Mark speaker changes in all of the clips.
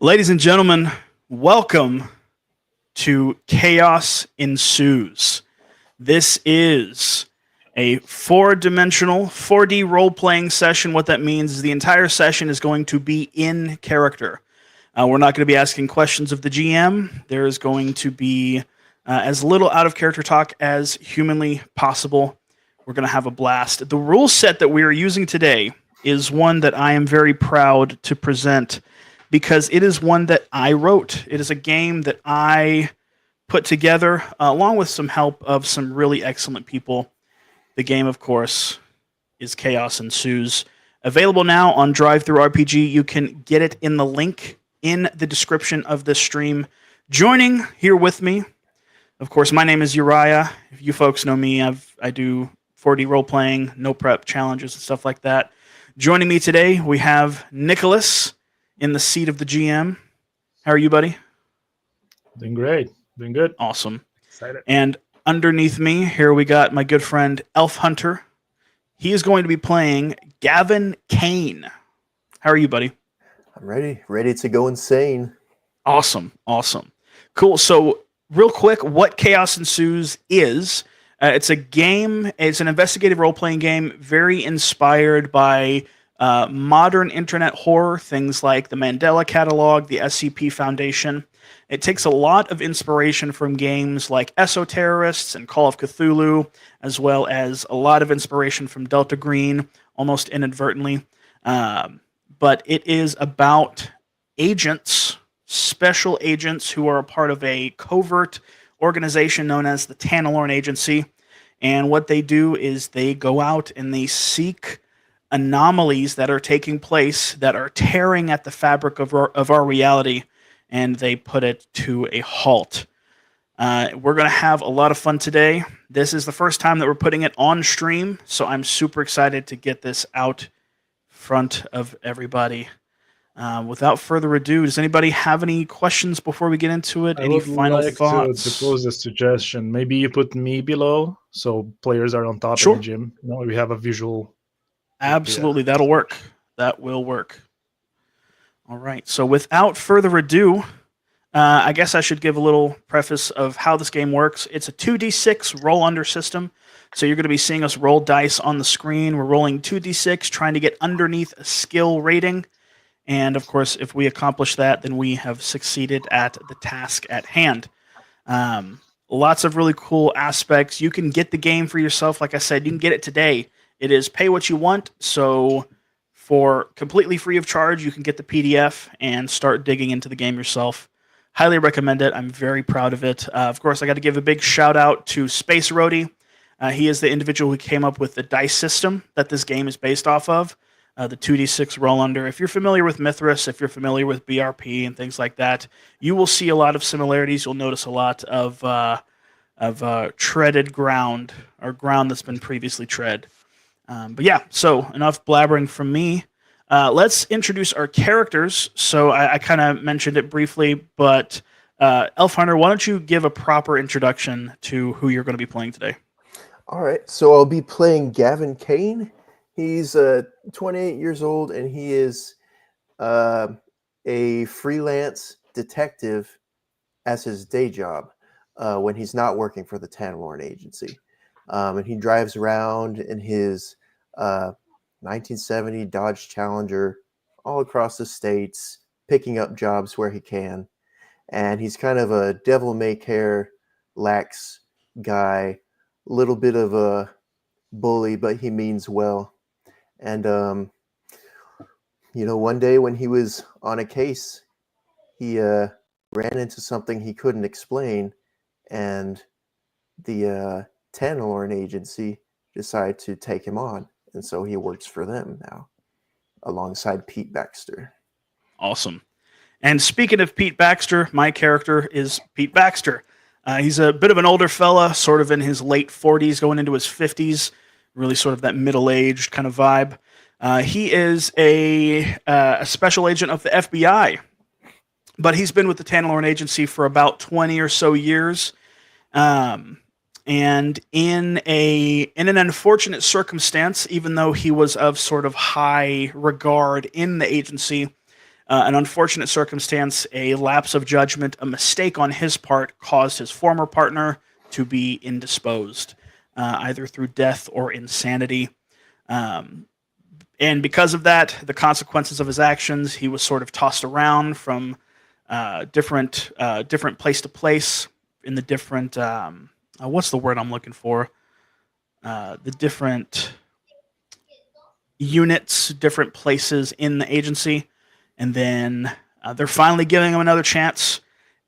Speaker 1: Ladies and gentlemen, welcome to Chaos Ensues. This is a four-dimensional, 4D role-playing session. What that means is the entire session is going to be in character. We're not going to be asking questions of the GM. There is going to be as little out-of-character talk as humanly possible. We're going to have a blast. The rule set that we are using today is one that I am very proud to present because it is one that I wrote. It is a game that I put together along with some help of some really excellent people. The game, of course, is Chaos Ensues. Available now on DriveThruRPG. You can get it in the link in the description of this stream. Joining here with me, of course, my name is Uriah. If you folks know me, I do 4D role-playing, no prep challenges and stuff like that. Joining me today, we have Nicholas in the seat of the GM. How are you, buddy?
Speaker 2: Doing great. Doing good.
Speaker 1: Awesome.
Speaker 2: Excited.
Speaker 1: And underneath me, here we got my good friend Elf Hunter. He is going to be playing Gavin Kane. How are you, buddy?
Speaker 3: I'm ready to go insane.
Speaker 1: Awesome. Cool. So real quick, what Chaos Ensues is, it's a game, it's an investigative role-playing game, very inspired by modern internet horror, things like the Mandela Catalog, the SCP Foundation. It takes a lot of inspiration from games like Esoterrorists and Call of Cthulhu, as well as a lot of inspiration from Delta Green, almost inadvertently. But it is about agents, special agents who are a part of a covert organization known as the Tanelorn Agency. And what they do is they go out and they seek anomalies that are taking place that are tearing at the fabric of our reality, and they put it to a halt. We're going to have a lot of fun today. This is the first time that we're putting it on stream, so I'm super excited to get this out front of everybody. Without further ado, does anybody have any questions before we get into it? Any final thoughts?
Speaker 2: To pose a suggestion. Maybe you put me below, so players are on top
Speaker 1: Sure.
Speaker 2: of the gym. We have a visual.
Speaker 1: Absolutely, that'll work. That will work. All right, so without further ado, I guess I should give a little preface of how this game works. It's a 2d6 roll-under system, so you're going to be seeing us roll dice on the screen. We're rolling 2d6, trying to get underneath a skill rating, and of course, if we accomplish that, then we have succeeded at the task at hand. Lots of really cool aspects. You can get the game for yourself. Like I said, you can get it today. It is pay what you want, so for completely free of charge, you can get the PDF and start digging into the game yourself. Highly recommend it. I'm very proud of it. Of course, I got to give a big shout out to Space Roadie. He is the individual who came up with the dice system that this game is based off of, the 2d6 roll under. If you're familiar with Mithras, if you're familiar with BRP and things like that, you will see a lot of similarities. You'll notice a lot of treaded ground, or ground that's been previously tread. But yeah, so enough blabbering from me. Let's introduce our characters. So I kind of mentioned it briefly, but Elf Hunter, why don't you give a proper introduction to who you're going to be playing today?
Speaker 3: All right, so I'll be playing Gavin Kane. He's 28 years old, and he is a freelance detective as his day job when he's not working for the Tanelorn Agency. And he drives around in his 1970 Dodge Challenger all across the states, picking up jobs where he can. And he's kind of a devil-may-care, lax guy, little bit of a bully, but he means well. And, one day when he was on a case, he ran into something he couldn't explain, and the Tanelorn Agency decided to take him on, and so he works for them now, alongside Pete Baxter.
Speaker 1: Awesome. And speaking of Pete Baxter, my character is Pete Baxter. He's a bit of an older fella, sort of in his late 40s, going into his 50s, really sort of that middle-aged kind of vibe. He is a special agent of the FBI, but he's been with the Tanelorn Agency for about 20 or so years. And in an unfortunate circumstance, even though he was of sort of high regard in the agency, An unfortunate circumstance, a lapse of judgment, a mistake on his part caused his former partner to be indisposed, either through death or insanity. And because of that, the consequences of his actions, he was sort of tossed around from different place to place in the different what's the word I'm looking for? The different units, different places in the agency, and then they're finally giving him another chance.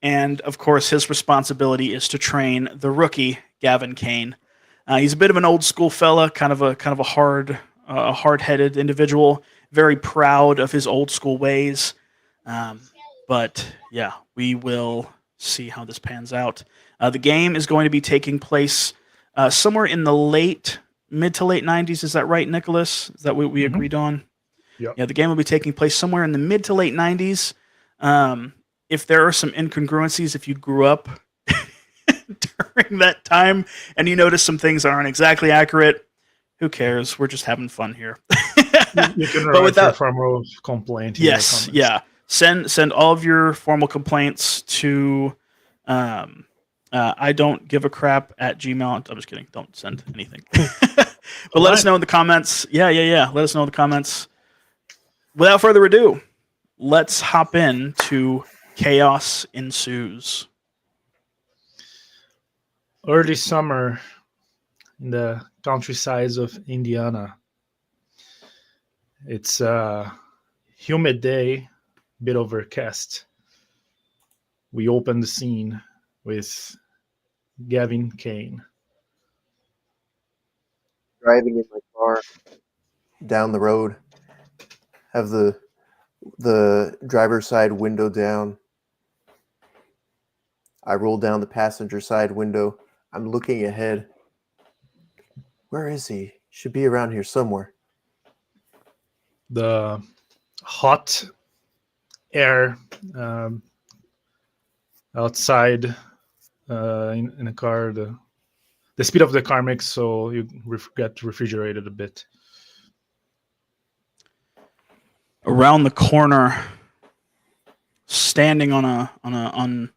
Speaker 1: And of course, his responsibility is to train the rookie Gavin Kane. He's a bit of an old school fella, kind of a hard-headed individual, very proud of his old school ways. But yeah, we will see how this pans out. The game is going to be taking place somewhere in the mid to late 90s. Is that right, Nicholas? Is that what we agreed on?
Speaker 2: Yep.
Speaker 1: Yeah, the game will be taking place somewhere in the mid to late 90s. If there are some incongruencies, if you grew up during that time and you notice some things that aren't exactly accurate, who cares? We're just having fun here.
Speaker 2: You can write your formal complaint.
Speaker 1: Yes, yeah. Send all of your formal complaints to I don't give a crap at Gmail. I'm just kidding. Don't send anything. But let us know in the comments. Yeah. Let us know in the comments. Without further ado, let's hop into Chaos Ensues.
Speaker 2: Early summer in the countrysides of Indiana. It's a humid day, bit overcast. We open the scene with Gavin Kane.
Speaker 3: Driving in my car down the road, have the driver's side window down. I roll down the passenger side window. I'm looking ahead. Where is he? Should be around here somewhere.
Speaker 2: The hot air outside in a car, the speed of the car makes so you get refrigerated a bit.
Speaker 1: Around the corner, standing on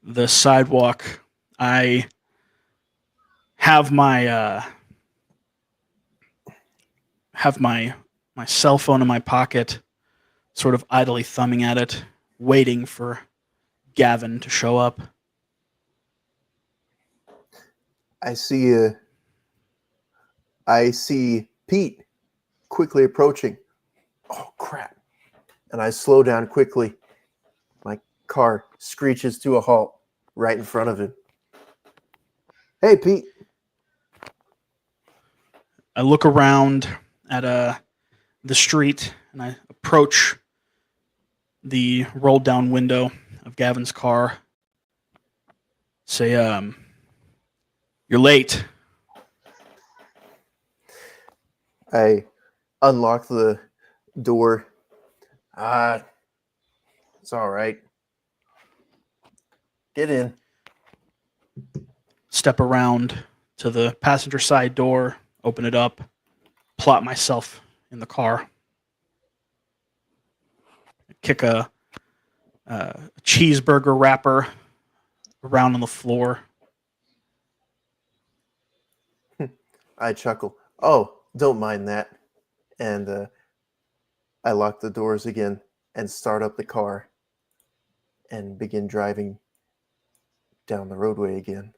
Speaker 1: the sidewalk, I have my cell phone in my pocket, sort of idly thumbing at it, waiting for Gavin to show up.
Speaker 3: I see Pete quickly approaching. Oh crap. And I slow down quickly. My car screeches to a halt right in front of him. Hey, Pete.
Speaker 1: I look around at the street and I approach the rolled down window of Gavin's car. Say, you're late.
Speaker 3: I unlock the door. It's all right. Get in.
Speaker 1: Step around to the passenger side door, open it up, plot myself in the car. Kick a cheeseburger wrapper around on the floor.
Speaker 3: I chuckle. Oh, don't mind that. And I lock the doors again and start up the car and begin driving down the roadway again.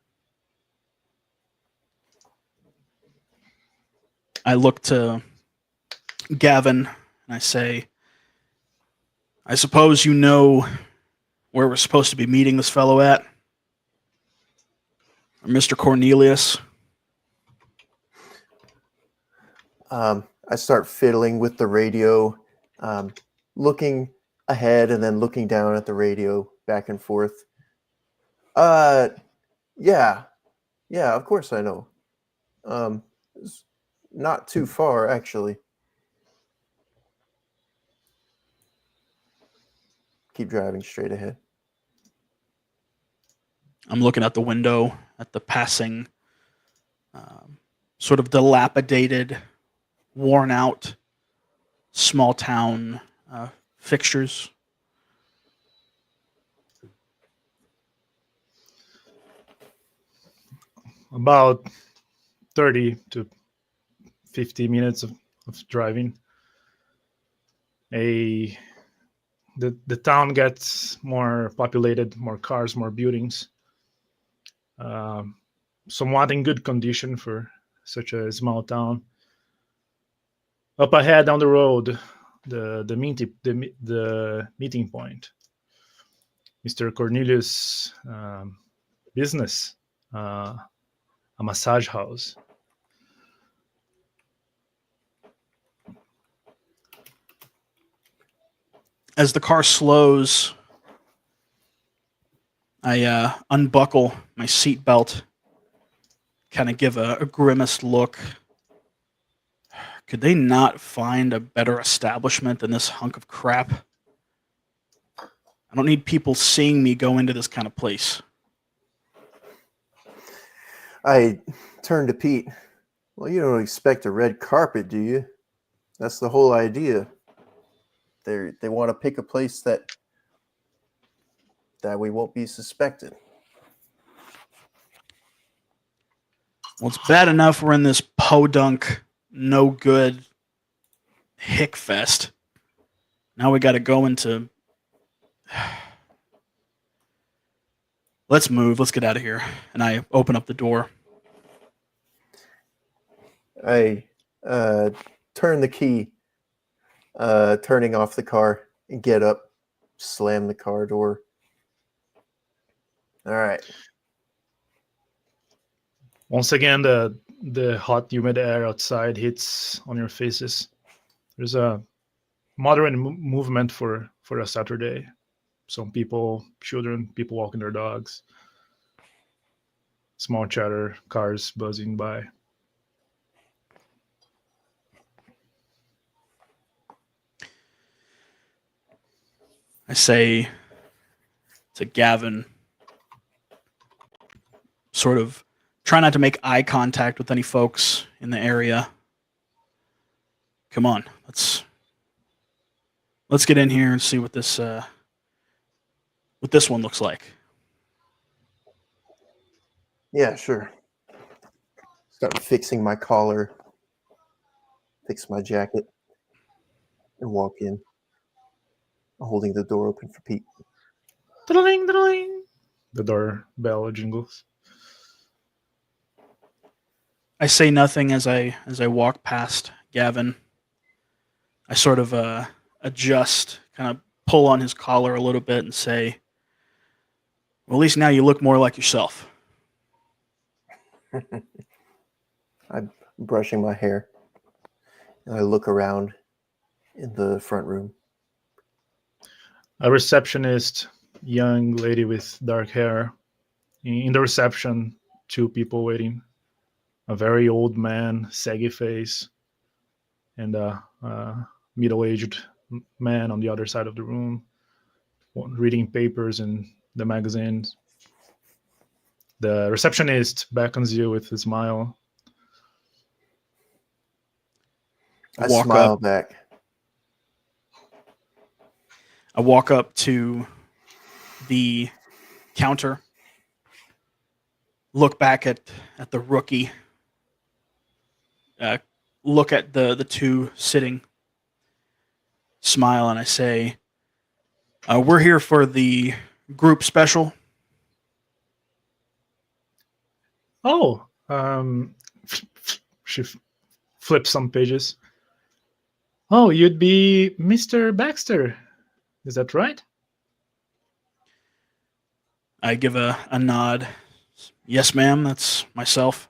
Speaker 1: I look to Gavin and I say, I suppose you know where we're supposed to be meeting this fellow at? Or Mr. Cornelius?
Speaker 3: I start fiddling with the radio, looking ahead and then looking down at the radio back and forth. Yeah, of course I know. It's not too far, actually. Keep driving straight ahead.
Speaker 1: I'm looking out the window at the passing, sort of dilapidated, worn out, small town fixtures?
Speaker 2: About 30 to 50 minutes of driving. The town gets more populated, more cars, more buildings. Somewhat in good condition for such a small town. Up ahead down the road, the meeting point. Mr. Cornelius' business, a massage house.
Speaker 1: As the car slows, I unbuckle my seatbelt, kind of give a grimaced look. Could they not find a better establishment than this hunk of crap? I don't need people seeing me go into this kind of place.
Speaker 3: I turned to Pete. Well, you don't expect a red carpet, do you? That's the whole idea. They want to pick a place that we won't be suspected.
Speaker 1: Well, it's bad enough we're in this podunk, no good hick fest. Now we got to go into. Let's move. Let's get out of here. And I open up the door.
Speaker 3: I turn the key, turning off the car, and get up, slam the car door. All right.
Speaker 2: Once again, the hot, humid air outside hits on your faces. There's a moderate movement for a Saturday. Some people, children, people walking their dogs. Small chatter, cars buzzing by.
Speaker 1: I say to Gavin, sort of try not to make eye contact with any folks in the area. Come on, let's get in here and see what this one looks like.
Speaker 3: Yeah, sure. Start fixing my collar, fix my jacket, and walk in, holding the door open for Pete.
Speaker 2: Ding, ding. The door bell jingles.
Speaker 1: I say nothing as I walk past Gavin. I sort of adjust, kind of pull on his collar a little bit and say, well, at least now you look more like yourself.
Speaker 3: I'm brushing my hair, and I look around in the front room.
Speaker 2: A receptionist, young lady with dark hair. In the reception, two people waiting. A very old man, saggy face, and a middle-aged man on the other side of the room, reading papers and the magazines. The receptionist beckons you with a smile.
Speaker 3: I smile back.
Speaker 1: I walk up to the counter, look back at the rookie, look at the two sitting, smile, and I say, we're here for the group special.
Speaker 2: Oh, she flips some pages. Oh, you'd be Mr. Baxter. Is that right?
Speaker 1: I give a nod. Yes, ma'am, that's myself.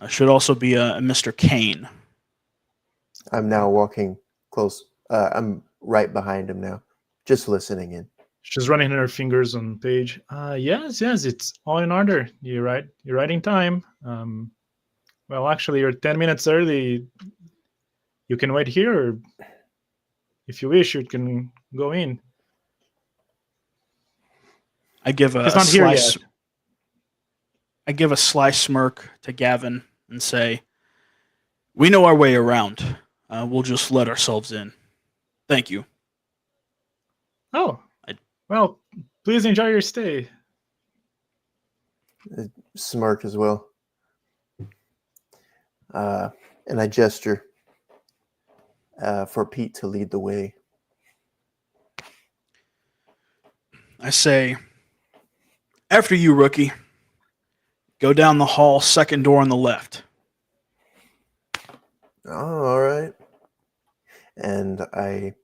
Speaker 1: I should also be a Mr. Kane.
Speaker 3: I'm now walking close. I'm right behind him now, just listening in.
Speaker 2: She's running her fingers on page. Yes, it's all in order. You're right in time. Well, actually, you're 10 minutes early. You can wait here. Or if you wish, you can go in.
Speaker 1: I give a sly smirk to Gavin and say, we know our way around. We'll just let ourselves in. Thank you.
Speaker 2: Oh,
Speaker 1: I-
Speaker 2: well, please enjoy your stay.
Speaker 3: I smirk as well. And I gesture for Pete to lead the way.
Speaker 1: I say, after you, rookie. Go down the hall, second door on the left.
Speaker 3: Oh, all right. And I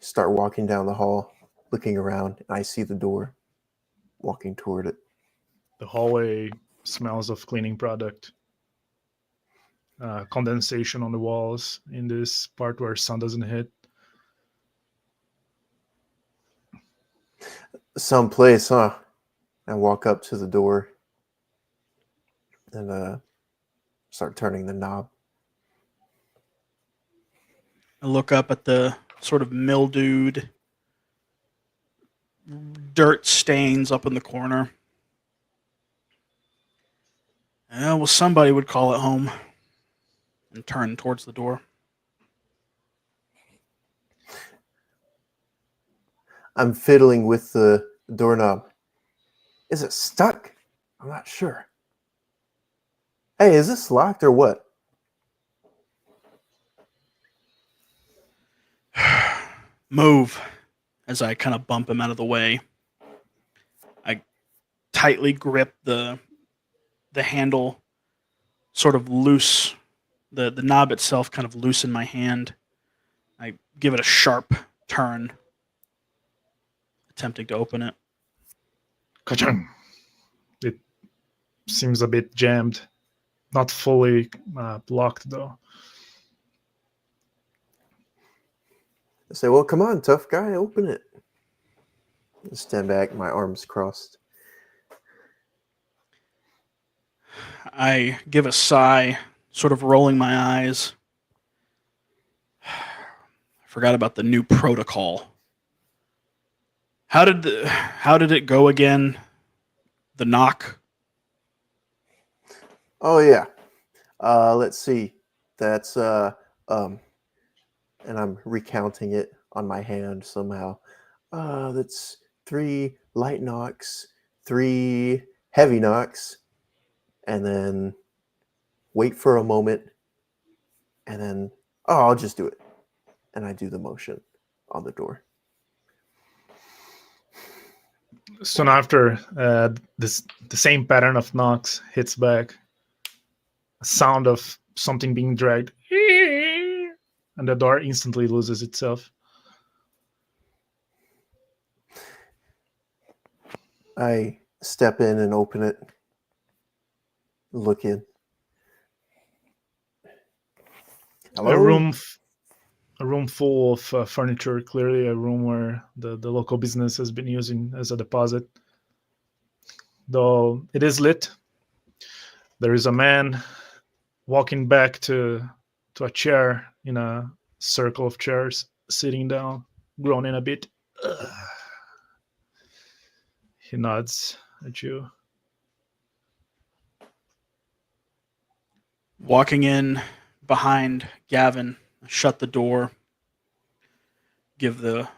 Speaker 3: start walking down the hall, looking around, and I see the door, walking toward it.
Speaker 2: The hallway smells of cleaning product. Condensation on the walls in this part where sun doesn't hit.
Speaker 3: Someplace, huh? I walk up to the door and start turning the knob.
Speaker 1: I look up at the sort of mildewed dirt stains up in the corner. Well, somebody would call it home. And turn towards the door.
Speaker 3: I'm fiddling with the doorknob. Is it stuck? I'm not sure. Hey, is this locked or what?
Speaker 1: Move, as I kind of bump him out of the way. I tightly grip the handle, sort of loose. The knob itself kind of loose in my hand. I give it a sharp turn, attempting to open it.
Speaker 2: Ka-chung! It seems a bit jammed. Not fully locked, though.
Speaker 3: I say, well, come on, tough guy, open it. I stand back, my arms crossed.
Speaker 1: I give a sigh, sort of rolling my eyes. I forgot about the new protocol. How did it go again? The knock?
Speaker 3: Oh yeah. Let's see. That's and I'm recounting it on my hand somehow. That's 3 light knocks, 3 heavy knocks, and then wait for a moment, and then I'll just do it. And I do the motion on the door.
Speaker 2: Soon after, the same pattern of knocks hits back. A sound of something being dragged. And the door instantly loses itself.
Speaker 3: I step in and open it. Look in. Hello?
Speaker 2: A room full of furniture, clearly a room where the local business has been using as a deposit. Though it is lit, there is a man walking back to a chair in a circle of chairs, sitting down, groaning a bit. He nods at you.
Speaker 1: Walking in behind Gavin, shut the door,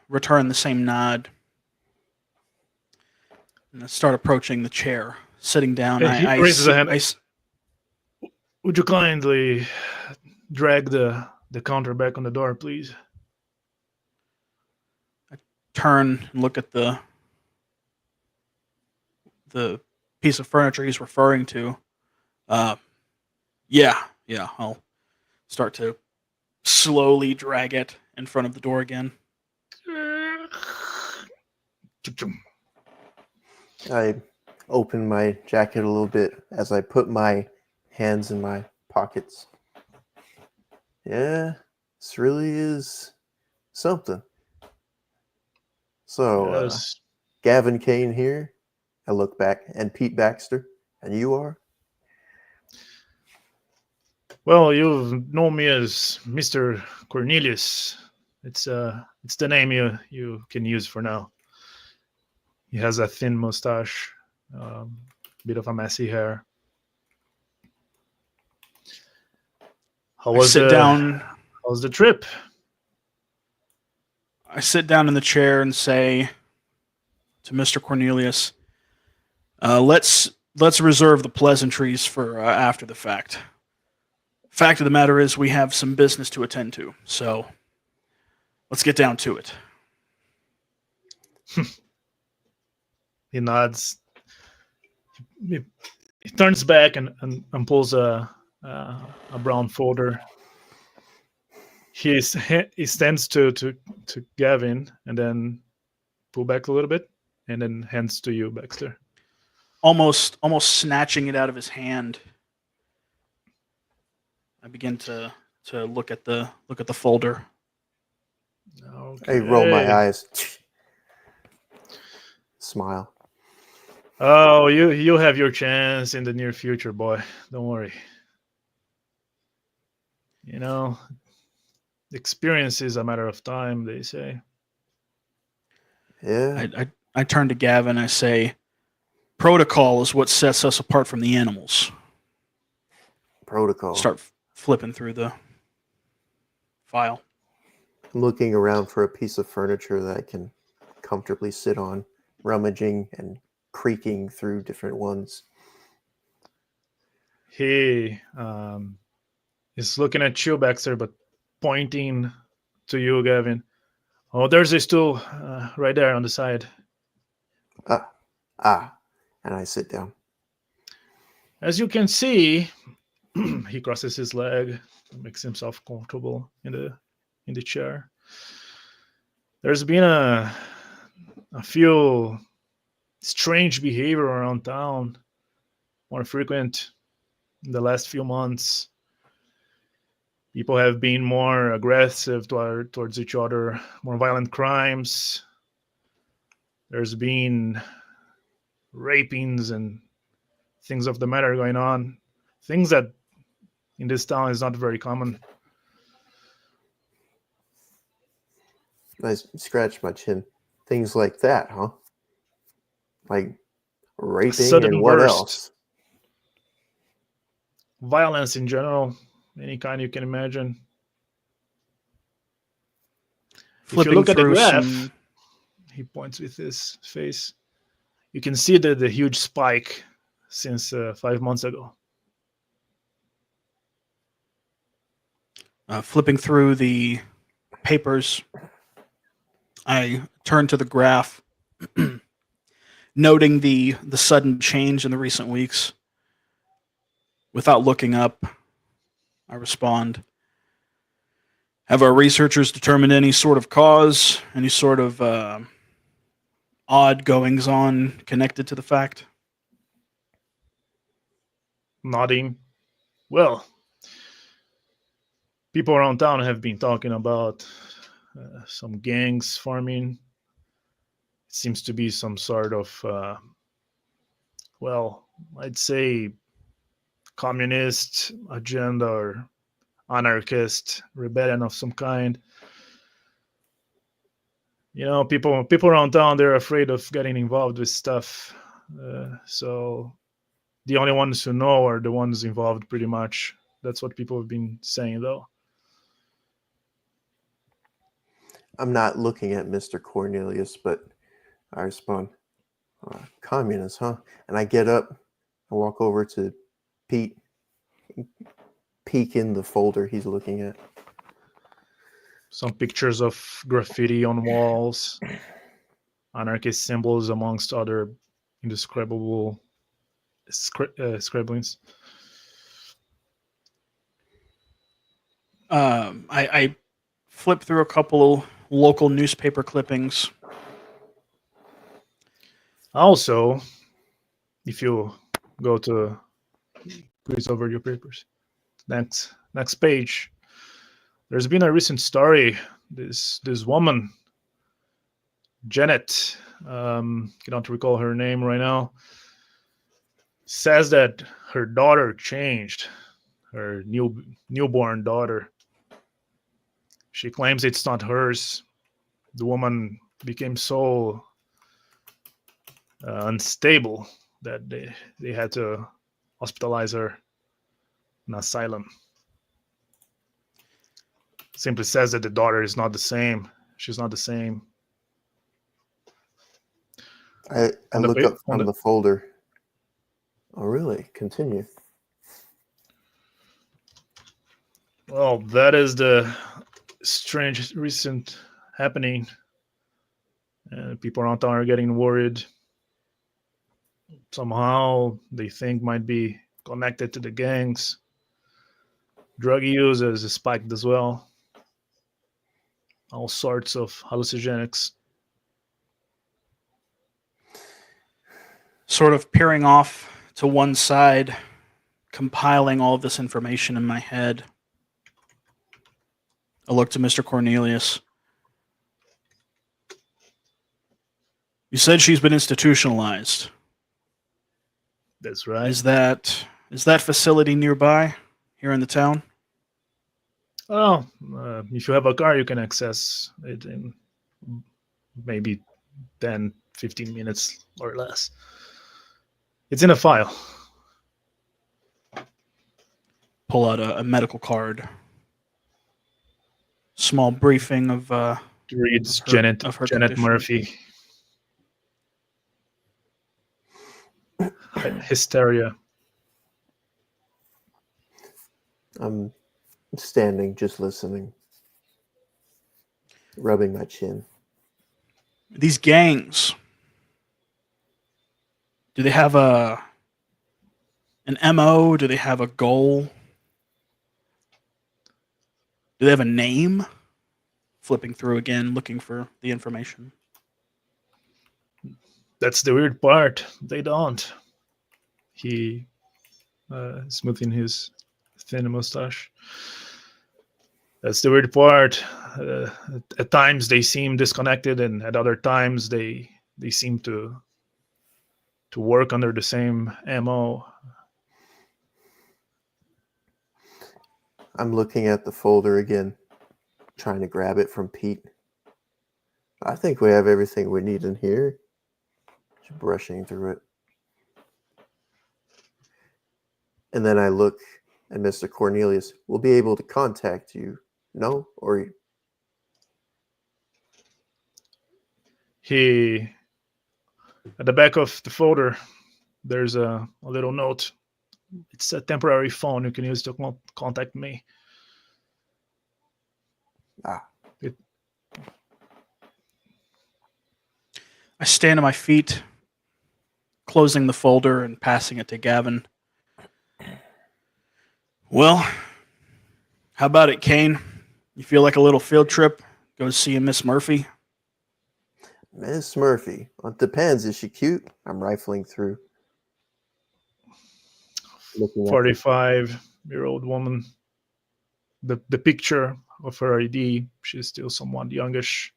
Speaker 1: return the same nod, and I start approaching the chair, sitting down.
Speaker 2: He raises a hand. Would you kindly drag the counter back on the door, please?
Speaker 1: I turn and look at the piece of furniture he's referring to. Yeah, I'll start to slowly drag it in front of the door again.
Speaker 3: I open my jacket a little bit as I put my hands in my pockets. Yeah, this really is something. So,
Speaker 2: Yes.
Speaker 3: Gavin Kane here. I look back, and Pete Baxter. And you are?
Speaker 2: Well, you've known me as Mr. Cornelius. It's the name you can use for now. He has a thin mustache, bit of a messy hair. How was
Speaker 1: sit down.
Speaker 2: How was the trip?
Speaker 1: I sit down in the chair and say to Mr. Cornelius, let's reserve the pleasantries for after the fact. Fact of the matter is, we have some business to attend to, so let's get down to it.
Speaker 2: He nods. He turns back and pulls a brown folder. He stands to Gavin and then pull back a little bit and then hands to you, Baxter.
Speaker 1: Almost snatching it out of his hand. I begin to look at the folder.
Speaker 2: Okay.
Speaker 3: I roll my eyes. Smile.
Speaker 2: Oh, you'll have your chance in the near future, boy. Don't worry. You know, experience is a matter of time, they say.
Speaker 3: Yeah.
Speaker 1: I turn to Gavin. I say, protocol is what sets us apart from the animals.
Speaker 3: Protocol.
Speaker 1: Start flipping through the file.
Speaker 3: I'm looking around for a piece of furniture that I can comfortably sit on, rummaging and creaking through different ones.
Speaker 2: He is looking at you, Baxter, but pointing to you, Gavin. Oh, there's a stool right there on the side.
Speaker 3: And I sit down.
Speaker 2: As you can see, he crosses his leg, makes himself comfortable in the chair. There's been a few strange behavior around town, more frequent in the last few months. People have been more aggressive towards each other, more violent crimes. There's been rapings and things of the matter going on. Things that in this town is not very common.
Speaker 3: I scratch my chin. Things like that, huh? Like raping
Speaker 2: Sudden
Speaker 3: and what
Speaker 2: burst.
Speaker 3: else?
Speaker 2: Violence in general, any kind you can imagine. If you look at the graph, he points with his face, you can see the huge spike since 5 months ago.
Speaker 1: Flipping through the papers, I turn to the graph, noting the sudden change in the recent weeks. Without looking up, I respond, have our researchers determined any sort of cause, any sort of odd goings-on connected to the fact?
Speaker 2: Nodding. Well, people around town have been talking about some gangs forming. It seems to be some sort of, I'd say communist agenda or anarchist rebellion of some kind. You know, people around town, they're afraid of getting involved with stuff. So the only ones who know are the ones involved, pretty much. That's what people have been saying, though.
Speaker 3: I'm not looking at Mr. Cornelius, but I respond, communist, huh? And I get up and walk over to Pete, peek in the folder he's looking at.
Speaker 2: Some pictures of graffiti on walls, anarchist symbols, amongst other indescribable scribblings.
Speaker 1: I flip through a couple local newspaper clippings.
Speaker 2: Also, if you go to please over your papers, next page, there's been a recent story. This woman, Janet, cannot recall her name right now, says that her daughter changed, her newborn daughter. She claims it's not hers. The woman became so unstable that they had to hospitalize her in an asylum. Simply says that the daughter is not the same. She's not the same.
Speaker 3: I
Speaker 2: On the
Speaker 3: look
Speaker 2: pa-
Speaker 3: up
Speaker 2: on
Speaker 3: from the folder. Oh, really? Continue.
Speaker 2: Well, that is the strange recent happening. People around town are getting worried. Somehow they think might be connected to the gangs. Drug use is spiked as well. All sorts of hallucinogenics.
Speaker 1: Sort of peering off to one side, compiling all of this information in my head. I look to Mr. Cornelius. You said she's been institutionalized.
Speaker 2: That's right.
Speaker 1: Is that facility nearby here in the town?
Speaker 2: Oh, if you have a car, you can access it in maybe 10, 15 minutes or less. It's in a file.
Speaker 1: Pull out a medical card. Small briefing of
Speaker 2: Reads
Speaker 1: her
Speaker 2: Janet
Speaker 1: condition.
Speaker 2: Murphy. Hysteria.
Speaker 3: I'm standing, just listening, rubbing my chin.
Speaker 1: These gangs, do they have an MO? Do they have a goal? Do they have a name? Flipping through again, looking for the information.
Speaker 2: That's the weird part. They don't. He smoothing his thin mustache. That's the weird part. At times they seem disconnected, and at other times they seem to work under the same MO.
Speaker 3: I'm looking at the folder again, trying to grab it from Pete. I think we have everything we need in here. Just brushing through it. And then I look at Mr. Cornelius. We'll be able to contact you. No? Or
Speaker 2: He, at the back of the folder, there's a little note. It's a temporary phone you can use to contact me.
Speaker 1: I stand on my feet, closing the folder and passing it to Gavin. Well, how about it, Kane? You feel like a little field trip? Go see Miss Murphy?
Speaker 3: Miss Murphy. Well, it depends. Is she cute? I'm rifling through.
Speaker 2: 45-year-old woman. The picture of her ID, she's still somewhat youngish.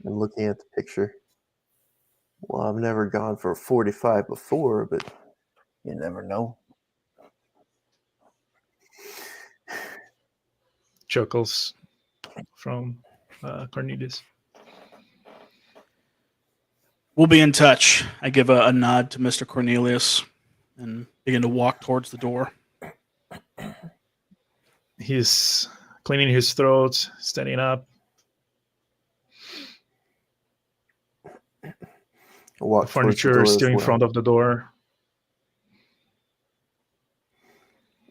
Speaker 3: I'm looking at the picture. Well, I've never gone for 45 before, but you never know.
Speaker 2: Chuckles from Cornelius.
Speaker 1: We'll be in touch. I give a nod to Mr. Cornelius and begin to walk towards the door.
Speaker 2: He's cleaning his throat, standing up.
Speaker 3: The
Speaker 2: furniture is still in front of the door.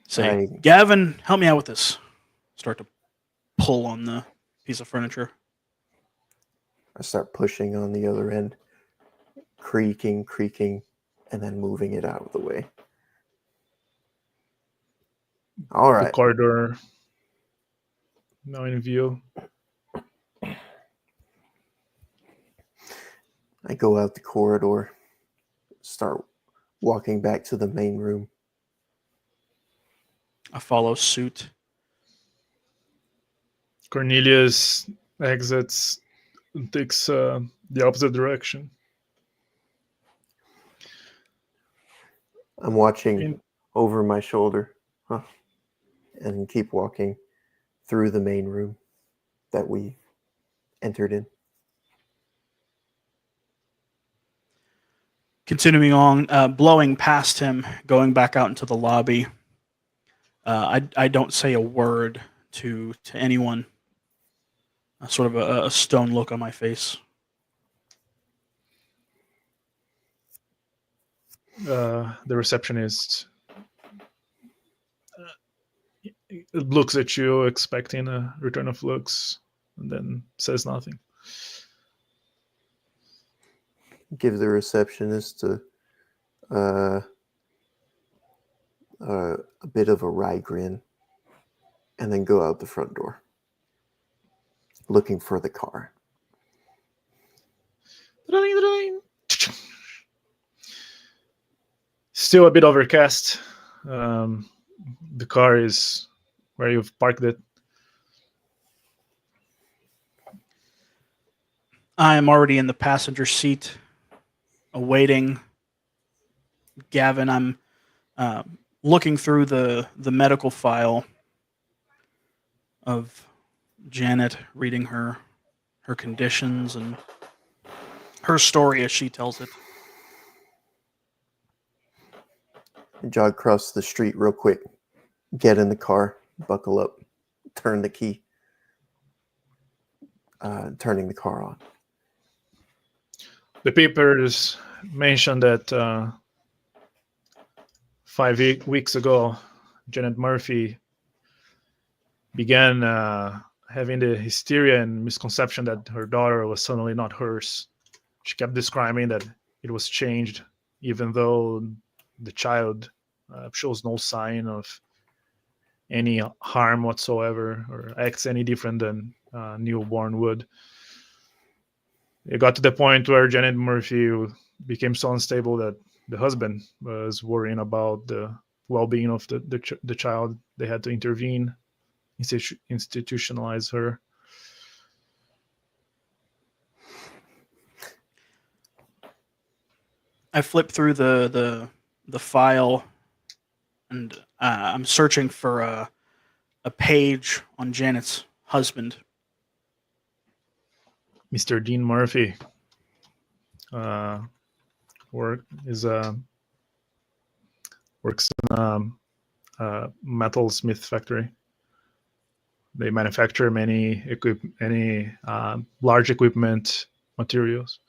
Speaker 1: Say, Gavin, help me out with this. Start to pull on the piece of furniture.
Speaker 3: I start pushing on the other end, creaking, and then moving it out of the way. All right.
Speaker 2: The corridor now in view.
Speaker 3: I go out the corridor, start walking back to the main room.
Speaker 1: I follow suit.
Speaker 2: Cornelius exits and takes the opposite direction.
Speaker 3: I'm watching over my shoulder, and keep walking through the main room that we entered in.
Speaker 1: Continuing on, blowing past him, going back out into the lobby. I don't say a word to anyone. Sort of a stone look on my face.
Speaker 2: The receptionist looks at you, expecting a return of looks, and then says nothing.
Speaker 3: Give the receptionist a bit of a wry grin, and then go out the front door, looking for the car.
Speaker 2: Still a bit overcast. The car is where you've parked it.
Speaker 1: I am already in the passenger seat, awaiting Gavin. I'm looking through the medical file of Janet, reading her conditions and her story as she tells it.
Speaker 3: Jog across the street real quick. Get in the car. Buckle up. Turn the key. Turning the car on.
Speaker 2: The papers mention that 5 weeks ago, Janet Murphy began having the hysteria and misconception that her daughter was suddenly not hers. She kept describing that it was changed, even though the child shows no sign of any harm whatsoever or acts any different than newborn would. It got to the point where Janet Murphy became so unstable that the husband was worrying about the well-being of the child. They had to intervene, institutionalize her.
Speaker 1: I flip through the file, and I'm searching for a page on Janet's husband.
Speaker 2: Mr. Dean Murphy works in a metalsmith factory. They manufacture many large equipment materials.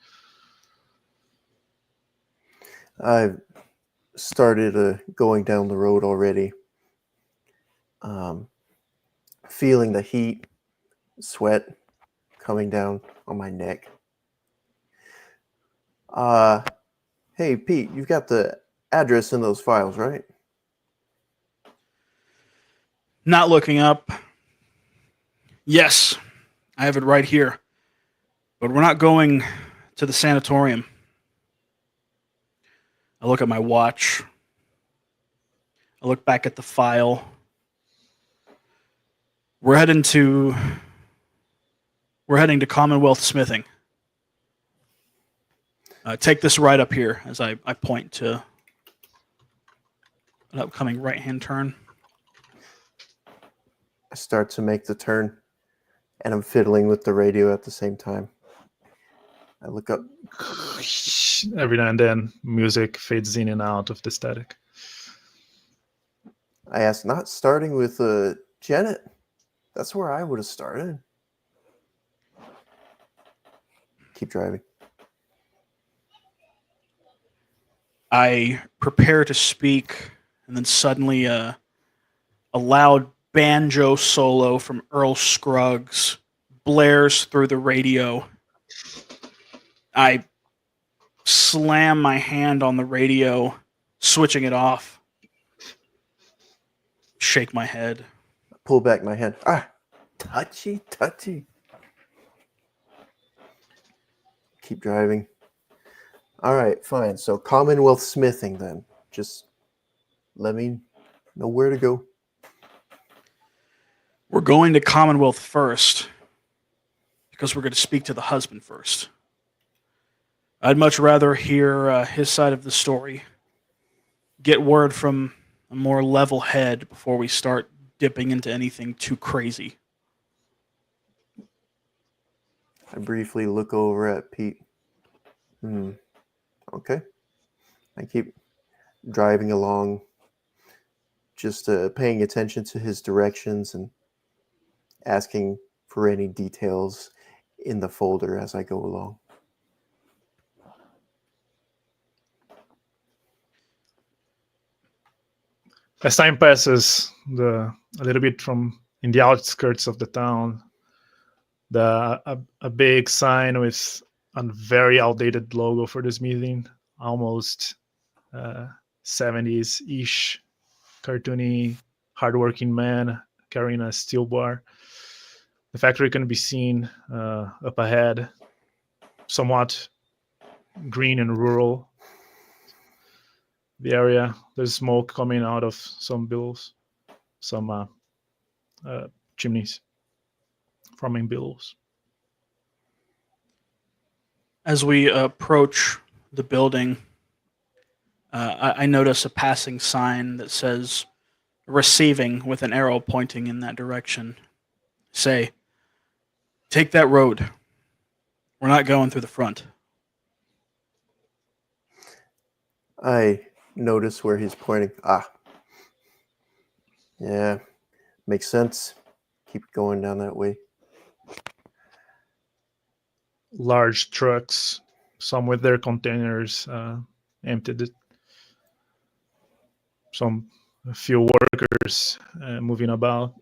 Speaker 3: I've started going down the road already. Feeling the heat, sweat coming down on my neck. Hey, Pete, you've got the address in those files, right?
Speaker 1: Not looking up. Yes, I have it right here. But we're not going to the sanatorium. I look at my watch. I look back at the file. We're heading to Commonwealth Smithing. Take this right up here as I point to an upcoming right-hand turn.
Speaker 3: I start to make the turn, and I'm fiddling with the radio at the same time. I look up.
Speaker 2: Every now and then, music fades in and out of the static.
Speaker 3: I ask, not starting with Janet? That's where I would have started. Keep driving.
Speaker 1: I prepare to speak, and then suddenly a loud banjo solo from Earl Scruggs blares through the radio. I slam my hand on the radio, switching it off. Shake my head.
Speaker 3: Pull back my hand. Touchy. Keep driving. All right, fine. So Commonwealth Smithing then. Just let me know where to go.
Speaker 1: We're going to Commonwealth first because we're going to speak to the husband first. I'd much rather hear his side of the story. Get word from a more level head before we start dipping into anything too crazy.
Speaker 3: I briefly look over at Pete. Okay. I keep driving along, just paying attention to his directions and asking for any details in the folder as I go along.
Speaker 2: As time passes, a little bit from in the outskirts of the town, a big sign with a very outdated logo for this meeting, almost 70s-ish, cartoony, hardworking man carrying a steel bar. The factory can be seen up ahead, somewhat green and rural. The area, there's smoke coming out of some billows, some chimneys forming billows.
Speaker 1: As we approach the building, I notice a passing sign that says receiving with an arrow pointing in that direction. Say, take that road. We're not going through the front.
Speaker 3: I notice where he's pointing. Yeah, makes sense. Keep going down that way.
Speaker 2: Large trucks, some with their containers emptied. A few workers moving about.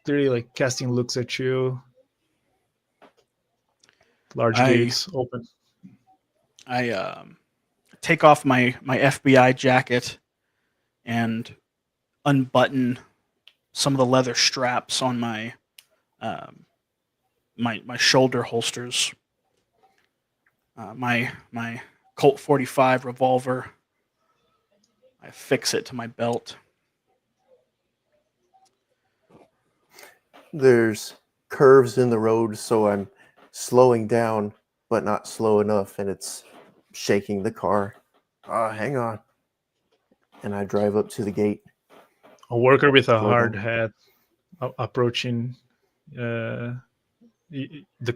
Speaker 2: Clearly, like casting looks at you. Large gates open.
Speaker 1: I take off my FBI jacket and unbutton some of the leather straps on my my shoulder holsters. My Colt 45 revolver. I fix it to my belt.
Speaker 3: There's curves in the road, so I'm slowing down, but not slow enough, and it's shaking the car. Hang on. And I drive up to the gate.
Speaker 2: A worker with a hard hat approaching the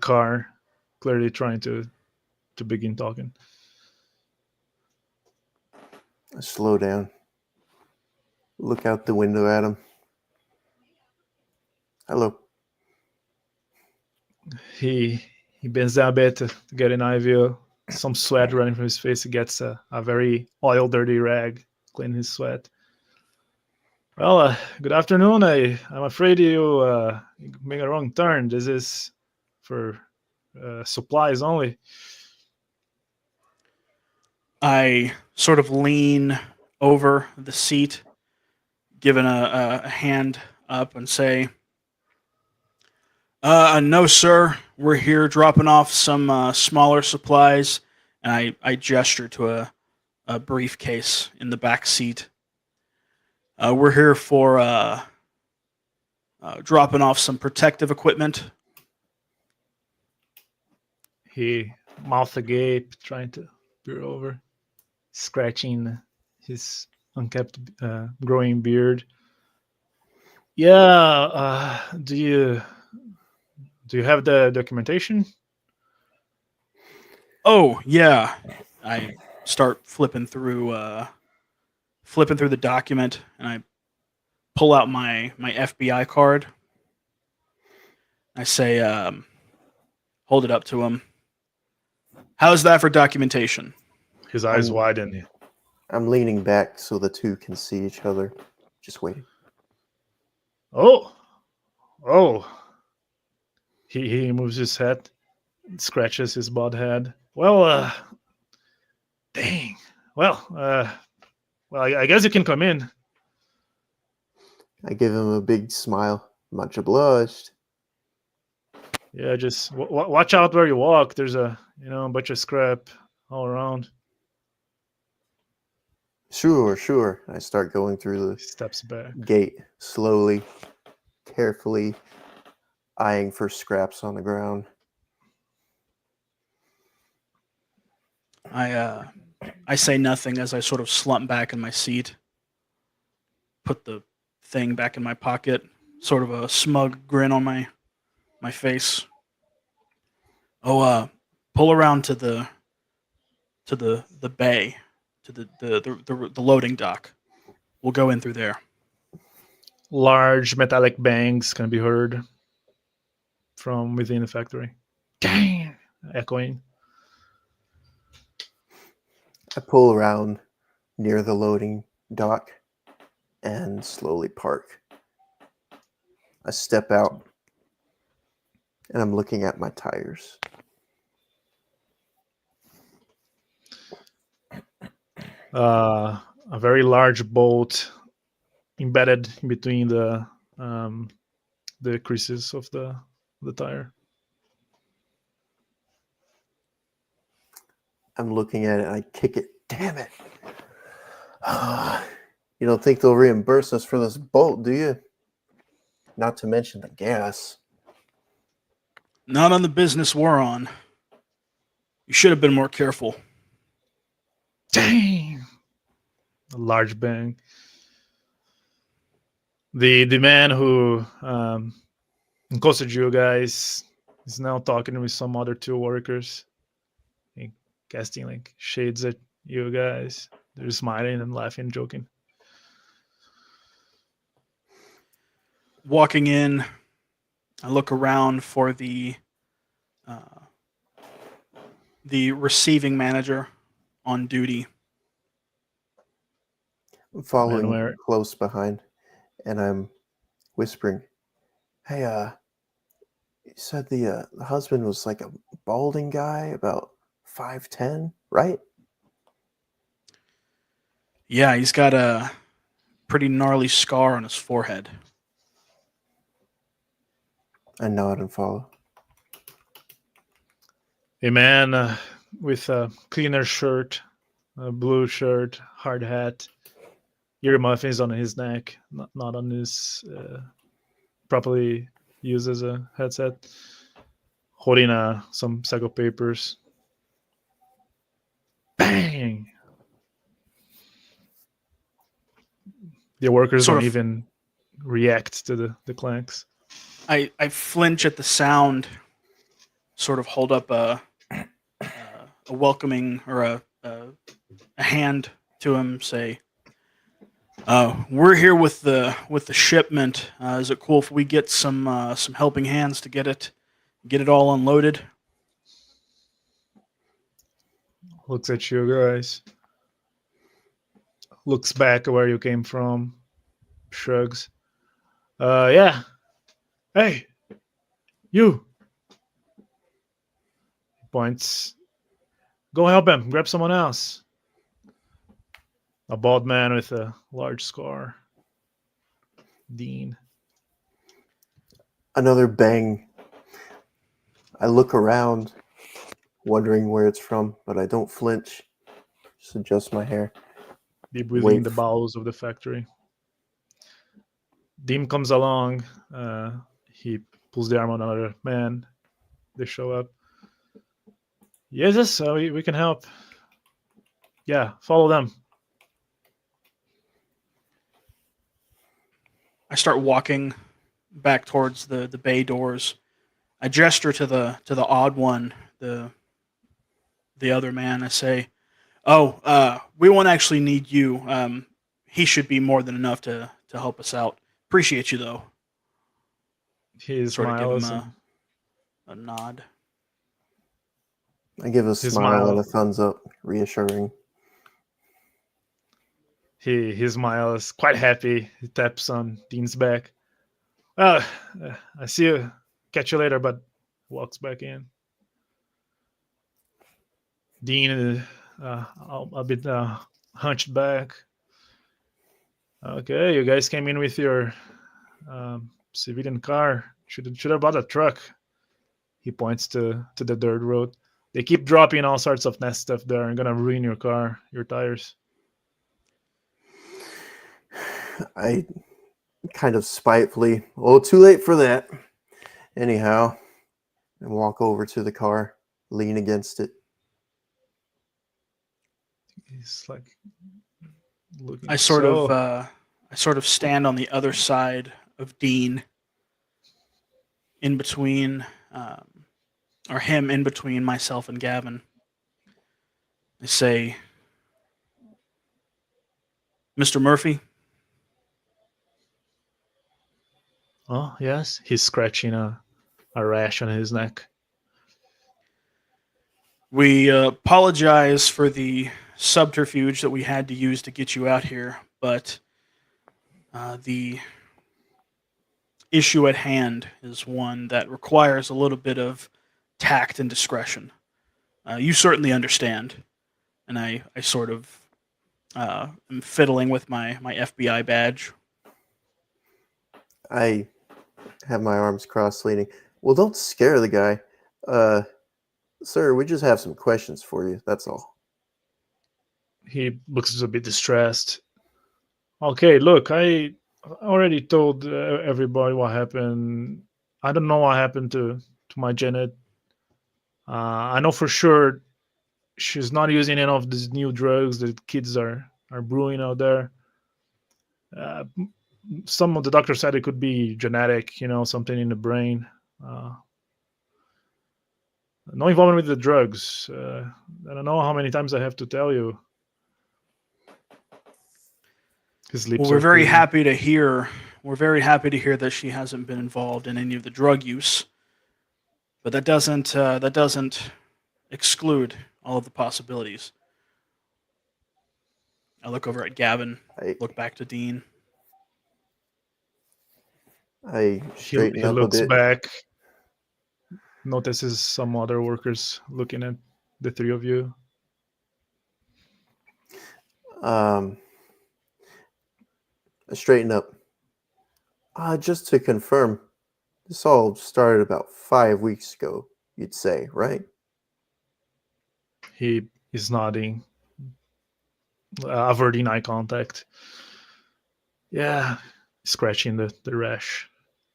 Speaker 2: car, clearly trying to begin talking.
Speaker 3: I slow down. Look out the window at him. Hello.
Speaker 2: He bends down a bit to get an eye view. Some sweat running from his face. He gets a very oil dirty rag, clean his sweat. Well, good afternoon. I'm afraid you made a wrong turn. This is for supplies only.
Speaker 1: I sort of lean over the seat, giving a hand up and say, no, sir. We're here dropping off some smaller supplies. And I gesture to a briefcase in the back seat. We're here for dropping off some protective equipment.
Speaker 2: He mouth agape, trying to peer over, scratching his unkept growing beard. Yeah, do you have the documentation?
Speaker 1: Oh, yeah. I start flipping through the document, and I pull out my FBI card. I say, hold it up to him. How's that for documentation?
Speaker 2: His eyes widen.
Speaker 3: I'm leaning back so the two can see each other. Just waiting.
Speaker 2: Oh. He moves his head, scratches his bald head. Well, dang. Well, I guess you can come in.
Speaker 3: I give him a big smile. Much obliged.
Speaker 2: Yeah, just watch out where you walk. There's a bunch of scrap all around.
Speaker 3: Sure. I start going through the
Speaker 2: Steps back.
Speaker 3: gate slowly, carefully, eyeing for scraps on the ground.
Speaker 1: I say nothing as I sort of slump back in my seat, put the thing back in my pocket, sort of a smug grin on my face. Oh, pull around to the bay, to the loading dock. We'll go in through there.
Speaker 2: Large metallic bangs can be heard from within the factory. Dang! Echoing.
Speaker 3: I pull around near the loading dock and slowly park. I step out and I'm looking at my tires.
Speaker 2: A very large bolt embedded in between the creases of the tire.
Speaker 3: I'm looking at it and I kick it. Damn it. You don't think they'll reimburse us for this bolt, do you? Not to mention the gas.
Speaker 1: Not on the business we're on. You should have been more careful.
Speaker 2: Dang! A large bang. The man who accosted you guys is now talking with some other two workers, casting like shades at you guys. They're smiling and laughing, joking.
Speaker 1: Walking in, I look around for the receiving manager on duty.
Speaker 3: I'm following close behind, and I'm whispering, "Hey, you said the husband was like a balding guy, about 5'10", right?"
Speaker 1: Yeah, he's got a pretty gnarly scar on his forehead.
Speaker 3: I nod and follow.
Speaker 2: A man with a cleaner shirt, a blue shirt, hard hat, earmuffs on his neck, not on his properly used as a headset, holding some sack of papers. Bang! The workers don't even react to the clanks.
Speaker 1: I flinch at the sound, sort of hold up a welcoming or a hand to him, say, "We're here with the shipment. Is it cool if we get some helping hands to get it all unloaded?"
Speaker 2: Looks at you guys. Looks back at where you came from. Shrugs. Yeah. Hey, you. Points. Go help him. Grab someone else. A bald man with a large scar. Dean.
Speaker 3: Another bang. I look around, wondering where it's from, but I don't flinch. Just adjust my hair.
Speaker 2: Deep within the bowels of the factory. Dean comes along. He pulls the arm on another man. They show up. Yes, we can help. Yeah, follow them.
Speaker 1: I start walking back towards the bay doors. I gesture to the odd one, the other man. I say, "Oh, we won't actually need you. He should be more than enough to help us out. Appreciate you though."
Speaker 2: He
Speaker 1: sort of give
Speaker 2: smiles.
Speaker 1: him a nod.
Speaker 3: I give a smile and a thumbs up, reassuring.
Speaker 2: He smiles, quite happy. He taps on Dean's back. Well, I see you. Catch you later, but walks back in. Dean is a bit hunched back. Okay, you guys came in with your civilian car. Should have bought a truck. He points to the dirt road. They keep dropping all sorts of nest stuff there and gonna ruin your car, your tires.
Speaker 3: I kind of spitefully, too late for that. Anyhow, and walk over to the car, lean against it.
Speaker 2: He's like looking.
Speaker 1: I sort of stand on the other side of Dean, in between, or him in between myself and Gavin. I say, "Mr. Murphy,
Speaker 2: Oh, yes. He's scratching a rash on his neck.
Speaker 1: We apologize for the subterfuge that we had to use to get you out here, but the issue at hand is one that requires a little bit of tact and discretion. You certainly understand, and I sort of am fiddling with my FBI badge.
Speaker 3: I have my arms crossed, leaning. Well, don't scare the guy. Sir, we just have some questions for you. That's all.
Speaker 2: He looks a bit distressed. Okay, look, I already told everybody what happened. I don't know what happened to my Janet. I know for sure she's not using any of these new drugs that kids are brewing out there. Uh, some of the doctors said it could be genetic, something in the brain. No involvement with the drugs. I don't know how many times I have to tell you. His lips
Speaker 1: Well,
Speaker 2: are
Speaker 1: we're very
Speaker 2: quivering.
Speaker 1: happy to hear. We're very happy to hear that she hasn't been involved in any of the drug use, but that doesn't exclude all of the possibilities. I look over at Gavin,
Speaker 3: I
Speaker 1: look back to Dean.
Speaker 3: I
Speaker 2: He
Speaker 3: straighten up a
Speaker 2: looks
Speaker 3: bit.
Speaker 2: back, notices some other workers looking at the three of you.
Speaker 3: I straighten up. Just to confirm, this all started about 5 weeks ago, you'd say, right?
Speaker 2: He is nodding, averting eye contact. Yeah, scratching the rash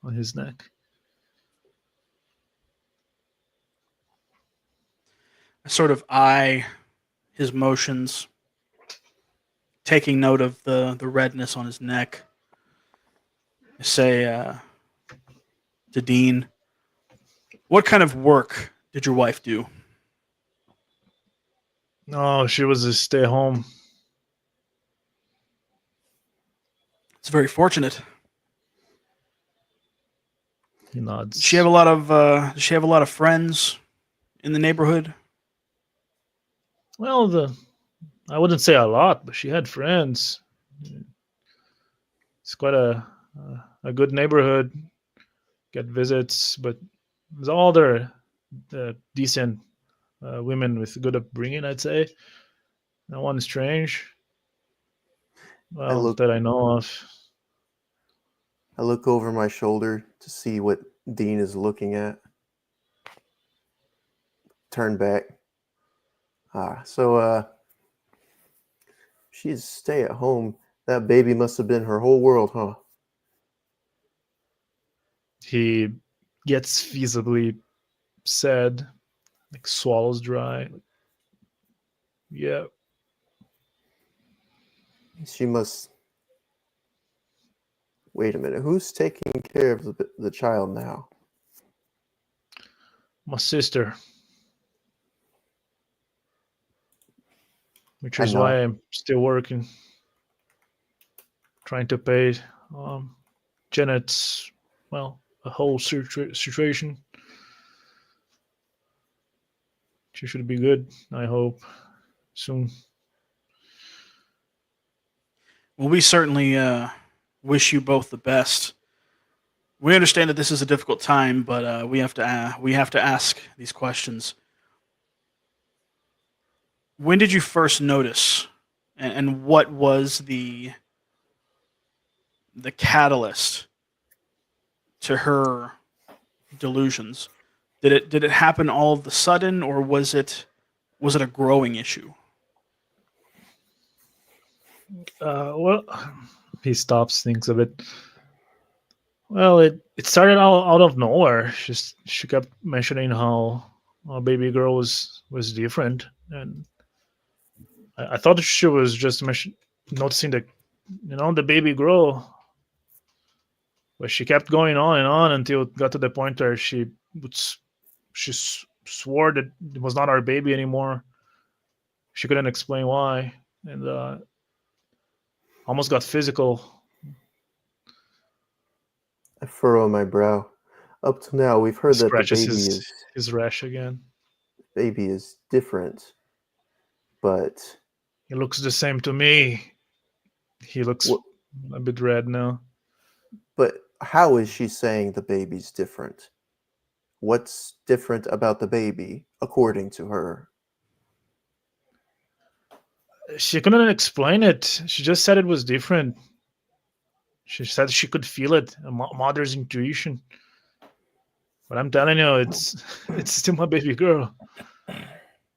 Speaker 2: on his neck.
Speaker 1: I sort of eye his motions, taking note of the redness on his neck. I say to Dean, "What kind of work did your wife do?"
Speaker 2: No, she was a stay home.
Speaker 1: It's very fortunate.
Speaker 2: He nods.
Speaker 1: Does she have a lot of friends in the neighborhood?
Speaker 2: Well, I wouldn't say a lot, but she had friends. It's quite a good neighborhood. Get visits, but it's all there decent women with good upbringing, I'd say. No one strange.
Speaker 3: I
Speaker 2: Well,
Speaker 3: look
Speaker 2: that I know of.
Speaker 3: I look over my shoulder to see what Dean is looking at. Turn back. So she's stay at home. That baby must have been her whole world, huh?
Speaker 2: He gets feasibly sad, like swallows dry. Yeah,
Speaker 3: She must. Wait a minute. Who's taking care of the child now?
Speaker 2: my sister, which
Speaker 3: I
Speaker 2: is why
Speaker 3: nod.
Speaker 2: I'm still working, trying to pay Janet's, well, a whole situation. She should be good, I hope, soon.
Speaker 1: Well, we certainly wish you both the best. We understand that this is a difficult time, but we have to ask these questions. When did you first notice, and what was the catalyst to her delusions? Did it happen all of the sudden, or was it a growing issue?
Speaker 2: Well, he stops, thinks of it. Well, it started out of nowhere. She kept mentioning how a baby girl was different, and I thought she was just noticing the baby girl, but she kept going on and on until it got to the point where she swore that it was not our baby anymore. She couldn't explain why, and almost got physical.
Speaker 3: I furrow my brow. Up till now, we've
Speaker 2: He
Speaker 3: heard that the
Speaker 2: scratches his rash again.
Speaker 3: baby is different, but
Speaker 2: He looks the same to me. He looks
Speaker 3: what?
Speaker 2: a bit red now.
Speaker 3: But how is she saying the baby's different? What's different about the baby, according to her?
Speaker 2: She couldn't explain it. She just said it was different. She said she could feel it, a mother's intuition. But I'm telling you, it's still my baby girl.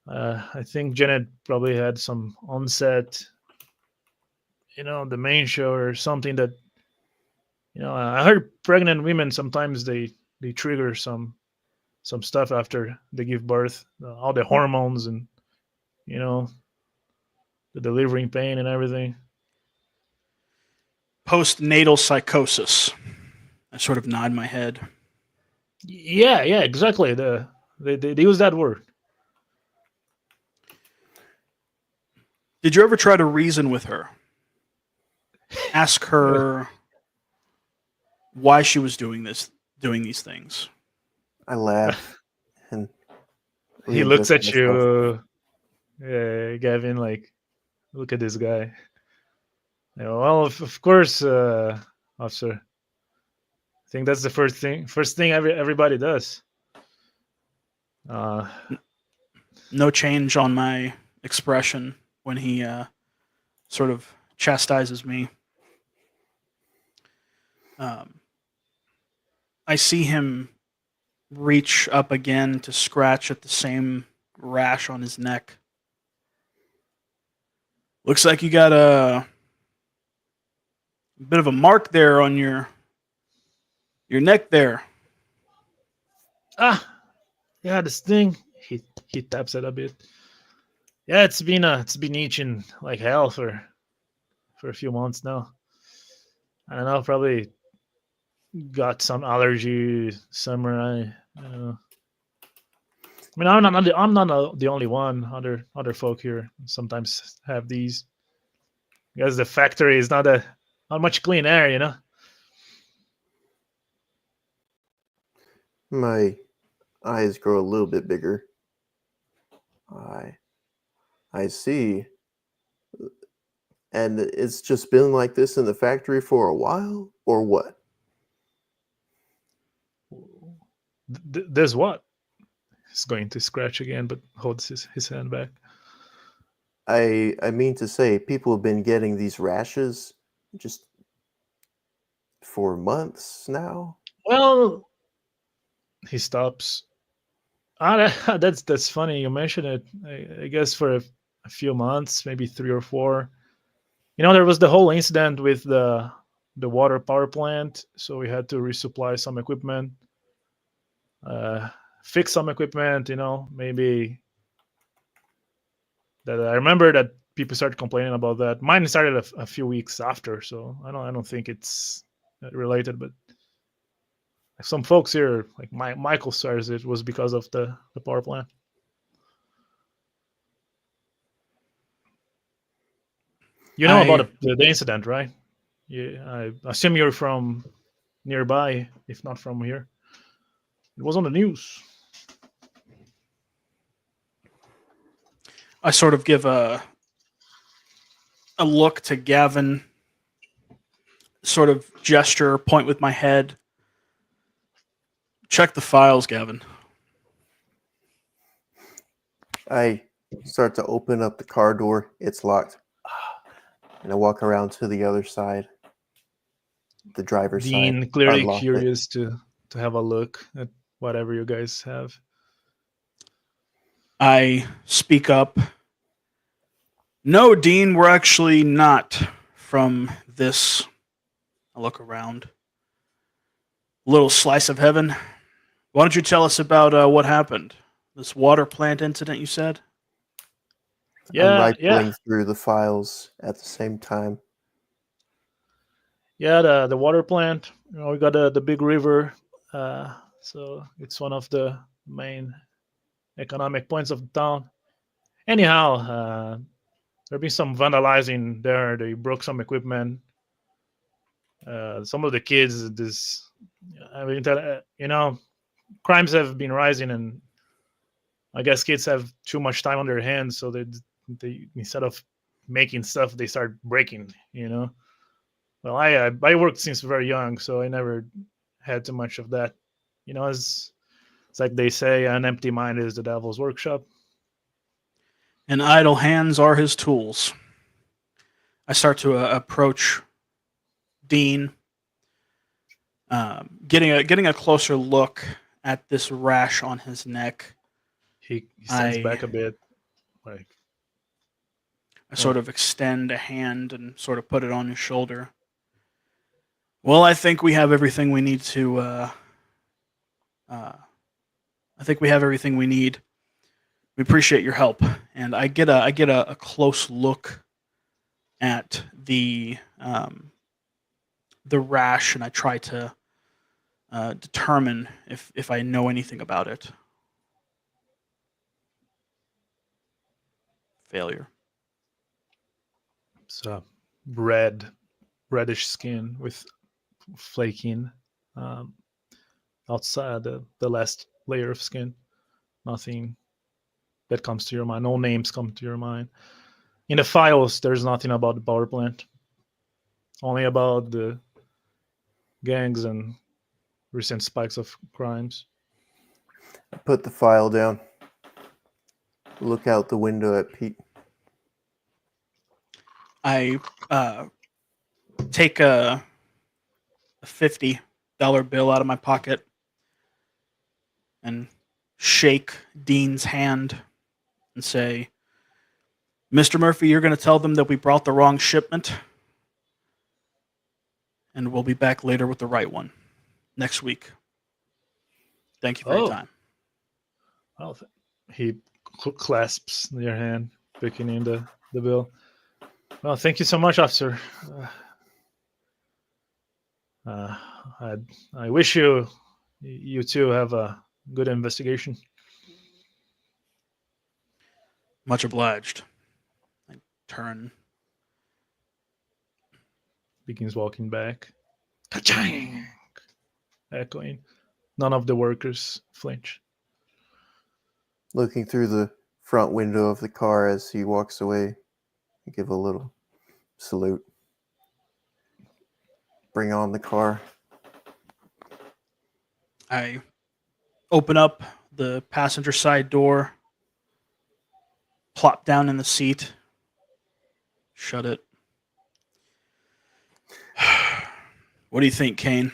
Speaker 2: I think Janet probably had some onset, dementia or something that, I heard pregnant women sometimes they trigger some stuff after they give birth, all the hormones and the delivering pain and everything.
Speaker 1: Postnatal psychosis. I sort of nod my head.
Speaker 2: Yeah, exactly. They use that word.
Speaker 1: Did you ever try to reason with her? Ask her why she was doing these things.
Speaker 3: I laugh and
Speaker 2: He looks
Speaker 3: readjust
Speaker 2: at
Speaker 3: myself.
Speaker 2: you, Gavin, like, look at this guy. Well, of course, officer. I think that's the first thing everybody does.
Speaker 1: No change on my expression when he sort of chastises me. I see him reach up again to scratch at the same rash on his neck. Looks like you got a bit of a mark there on your neck there.
Speaker 2: Yeah, this thing. He taps it a bit. Yeah, it's been itching like hell for a few months now. I don't know, probably got some allergy somewhere. I mean, I'm not the only one. Other folk here sometimes have these. Because the factory is not much clean air.
Speaker 3: My eyes grow a little bit bigger. I see. And it's just been like this in the factory for a while, or what?
Speaker 2: There's what? He's going to scratch again, but holds his hand back.
Speaker 3: I mean to say, people have been getting these rashes just for months now.
Speaker 2: Well, he stops. That's funny. You mentioned it. I guess for a few months, maybe 3 or 4. There was the whole incident with the water power plant, so we had to resupply some equipment, fix some equipment. Maybe that I remember that people started complaining about that. Mine started a few weeks after, so I don't think it's related, but some folks here, like Michael, says it was because of the power plant. You know about the incident, right? Yeah, I assume you're from nearby, if not from here. It was on the news.
Speaker 1: I sort of give a look to Gavin, sort of gesture, point with my head. Check the files, Gavin.
Speaker 3: I start to open up the car door. It's locked. And I walk around to the other side, the driver's side.
Speaker 2: Dean, clearly
Speaker 3: unlock it.
Speaker 2: curious to have a look at whatever you guys have.
Speaker 1: I speak up. No, Dean, we're actually not from this. I look around. Little slice of heaven. Why don't you tell us about what happened? This water plant incident, you said?
Speaker 3: I'm rifling through the files at the same time.
Speaker 2: Yeah, the water plant. We got the big river, so it's one of the main economic points of the town. Anyhow, there been some vandalizing there. They broke some equipment. Some of the kids, this I mean, crimes have been rising, and I guess kids have too much time on their hands, so they instead of making stuff, they start breaking. Well, I worked since very young, so I never had too much of that. It's like they say, an empty mind is the devil's workshop.
Speaker 1: And idle hands are his tools. I start to approach Dean, getting a closer look at this rash on his neck.
Speaker 2: He stands
Speaker 1: I
Speaker 2: back a bit, like,
Speaker 1: I sort of extend a hand and sort of put it on his shoulder. Well, I think we have everything we need to. I think we have everything we need. We appreciate your help, and I get a close look at the rash, and I try to determine if I know anything about it. Failure.
Speaker 2: it's reddish skin with flaking outside the last layer of skin. Nothing that comes to your mind. No names come to your mind. In the files, there's nothing about the power plant. Only about the gangs and recent spikes of crimes.
Speaker 3: Put the file down. Look out the window at Pete.
Speaker 1: I take a $50 bill out of my pocket and shake Dean's hand and say, Mr. Murphy, you're going to tell them that we brought the wrong shipment, and we'll be back later with the right one next week. Thank you for your time.
Speaker 2: Well, he clasps your hand, picking in the bill. Well, thank you so much, officer. I wish you two have a good investigation.
Speaker 1: Much obliged. I turn.
Speaker 2: Begins walking back. Ka-chang! Echoing. None of the workers flinch.
Speaker 3: Looking through the front window of the car as he walks away, I give a little salute. Bring on the car.
Speaker 1: I open up the passenger side door, plop down in the seat, shut it. What do you think, Kane?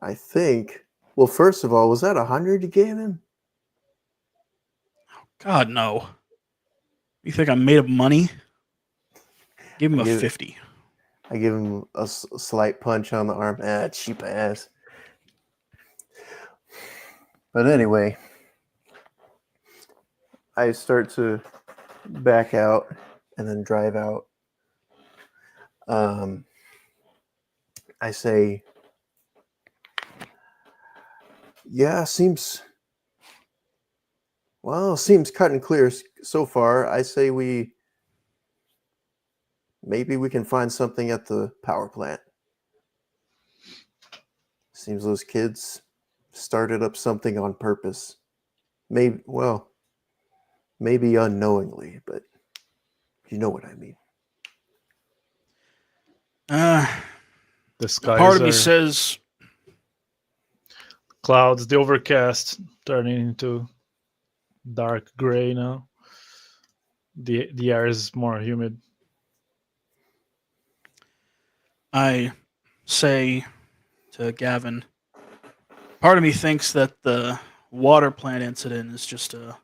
Speaker 3: I think. Well, first of all, was that 100 you gave him?
Speaker 1: God, no. You think I'm made of money? Give him a
Speaker 3: Give-
Speaker 1: 50.
Speaker 3: I give him a slight punch on the arm. Cheap ass. But anyway, I start to back out and then drive out. I say, yeah, seems cut and clear so far. I say maybe we can find something at the power plant. Seems those kids started up something on purpose. Maybe unknowingly, but you know what I mean.
Speaker 2: The skies
Speaker 1: Part of me
Speaker 2: are
Speaker 1: says,
Speaker 2: clouds, the overcast turning into dark gray now. The air is more humid.
Speaker 1: I say to Gavin, part of me thinks that the water plant incident is just a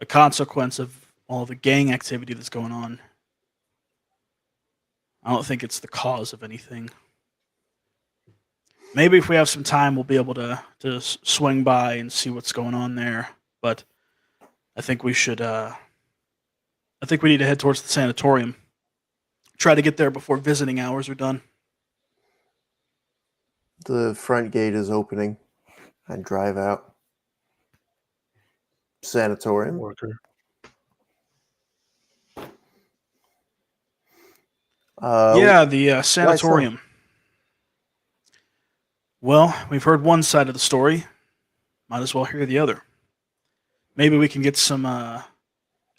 Speaker 1: consequence of all the gang activity that's going on. I don't think it's the cause of anything. Maybe if we have some time, we'll be able to swing by and see what's going on there. But I think we should. I think we need to head towards the sanatorium. Try to get there before visiting hours are done.
Speaker 3: The front gate is opening. I drive out. Sanatorium.
Speaker 2: Worker.
Speaker 1: Yeah, the sanatorium. Well, we've heard one side of the story. Might as well hear the other. Maybe we can get some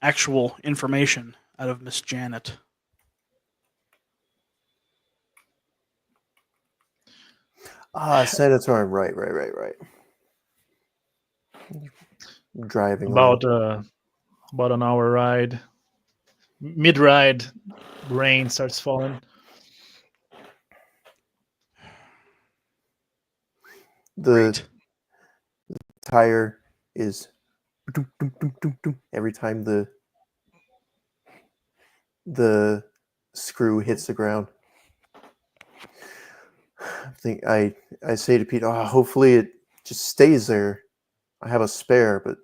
Speaker 1: actual information out of Miss Janet.
Speaker 3: Sanitarium. Right. Driving
Speaker 2: About
Speaker 3: around.
Speaker 2: about an hour ride. Mid ride, rain starts falling.
Speaker 3: The
Speaker 1: Great.
Speaker 3: tire is every time the screw hits the ground. I say to Pete, "Oh, hopefully it just stays there. I have a spare, but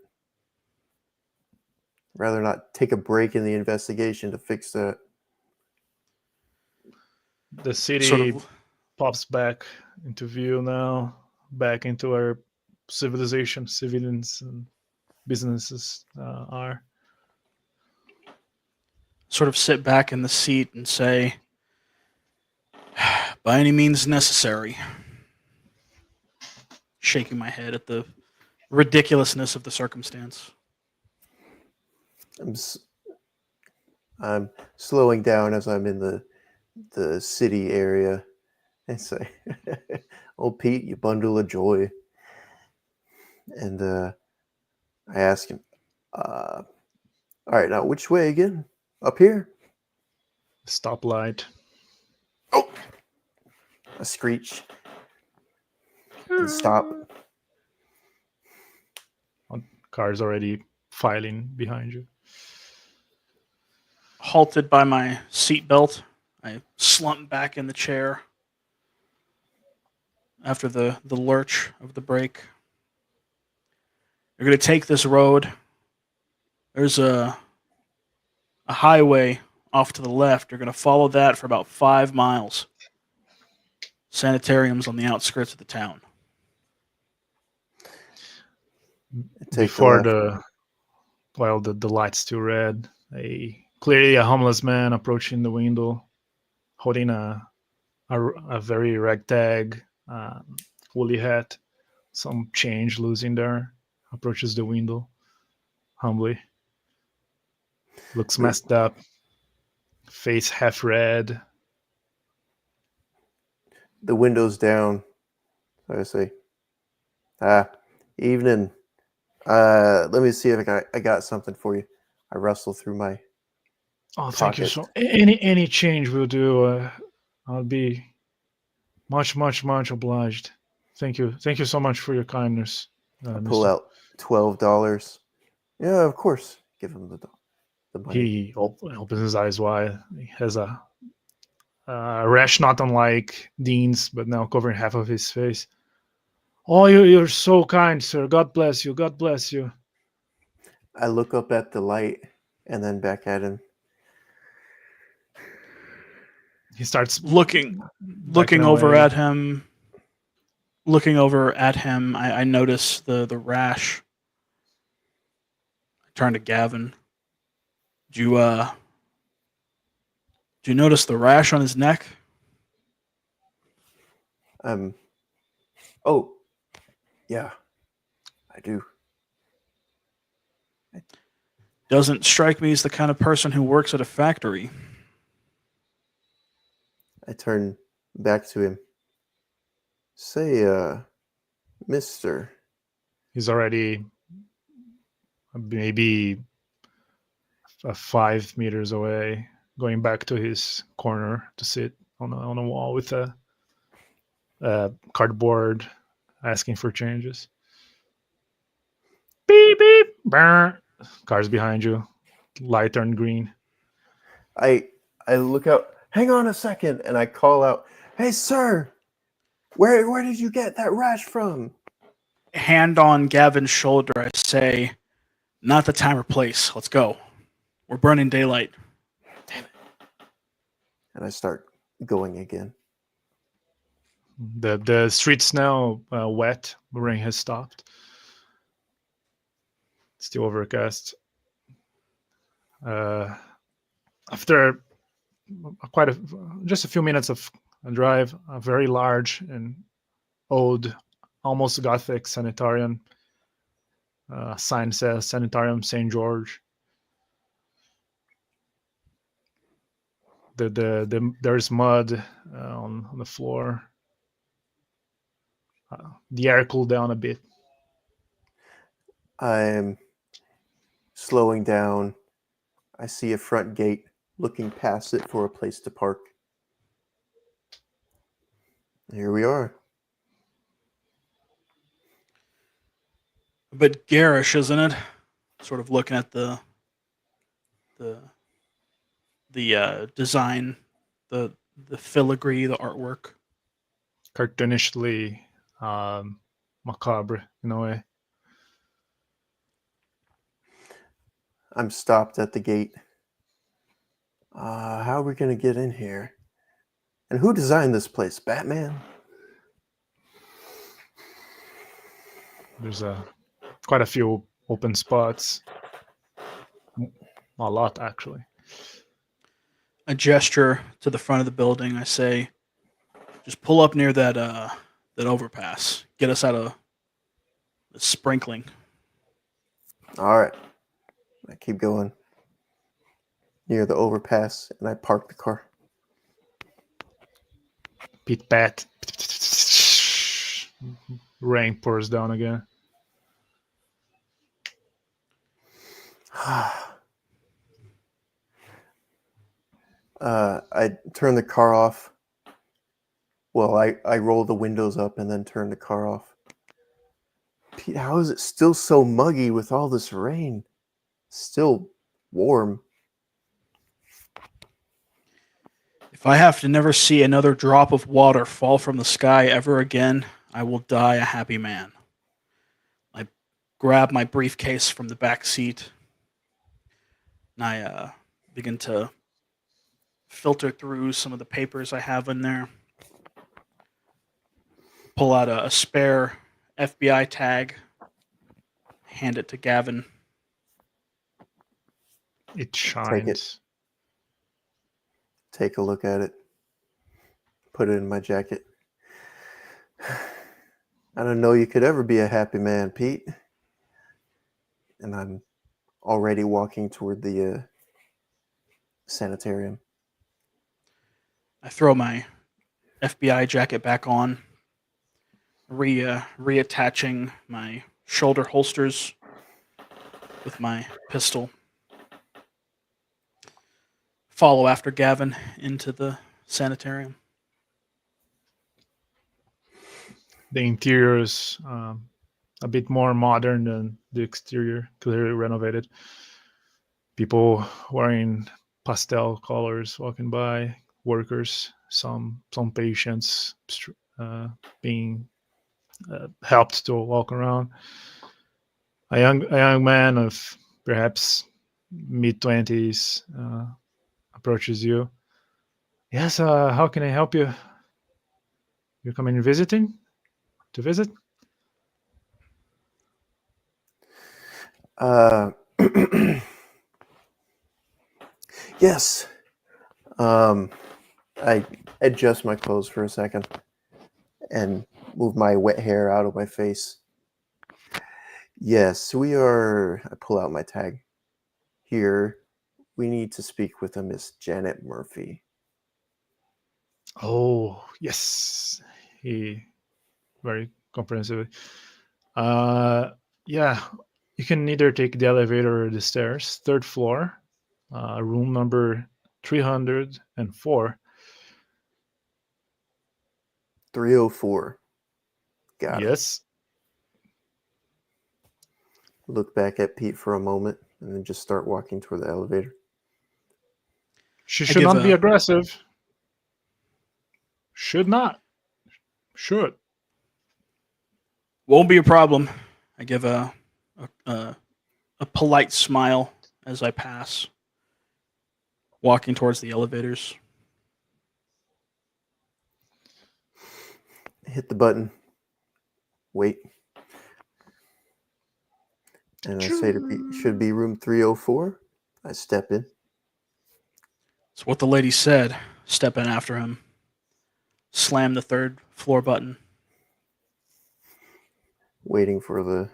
Speaker 3: rather not take a break in the investigation to fix that."
Speaker 2: The city
Speaker 1: Sort of
Speaker 2: pops back into view now, back into our civilization, civilians and businesses are.
Speaker 1: sit back in the seat and say, by any means necessary. Shaking my head at the ridiculousness of the circumstance.
Speaker 3: I'm slowing down as I'm in the city area and say, "Oh, Pete, you bundle of joy." And I ask him, "All right, now which way again? Up here?"
Speaker 2: Stoplight.
Speaker 3: Oh! I screech and stop.
Speaker 2: Cars already filing behind you.
Speaker 1: Halted by my seatbelt, I slump back in the chair after the lurch of the brake. You're going to take this road. There's a highway off to the left. You're going to follow that for about 5 miles. Sanitarium's on the outskirts of the town.
Speaker 2: Before the light's still red, clearly a homeless man approaching the window, holding a very ragtag woolly hat, some change losing there, approaches the window humbly. Looks messed up, face half red.
Speaker 3: The window's down. So I say, "Evening. Let me see if I got something for you." I rustle through my
Speaker 2: Thank you
Speaker 3: pocket.
Speaker 2: so. Any change will do. I'll be much obliged. Thank you so much for your kindness.
Speaker 3: I pull out $12. Yeah, of course. Give him the money.
Speaker 2: He opens his eyes wide. He has a rash not unlike Dean's, but now covering half of his face. Oh, you're so kind, sir. God bless you. God bless you.
Speaker 3: I look up at the light and then back at him.
Speaker 2: He starts
Speaker 1: looking over at him. Looking over at him, I notice the rash. I turn to Gavin. Do you notice the rash on his neck?
Speaker 3: Oh, yeah, I do.
Speaker 1: Doesn't strike me as the kind of person who works at a factory.
Speaker 3: I turn back to him. Say, mister.
Speaker 2: He's already maybe 5 meters away, going back to his corner to sit on a wall with a cardboard, asking for changes. Beep beep. Burr. Cars behind you. Light turned green.
Speaker 3: I look out. Hang on a second, and I call out, "Hey, sir, where did you get that rash from?"
Speaker 1: Hand on Gavin's shoulder, I say, "Not the time or place. Let's go. We're burning daylight."
Speaker 3: Damn it! And I start going again.
Speaker 2: The street's now wet. The rain has stopped. Still overcast. After just a few minutes of a drive, a very large and old, almost Gothic sanitarium. Sign says Sanitarium St. George. There's mud on the floor. The air cooled down a bit.
Speaker 3: I'm slowing down. I see a front gate, looking past it for a place to park. Here we are.
Speaker 1: A bit garish, isn't it? Sort of looking at the design, the filigree, the artwork.
Speaker 2: Cartoonishly macabre in a way.
Speaker 3: I'm stopped at the gate. How are we going to get in here? And who designed this place? Batman?
Speaker 2: There's quite a few open spots. A lot, actually.
Speaker 1: A gesture to the front of the building. I say, just pull up near that overpass. Get us out of the sprinkling.
Speaker 3: All right. I keep going near the overpass, and I park the car.
Speaker 2: Pit pat. Rain pours down again.
Speaker 3: I turn the car off. Well, I roll the windows up and then turn the car off. Pete, how is it still so muggy with all this rain? Still warm.
Speaker 1: If I have to never see another drop of water fall from the sky ever again, I will die a happy man. I grab my briefcase from the back seat, and I begin to filter through some of the papers I have in there. Pull out a spare FBI tag, hand it to Gavin.
Speaker 2: It shines.
Speaker 3: it. Take a look at it. Put it in my jacket. I don't know you could ever be a happy man, Pete. And I'm already walking toward the sanitarium.
Speaker 1: I throw my FBI jacket back on, reattaching my shoulder holsters with my pistol. Follow after Gavin into the sanitarium.
Speaker 2: The interior is a bit more modern than the exterior, clearly renovated. People wearing pastel colors walking by, workers, some patients being helped to walk around. A young man of perhaps mid-20s approaches you. Yes, how can I help you? You're coming to visit?
Speaker 3: Yes. I adjust my clothes for a second and move my wet hair out of my face. Yes, we are. I pull out my tag. Here, we need to speak with a Miss Janet Murphy.
Speaker 2: Oh, yes. He very comprehensively. Yeah, you can either take the elevator or the stairs. Third floor, room number 304.
Speaker 3: 304. Got it.
Speaker 2: Yes.
Speaker 3: Look back at Pete for a moment and then just start walking toward the elevator.
Speaker 2: She should not be aggressive. Should not. Should.
Speaker 1: Won't be a problem. I give a polite smile as I pass, walking towards the elevators.
Speaker 3: Hit the button. Wait. And I say to Pete, should be room 304. I step in.
Speaker 1: It's what the lady said. Step in after him. Slam the third floor button.
Speaker 3: waiting for the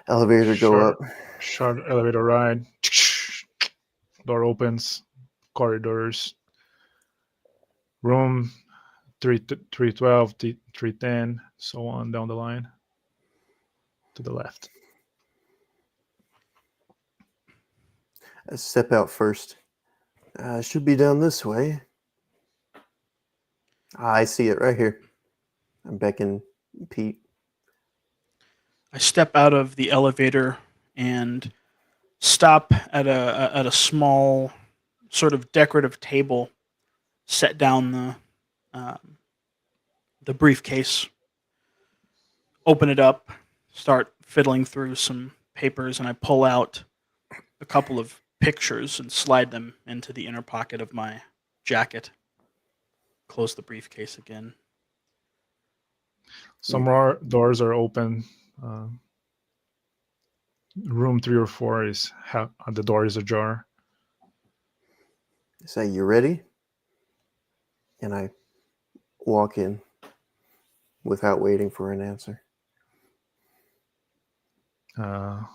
Speaker 3: elevator to go up.
Speaker 2: Short elevator ride. Door opens. Corridors. Room 312, 310, so on down the line. To the left.
Speaker 3: I step out first. Should be down this way. I see it right here. I'm beckoning Pete.
Speaker 1: I step out of the elevator and stop at a small sort of decorative table, set down the briefcase, open it up, start fiddling through some papers, and I pull out a couple of pictures and slide them into the inner pocket of my jacket. Close the briefcase again.
Speaker 2: Some doors are open. Room 3 or 4 is the door is ajar.
Speaker 3: I say, "You ready?" And I walk in without waiting for an answer.
Speaker 2: A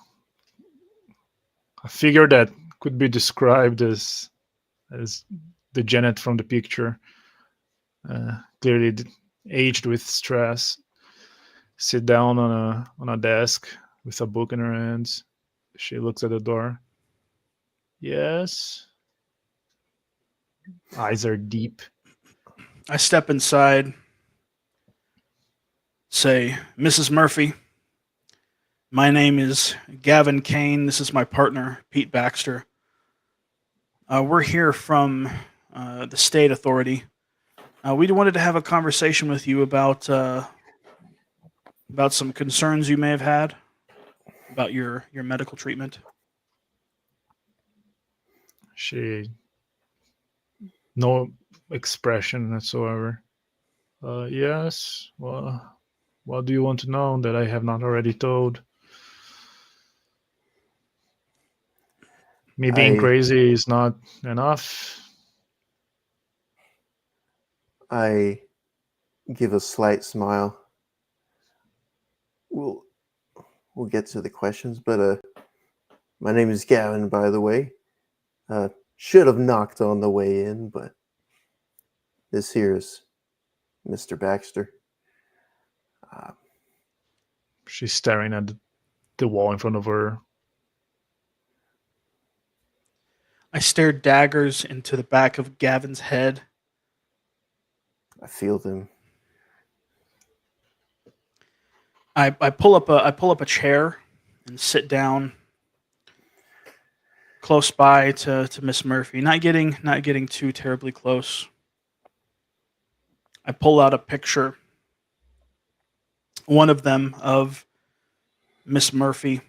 Speaker 2: figure that could be described as the Janet from the picture, clearly aged with stress, sit down on a desk with a book in her hands. She looks at the door. Yes. Eyes are deep.
Speaker 1: I step inside, say, "Mrs. Murphy, my name is Gavin Kane. This is my partner, Pete Baxter. We're here from the state authority. We wanted to have a conversation with you about some concerns you may have had about your medical treatment."
Speaker 2: She no expression whatsoever. Yes. Well, what do you want to know that I have not already told? Me being crazy is not enough.
Speaker 3: I give a slight smile. We'll get to the questions, but my name is Gavin, by the way. Should have knocked on the way in, but this here's Mr. Baxter.
Speaker 2: She's staring at the wall in front of her.
Speaker 1: I stare daggers into the back of Gavin's head.
Speaker 3: I feel them.
Speaker 1: I pull up a chair and sit down close by to Miss Murphy, not getting too terribly close. I pull out a picture, one of them of Miss Murphy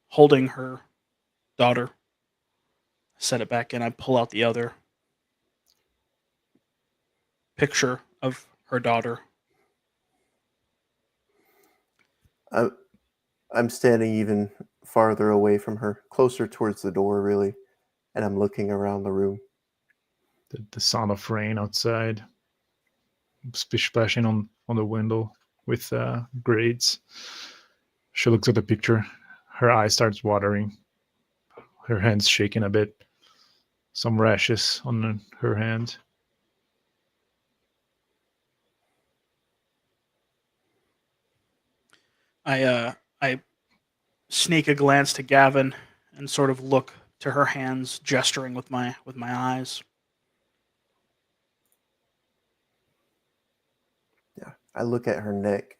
Speaker 1: holding her daughter. I set it back in. I pull out the other picture of her daughter.
Speaker 3: I'm standing even farther away from her, closer towards the door, really, and I'm looking around the room.
Speaker 2: The sound of rain outside, splashing on the window with grades. She looks at the picture. Her eye starts watering. Her hands shaking a bit. Some rashes on her hand.
Speaker 1: I sneak a glance to Gavin and sort of look to her hands, gesturing with my eyes.
Speaker 3: Yeah, I look at her neck.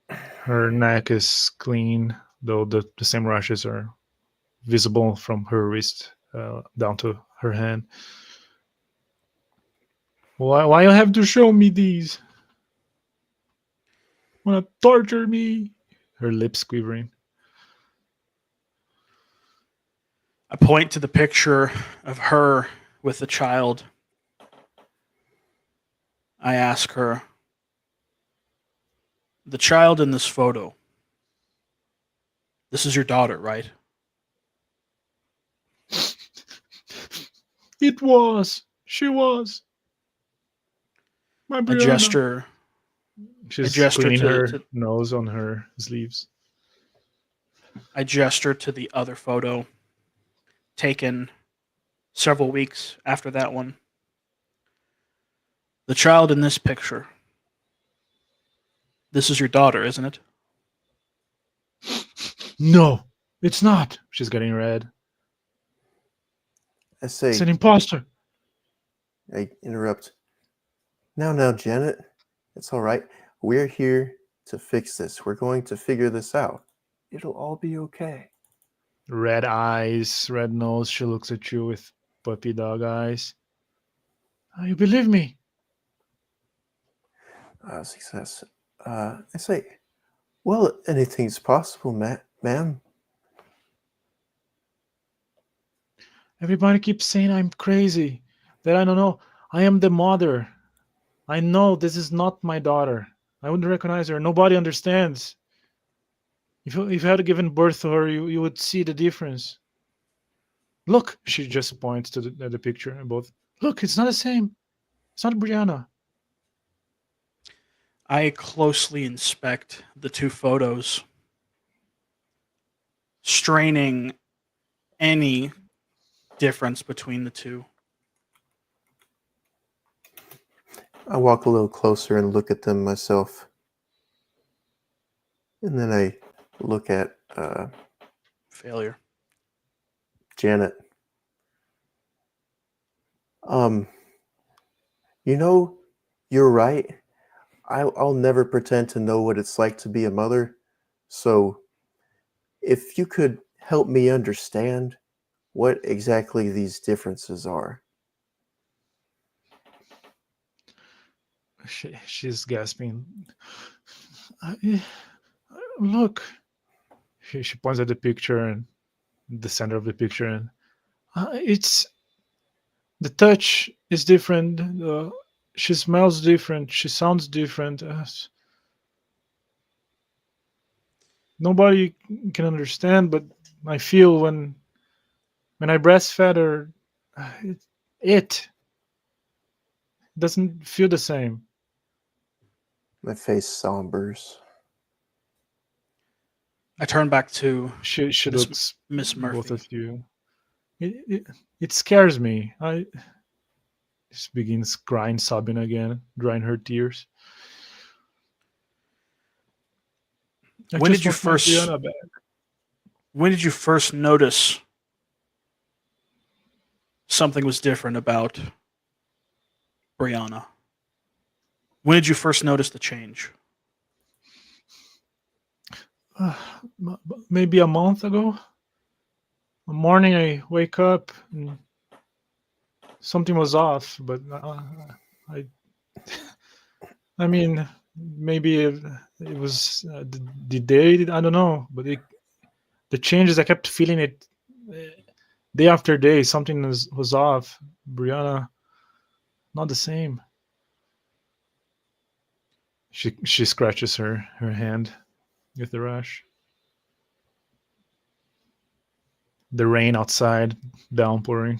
Speaker 2: Her neck is clean, though the same rashes are visible from her wrist down to her hand. Why you have to show me these? Wanna torture me? Her lips quivering.
Speaker 1: I point to the picture of her with the child. I ask her, "The child in this photo, this is your daughter, right?"
Speaker 2: It was. She was. My
Speaker 1: I
Speaker 2: Brianna.
Speaker 1: gesture.
Speaker 2: She's
Speaker 1: gesture
Speaker 2: cleaning her
Speaker 1: to
Speaker 2: nose on her sleeves.
Speaker 1: I gesture to the other photo taken several weeks after that one. The child in this picture. This is your daughter, isn't it?
Speaker 2: No, it's not. She's getting red.
Speaker 3: I
Speaker 2: It's
Speaker 3: say,
Speaker 2: an imposter.
Speaker 3: I interrupt. Now, Janet, it's all right. We're here to fix this. We're going to figure this out. It'll all be okay.
Speaker 2: Red eyes, red nose. She looks at you with puppy dog eyes. You believe me?
Speaker 3: Success. I say, well, anything's possible, ma'am.
Speaker 2: Everybody keeps saying I'm crazy. That I don't know. I am the mother. I know this is not my daughter. I wouldn't recognize her. Nobody understands. If you had given birth to her, you would see the difference. Look, she just points to the picture and both. Look, it's not the same. It's not Brianna.
Speaker 1: I closely inspect the two photos, straining any difference between the two.
Speaker 3: I walk a little closer and look at them myself. And then I look at
Speaker 1: Failure.
Speaker 3: Janet. You know, you're right. I'll never pretend to know what it's like to be a mother. So if you could help me understand what exactly these differences are.
Speaker 2: She's gasping. Look. She points at the picture and the center of the picture, and it's the touch is different. She smells different. She sounds different. Nobody can understand, but I feel when I breastfed her, it doesn't feel the same.
Speaker 3: My face sombers.
Speaker 1: I turn back to
Speaker 2: She looks
Speaker 1: Miss
Speaker 2: both
Speaker 1: Murphy.
Speaker 2: of you. It scares me. I just begins crying, sobbing again, drying her tears. I
Speaker 1: When
Speaker 2: just
Speaker 1: did you
Speaker 2: want my
Speaker 1: first
Speaker 2: Brianna back.
Speaker 1: when did you first notice something was different about Brianna? When did you first notice the change?
Speaker 2: Maybe a month ago. One morning I wake up and something was off, but I I mean maybe it was the day. I don't know, but the changes I kept feeling it day after day. Something was off. Brianna, not the same. She scratches her hand with the rash. The rain outside, downpouring.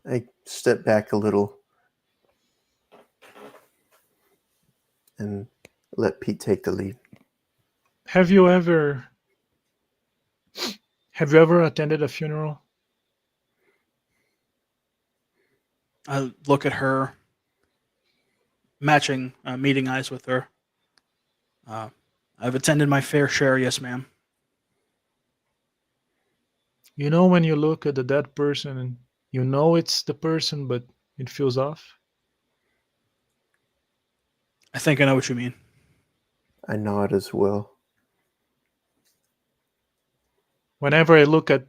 Speaker 3: I step back a little and let Pete take the lead.
Speaker 2: Have you ever attended a funeral?
Speaker 1: I look at her, matching, meeting eyes with her. I've attended my fair share, yes, ma'am.
Speaker 2: You know when you look at the dead person and you know it's the person, but it feels off?
Speaker 1: I think I know what you mean.
Speaker 3: I nod as well.
Speaker 2: Whenever I look at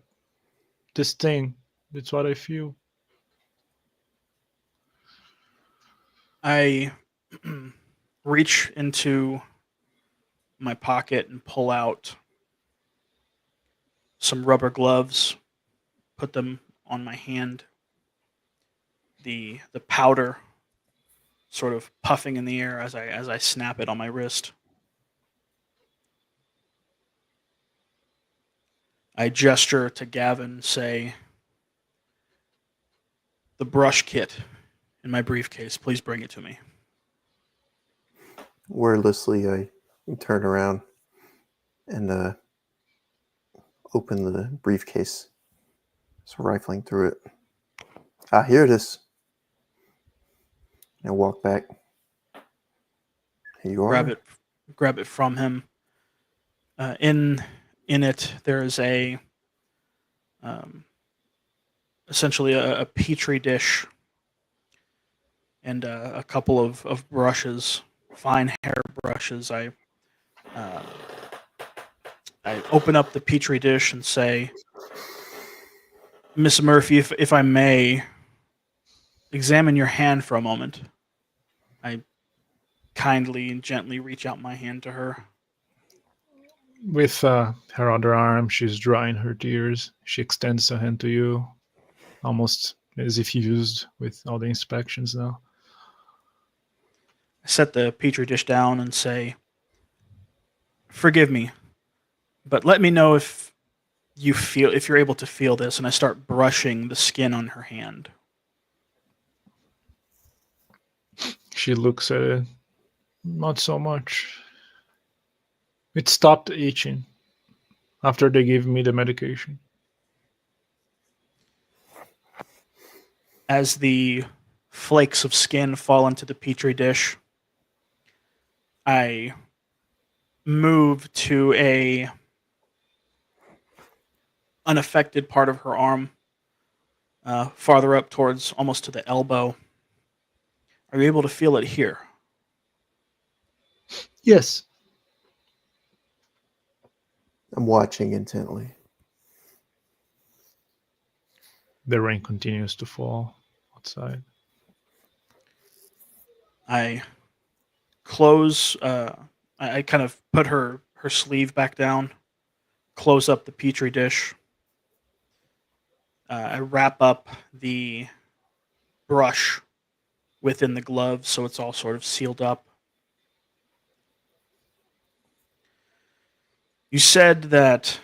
Speaker 2: this thing, that's what I feel.
Speaker 1: I reach into my pocket and pull out some rubber gloves, put them on my hand. The powder sort of puffing in the air as I snap it on my wrist. I gesture to Gavin, say, the brush kit in my briefcase. Please bring it to me.
Speaker 3: Wordlessly, I turn around and open the briefcase. Just rifling through it. Ah, here it is. I walk back. Here you are.
Speaker 1: Grab it from him. In it, there is essentially a petri dish and a couple of brushes, fine hair brushes. I open up the petri dish and say, Miss Murphy, if I may, examine your hand for a moment. I kindly and gently reach out my hand to her.
Speaker 2: With her other arm, she's drying her tears. She extends a hand to you, almost as if used with all the inspections now.
Speaker 1: I set the petri dish down and say, forgive me, but let me know if you're able to feel this. And I start brushing the skin on her hand.
Speaker 2: She looks at it. Not so much. It stopped itching after they gave me the medication.
Speaker 1: As the flakes of skin fall into the petri dish, I move to a unaffected part of her arm, farther up towards almost to the elbow. Are you able to feel it here?
Speaker 2: Yes.
Speaker 3: I'm watching intently.
Speaker 2: The rain continues to fall outside.
Speaker 1: I close, I kind of put her sleeve back down, close up the petri dish. I wrap up the brush within the glove so it's all sort of sealed up. You said that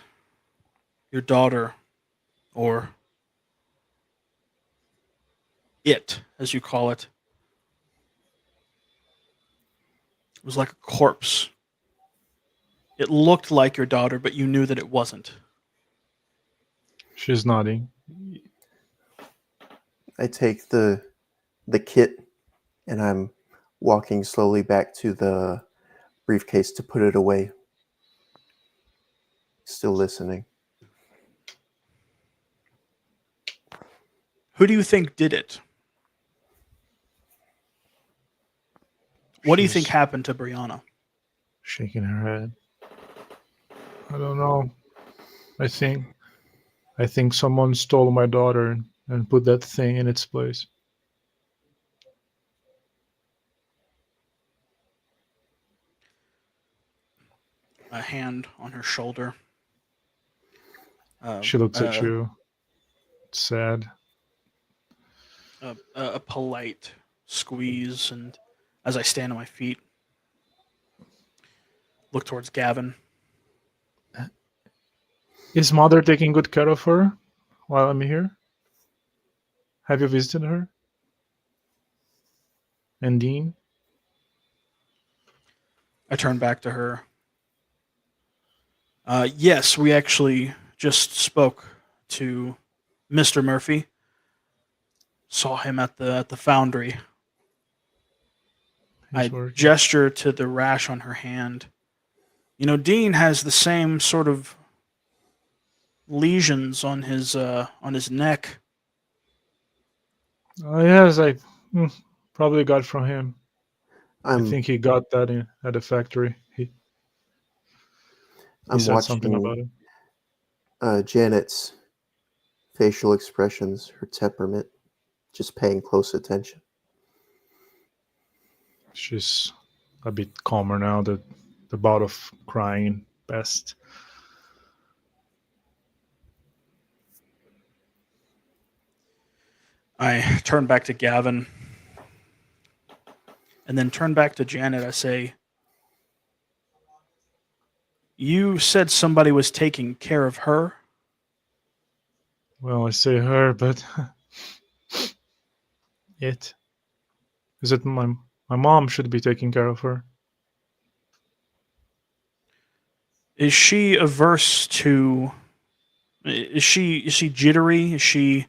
Speaker 1: your daughter, or it, as you call it, was like a corpse. It looked like your daughter, but you knew that it wasn't.
Speaker 2: She's nodding.
Speaker 3: I take the kit and I'm walking slowly back to the briefcase to put it away. Still listening.
Speaker 1: Who do you think did it? What do you think happened to Brianna?
Speaker 2: Shaking her head. I don't know. I think someone stole my daughter and put that thing in its place.
Speaker 1: A hand on her shoulder.
Speaker 2: She looks at you, sad.
Speaker 1: A polite squeeze, and as I stand on my feet, look towards Gavin.
Speaker 2: Is mother taking good care of her while I'm here? Have you visited her? And Dean?
Speaker 1: I turn back to her. Yes, we actually just spoke to Mr. Murphy. Saw him at the foundry. I gesture to the rash on her hand. You know, Dean has the same sort of lesions on his neck.
Speaker 2: Yes, I probably got from him. I
Speaker 3: I'm
Speaker 2: think he got that at the factory. He said something about it.
Speaker 3: Janet's facial expressions, her temperament, just paying close attention.
Speaker 2: She's a bit calmer now. The bout of crying passed.
Speaker 1: I turn back to Gavin and then turn back to Janet. I say, you said somebody was taking care of her?
Speaker 2: Well, I say her, but it? Is it my mom should be taking care of her?
Speaker 1: Is she averse to? Is she jittery? Is she?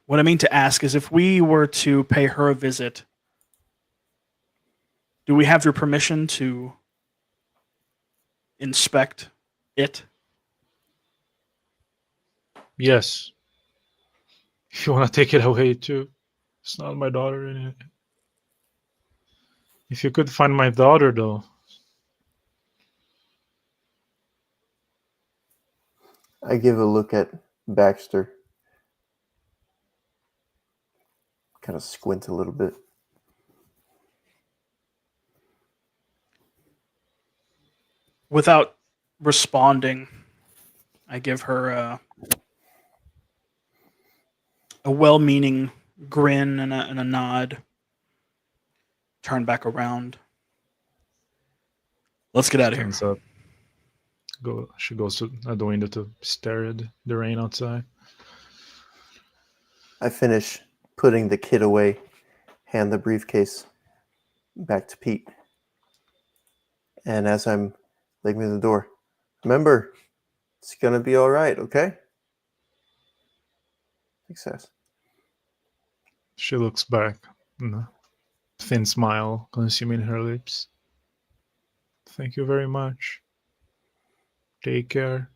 Speaker 1: What I mean to ask is, if we were to pay her a visit, do we have your permission to inspect it?
Speaker 2: Yes. If you want to take it away too. It's not my daughter in it. If you could find my daughter though.
Speaker 3: I give a look at Baxter. Kind of squint a little bit.
Speaker 1: Without responding, I give her a well-meaning grin and a nod. Turn back around. Let's get out of here.
Speaker 2: Stands up. She goes to the window to stare at the rain outside.
Speaker 3: I finish putting the kid away, hand the briefcase back to Pete. And as I'm leaving the door, remember, it's going to be all right, okay? Success.
Speaker 2: She looks back, and a thin smile consuming her lips. Thank you very much. Take care.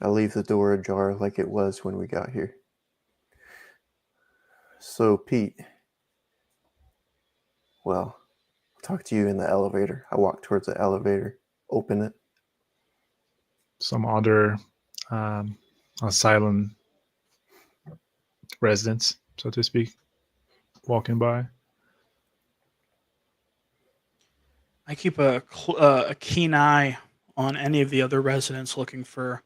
Speaker 3: I leave the door ajar like it was when we got here. So, Pete, well, I'll talk to you in the elevator. I walk towards the elevator, open it.
Speaker 2: Some other asylum residents, so to speak, walking by.
Speaker 1: I keep a keen eye on any of the other residents, looking for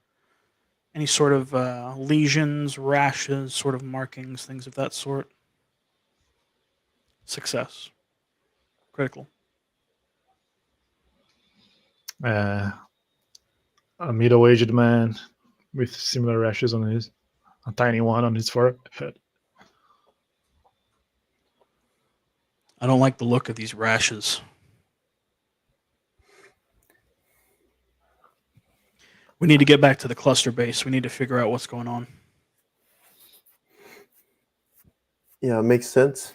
Speaker 1: any sort of lesions, rashes, sort of markings, things of that sort. Success. Critical.
Speaker 2: A middle-aged man with similar rashes on a tiny one on his forehead.
Speaker 1: I don't like the look of these rashes. We need to get back to the cluster base. We need to figure out what's going on.
Speaker 3: Yeah, it makes sense.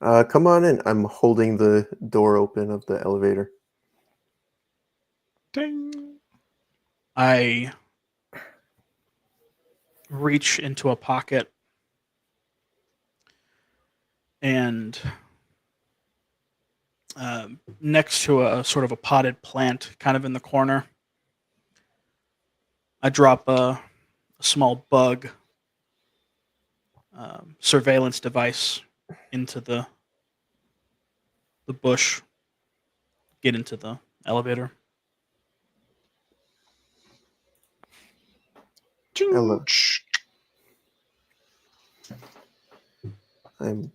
Speaker 3: Come on in. I'm holding the door open of the elevator.
Speaker 2: Ding!
Speaker 1: I reach into a pocket and next to a sort of a potted plant kind of in the corner, I drop a small bug surveillance device into the bush, get into the elevator.
Speaker 3: Hello. I'm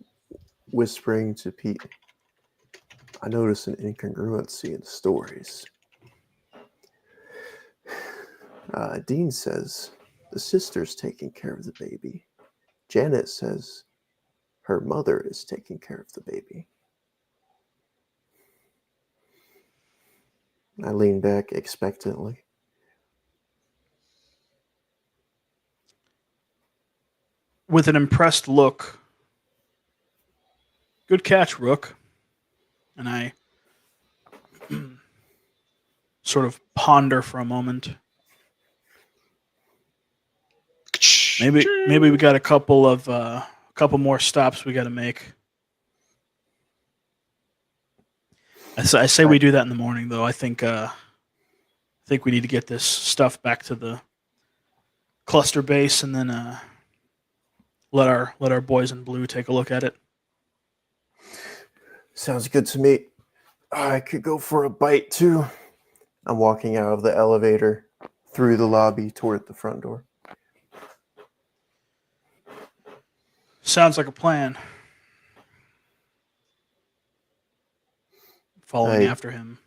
Speaker 3: whispering to Pete. I notice an incongruency in the stories. Dean says the sister's taking care of the baby. Janet says her mother is taking care of the baby. I lean back expectantly.
Speaker 1: With an impressed look, good catch, Rook. And I sort of ponder for a moment. Maybe we got a couple more stops we got to make. I say we do that in the morning, though. I think we need to get this stuff back to the cluster base, and then let our boys in blue take a look at it.
Speaker 3: Sounds good to me. I could go for a bite too. I'm walking out of the elevator through the lobby toward the front door.
Speaker 1: Sounds like a plan. Following after him.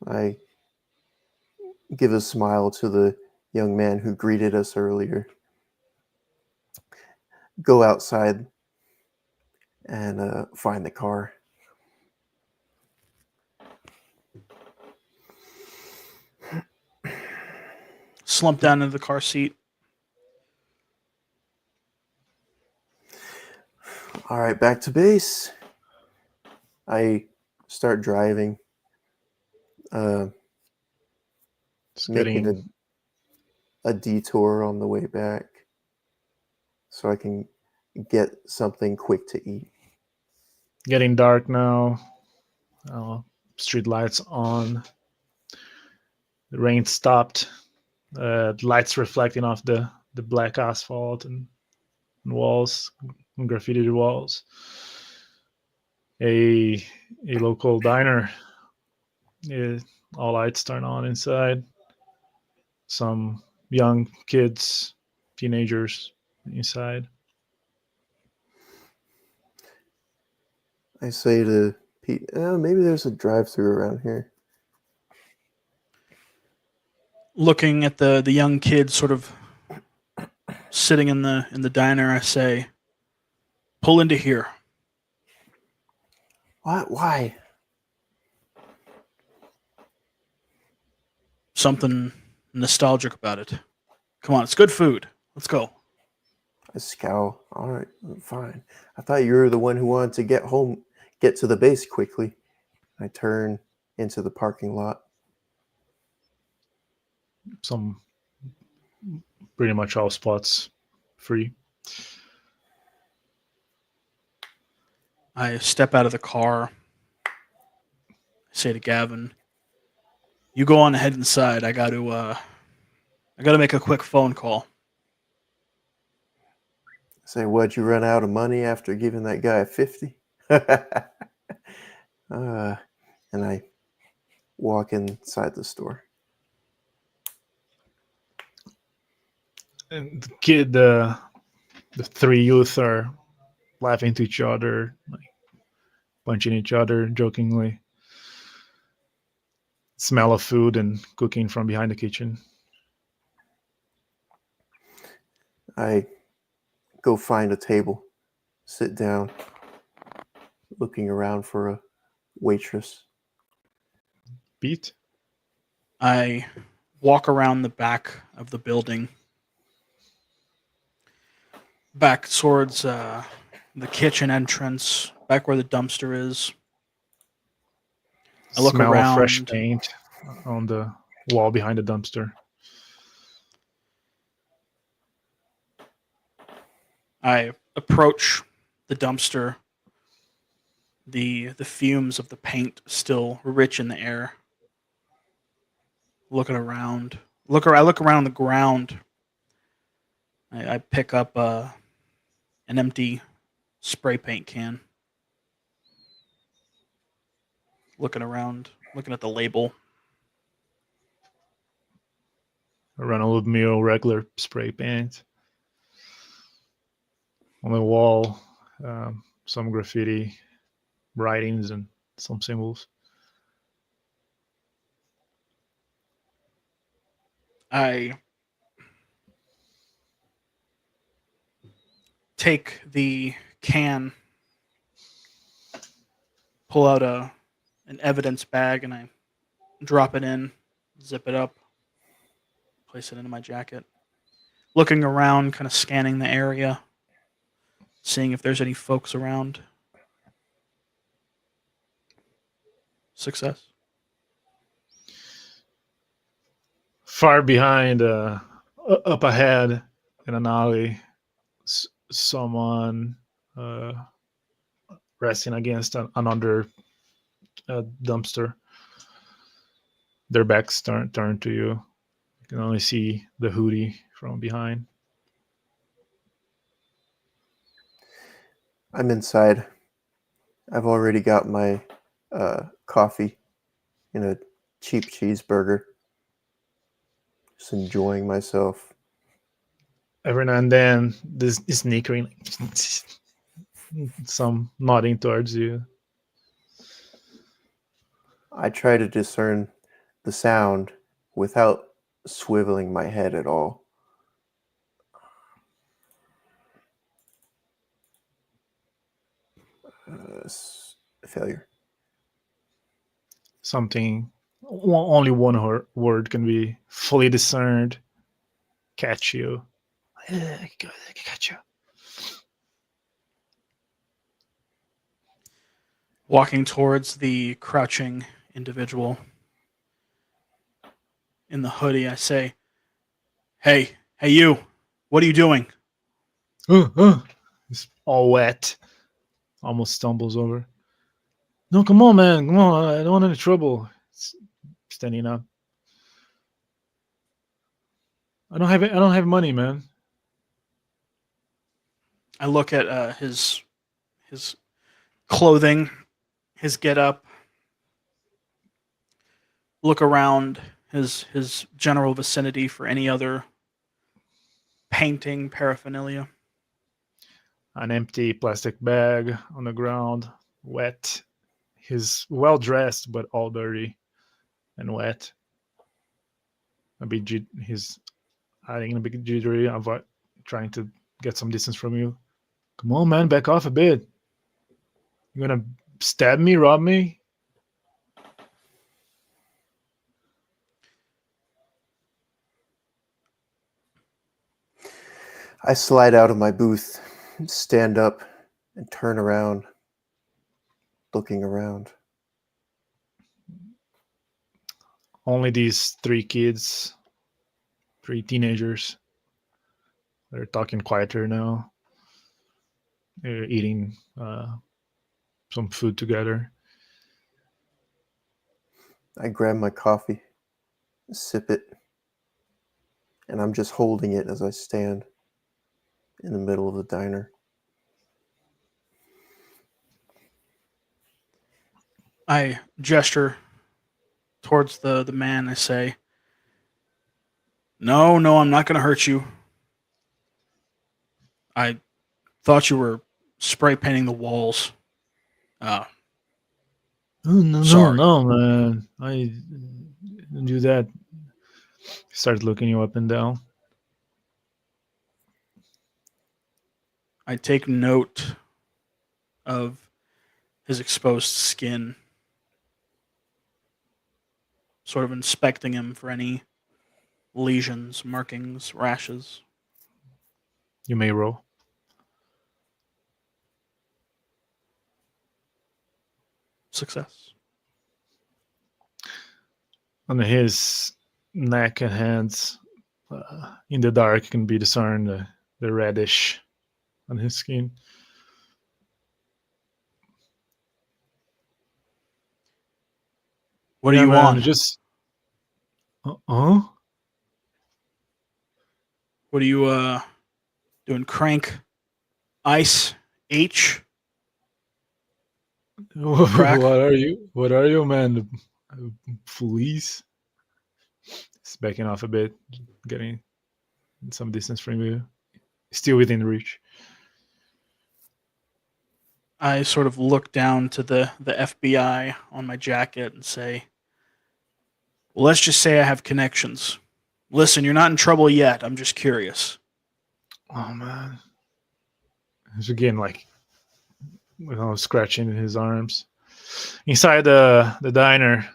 Speaker 3: I give a smile to the young man who greeted us earlier. go outside and find the car.
Speaker 1: Slump down into the car seat.
Speaker 3: All right, back to base. I start driving,
Speaker 2: It's
Speaker 3: making
Speaker 2: getting
Speaker 3: a detour on the way back so I can get something quick to eat.
Speaker 2: getting dark now. Street lights on. The rain stopped. Lights reflecting off the black asphalt and walls, and graffitied walls. A local diner. All lights turn on inside. Some young kids, teenagers inside.
Speaker 3: I say to Pete, maybe there's a drive-through around here.
Speaker 1: Looking at the young kid sort of sitting in the diner, I say, pull into here.
Speaker 3: What? Why?
Speaker 1: Something nostalgic about it. Come on, it's good food. Let's go.
Speaker 3: I scowl. All right, fine. I thought you were the one who wanted to get to the base quickly. I turn into the parking lot.
Speaker 2: Some pretty much all spots free.
Speaker 1: I step out of the car. I say to Gavin, you go on ahead inside. I got to make a quick phone call.
Speaker 3: Say, what'd you run out of money after giving that guy 50? And I walk inside the store.
Speaker 2: And the three youth are laughing to each other, like punching each other jokingly. Smell of food and cooking from behind the kitchen.
Speaker 3: I go find a table, sit down, looking around for a waitress.
Speaker 2: Pete?
Speaker 1: I walk around the back of the building, back towards the kitchen entrance, back where the dumpster is. I look
Speaker 2: Smell of fresh
Speaker 1: around.
Speaker 2: paint on the wall behind the dumpster.
Speaker 1: I approach the dumpster. The fumes of the paint still rich in the air. Looking around. I look around the ground. I pick up an empty spray paint can. Looking around, looking at the label.
Speaker 2: A run-of-the-mill regular spray paint. On the wall, some graffiti, writings, and some symbols.
Speaker 1: I take the can, pull out an evidence bag, and I drop it in, zip it up, place it into my jacket. Looking around, kind of scanning the area, seeing if there's any folks around. Success.
Speaker 2: Far behind, up ahead in an alley, someone resting against another dumpster. Their backs turned to you. You can only see the hoodie from behind.
Speaker 3: I'm inside. I've already got my coffee and a cheap cheeseburger. Just enjoying myself.
Speaker 2: Every now and then, this is sneakering, some nodding towards you.
Speaker 3: I try to discern the sound without swiveling my head at all. Failure.
Speaker 2: Something. Only one word can be fully discerned. Catch you. Catch you.
Speaker 1: Walking towards the crouching individual in the hoodie, I say, hey, you, what are you doing?
Speaker 2: It's all wet. Almost stumbles over. No, come on, man. Come on. I don't want any trouble. Standing up. I don't have money, man.
Speaker 1: I look at his clothing, his getup, look around his general vicinity for any other painting paraphernalia.
Speaker 2: An empty plastic bag on the ground, wet. He's well dressed, but all dirty and wet. He's hiding a bit jittery, trying to get some distance from you. Come on, man, back off a bit. You gonna stab me, rob me?
Speaker 3: I slide out of my booth, stand up, and turn around, looking around.
Speaker 2: Only these 3 kids, 3 teenagers. They're talking quieter now. They're eating some food together.
Speaker 3: I grab my coffee, sip it, and I'm just holding it as I stand in the middle of the diner.
Speaker 1: I gesture towards the man. I say, no, I'm not going to hurt you. I thought you were spray painting the walls.
Speaker 2: Oh, no,
Speaker 1: Sorry.
Speaker 2: no, man. I didn't do that. Start looking you up and down.
Speaker 1: I take note of his exposed skin, sort of inspecting him for any lesions, markings, rashes.
Speaker 2: You may roll.
Speaker 1: Success.
Speaker 2: On his neck and hands, in the dark, can be discerned the reddish on his skin.
Speaker 1: What are you
Speaker 2: man,
Speaker 1: on?
Speaker 2: Just
Speaker 1: What are you doing? Crank, ice, H. Crack?
Speaker 2: What are you? What are you, man? Police? It's backing off a bit, getting some distance from you. Still within reach.
Speaker 1: I sort of look down to the FBI on my jacket and say, well, let's just say I have connections. Listen, you're not in trouble yet. I'm just curious.
Speaker 2: Oh man. He's again like scratching his arms. Inside the diner,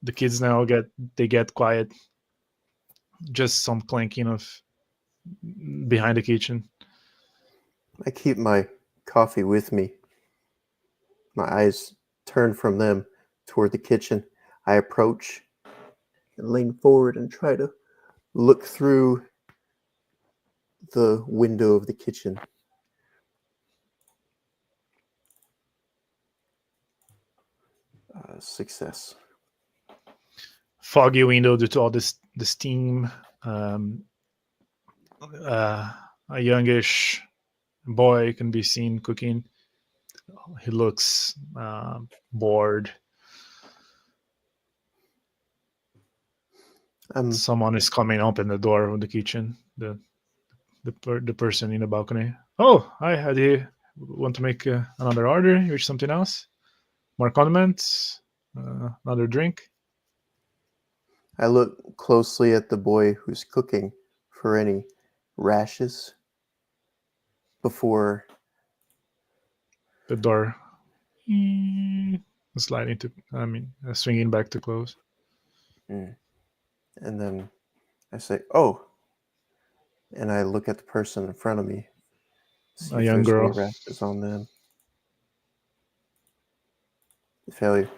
Speaker 2: the kids now get quiet. Just some clanking of behind the kitchen.
Speaker 3: I keep my coffee with me. My eyes turn from them toward the kitchen. I approach and lean forward and try to look through the window of the kitchen. Success.
Speaker 2: Foggy window due to all the steam. A youngish boy can be seen cooking. He looks bored. Someone is coming up in the door of the kitchen. The person in the balcony. Oh, hi. How do you want to make another order? You wish something else? More condiments? Another drink?
Speaker 3: I look closely at the boy who's cooking for any rashes before
Speaker 2: The door swinging back to close.
Speaker 3: And then I say, "Oh," and I look at the person in front of me, see
Speaker 2: A
Speaker 3: if
Speaker 2: young
Speaker 3: there's
Speaker 2: girl.
Speaker 3: any rashes on them. Failure.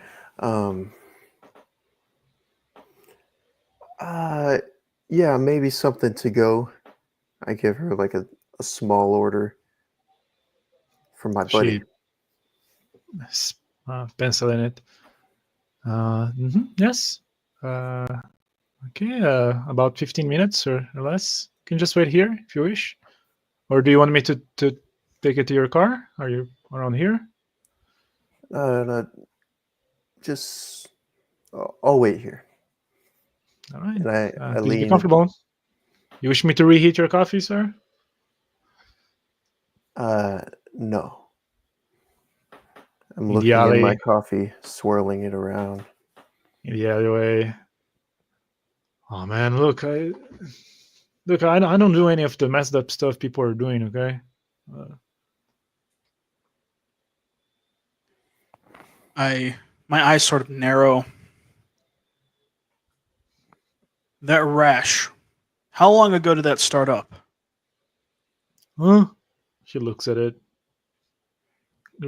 Speaker 3: Yeah, maybe something to go. I give her like a small order from my buddy.
Speaker 2: She pencil in it. Yes. Okay, about 15 minutes or less. You can just wait here if you wish. Or do you want me to take it to your car? Are you around here?
Speaker 3: No, just I'll wait here.
Speaker 2: All right.
Speaker 3: And I
Speaker 2: Please be
Speaker 3: lean.
Speaker 2: comfortable. You wish me to reheat your coffee, sir?
Speaker 3: No. I'm
Speaker 2: In the
Speaker 3: looking in my
Speaker 2: alley.
Speaker 3: coffee, swirling it around.
Speaker 2: In the alleyway. Oh man, look, I don't do any of the messed up stuff people are doing. Okay.
Speaker 1: My eyes sort of narrow. That rash. How long ago did that start up?
Speaker 2: Huh? She looks at it,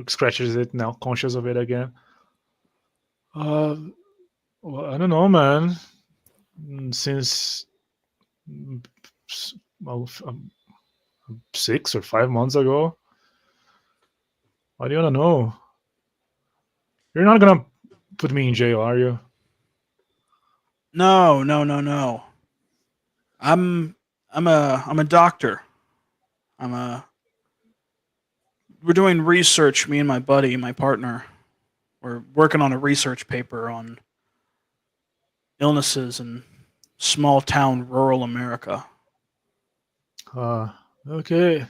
Speaker 2: scratches it, now conscious of it again. Well, I don't know, man. Since well, 6 or 5 months ago. Why do you want to know? You're not gonna put me in jail, are you?
Speaker 1: No. I'm a doctor. We're doing research, me and my buddy, my partner. We're working on a research paper on illnesses in small town rural America.
Speaker 2: Okay.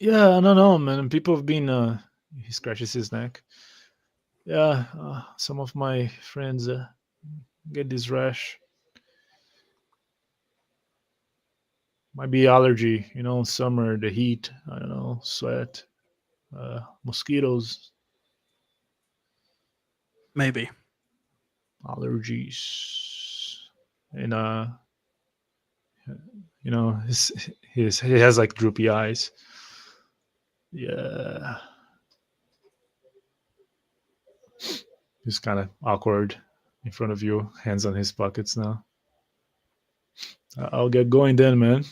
Speaker 2: Yeah, I don't know, man. People have been. He scratches his neck. Yeah, some of my friends get this rash. Might be allergy, summer, the heat. I don't know, sweat, mosquitoes,
Speaker 1: Maybe.
Speaker 2: allergies, and he has like droopy eyes. Yeah, he's kind of awkward in front of you, hands on his pockets now. I'll get going then, man.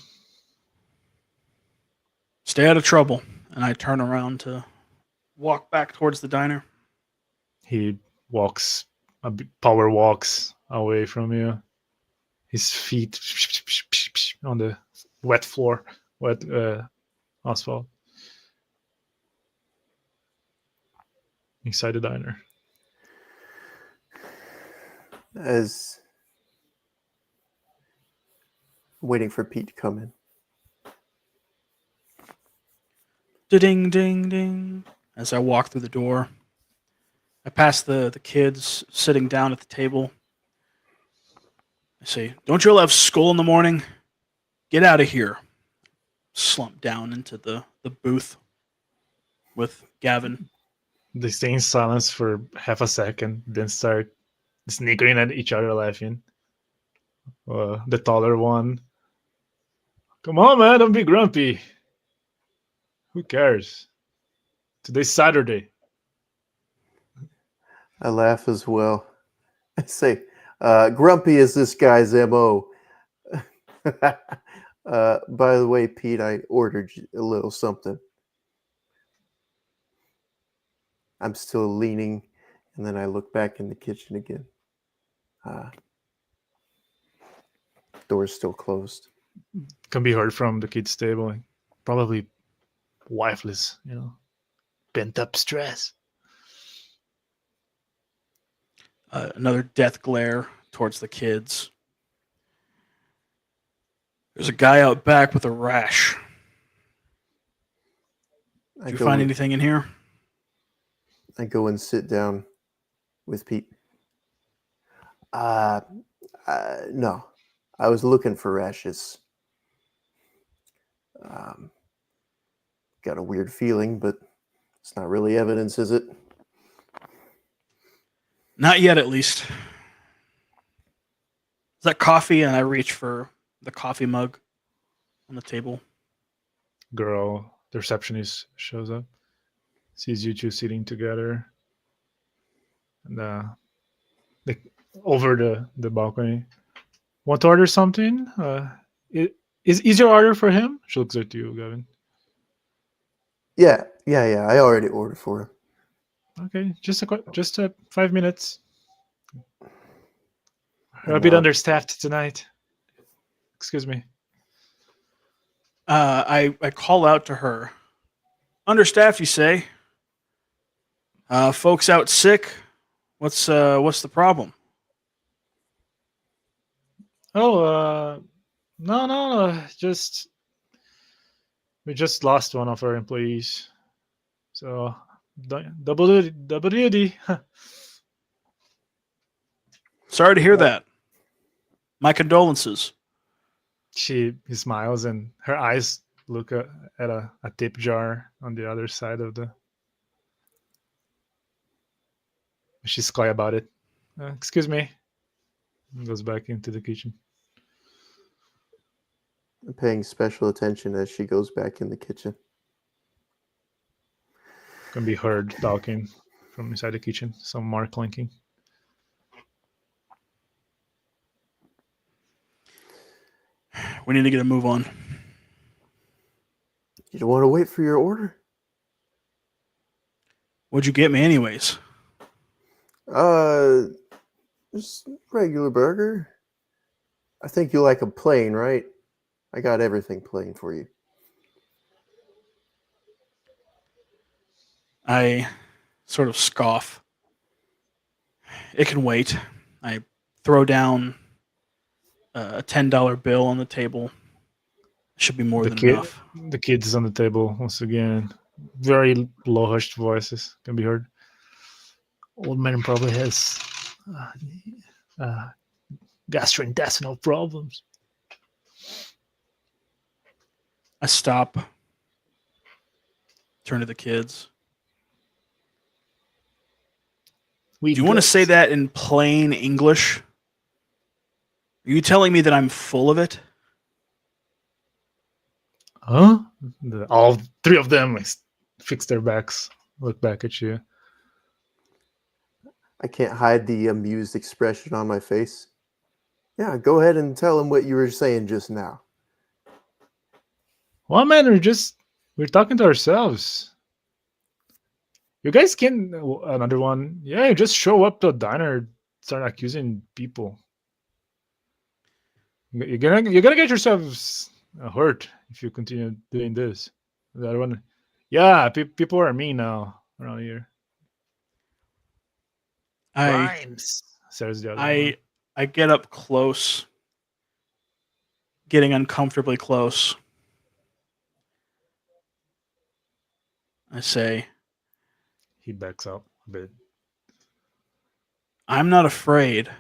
Speaker 1: Stay out of trouble. And I turn around to walk back towards the diner.
Speaker 2: He power walks away from you. His feet on the wet floor, wet asphalt. Inside the diner.
Speaker 3: As waiting for Pete to come in.
Speaker 1: Ding, ding, ding. As I walk through the door, I pass the kids sitting down at the table. I say, "Don't you all have school in the morning? Get out of here." Slump down into the booth with Gavin.
Speaker 2: They stay in silence for half a second, then start snickering at each other, laughing. The taller one. Come on, man, don't be grumpy. Who cares? Today's Saturday.
Speaker 3: I laugh as well. I say, grumpy is this guy's MO. By the way, Pete, I ordered a little something. I'm still leaning, and then I look back in the kitchen again. Door's still closed.
Speaker 2: Can be heard from the kids' table. Probably wifeless, pent up stress.
Speaker 1: Another death glare towards the kids. There's a guy out back with a rash. Did you find anything in here?
Speaker 3: I go and sit down with Pete. No. I was looking for rashes. Got a weird feeling, but It's not really evidence, is it?
Speaker 1: Not yet, at least. Is that coffee? And I reach for the coffee mug on the table.
Speaker 2: Girl, the receptionist shows up, sees you two sitting together, and over the balcony. Want to order something? Is your order for him? She looks at you, Gavin.
Speaker 3: Yeah. I already ordered for him.
Speaker 2: Okay, just 5 minutes. We're a
Speaker 3: And,
Speaker 2: bit understaffed tonight. Excuse me.
Speaker 1: I call out to her. Understaffed, you say? Folks out sick. What's the problem?
Speaker 2: Oh, no. We just lost one of our employees. So double duty.
Speaker 1: Sorry to hear that. My condolences.
Speaker 2: He smiles and her eyes look at a tip jar on the other side of the. She's coy about it. Excuse me. And goes back into the kitchen.
Speaker 3: I'm paying special attention as she goes back in the kitchen.
Speaker 2: Can be heard talking from inside the kitchen. Some more clanking.
Speaker 1: We need to get a move on.
Speaker 3: You don't want to wait for your order?
Speaker 1: What'd you get me, anyways?
Speaker 3: Just regular burger. I think you like them plain, right? I got everything plain for you.
Speaker 1: I sort of scoff. It can wait. I throw down a $10 bill on the table. Should be more than enough.
Speaker 2: The kid is on the table once again. Very low hushed voices can be heard. Old man probably has gastrointestinal problems.
Speaker 1: I stop. Turn to the kids. Do you want to say that in plain English? Are you telling me that I'm full of it?
Speaker 2: Huh? All three of them fix their backs, look back at you.
Speaker 3: I can't hide the amused expression on my face. Yeah, go ahead and tell him what you were saying just now.
Speaker 2: Well, man, we're talking to ourselves. You guys can another one. Yeah, just show up to a diner, start accusing people. You're gonna get yourselves hurt if you continue doing this. The other one, yeah, people are mean now around here. Rhymes, says the other one.
Speaker 1: I get up close, getting uncomfortably close. I say,
Speaker 2: He backs up a bit.
Speaker 1: I'm not afraid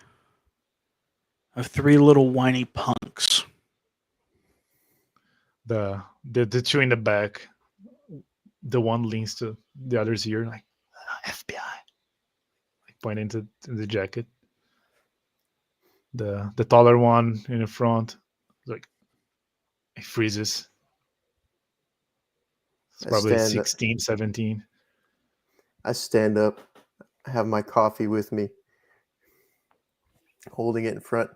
Speaker 1: of three little whiny punks.
Speaker 2: The two in the back, the one leans to the other's ear, like FBI, like pointing to the jacket. The taller one in the front, like, he freezes. It's probably 16, 17.
Speaker 3: I stand up, I have my coffee with me, holding it in front.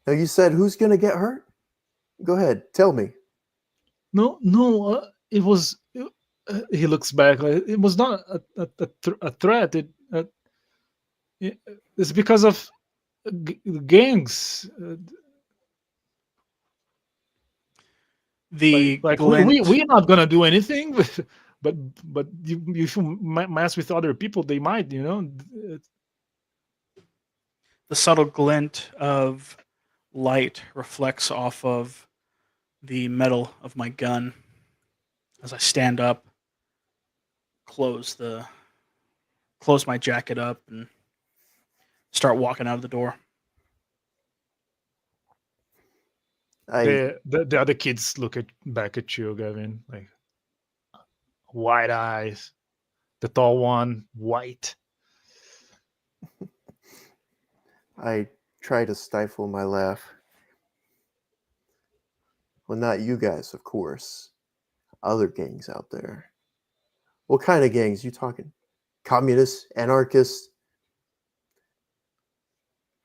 Speaker 3: Now, you said who's going to get hurt? Go ahead, tell me.
Speaker 2: No, it was. He looks back. Like, it was not a threat. It's because of gangs. We're not gonna do anything, but if you mess with other people, they might, you know.
Speaker 1: The subtle glint of light reflects off of the metal of my gun as I stand up, close my jacket up, and start walking out of the door.
Speaker 2: The other kids look back at you, Gavin, like, white eyes. The tall one, white.
Speaker 3: I try to stifle my laugh. Well, not you guys, of course. Other gangs out there. What kind of gangs you talking? Communists, anarchists?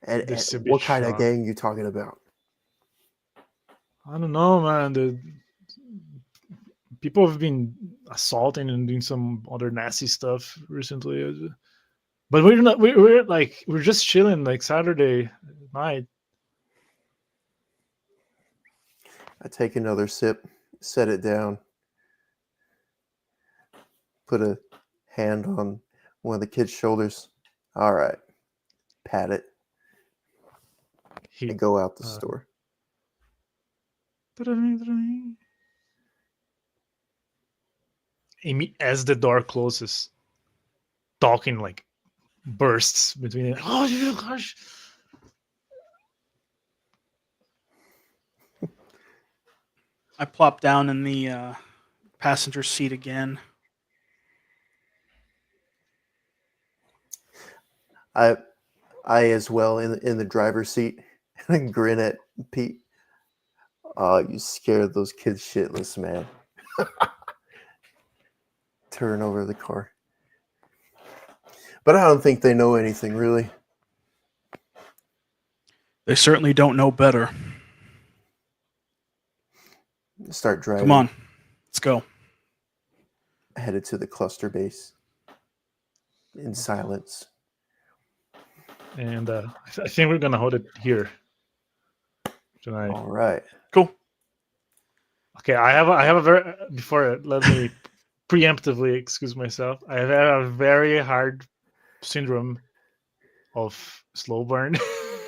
Speaker 3: And
Speaker 2: This is a bit
Speaker 3: what kind of
Speaker 2: shocked.
Speaker 3: gang you talking about?
Speaker 2: I don't know, man. The people have been assaulting and doing some other nasty stuff recently. But we're not. We're just chilling like Saturday night.
Speaker 3: I take another sip, set it down, put a hand on one of the kids' shoulders. All right, pat it, and go out the store.
Speaker 2: As the door closes, talking like bursts between it. Oh gosh.
Speaker 1: I plop down in the passenger seat again.
Speaker 3: I as well in the driver's seat and grin at Pete. Oh, you scared those kids shitless, man. Turn over the car. But I don't think they know anything, really.
Speaker 1: They certainly don't know better.
Speaker 3: Start driving.
Speaker 1: Come on, let's go.
Speaker 3: Headed to the cluster base in silence.
Speaker 2: And I think we're gonna hold it here tonight.
Speaker 3: All right.
Speaker 1: Cool.
Speaker 2: Okay, I have a very before let me preemptively excuse myself. I have a very hard syndrome of slow burn.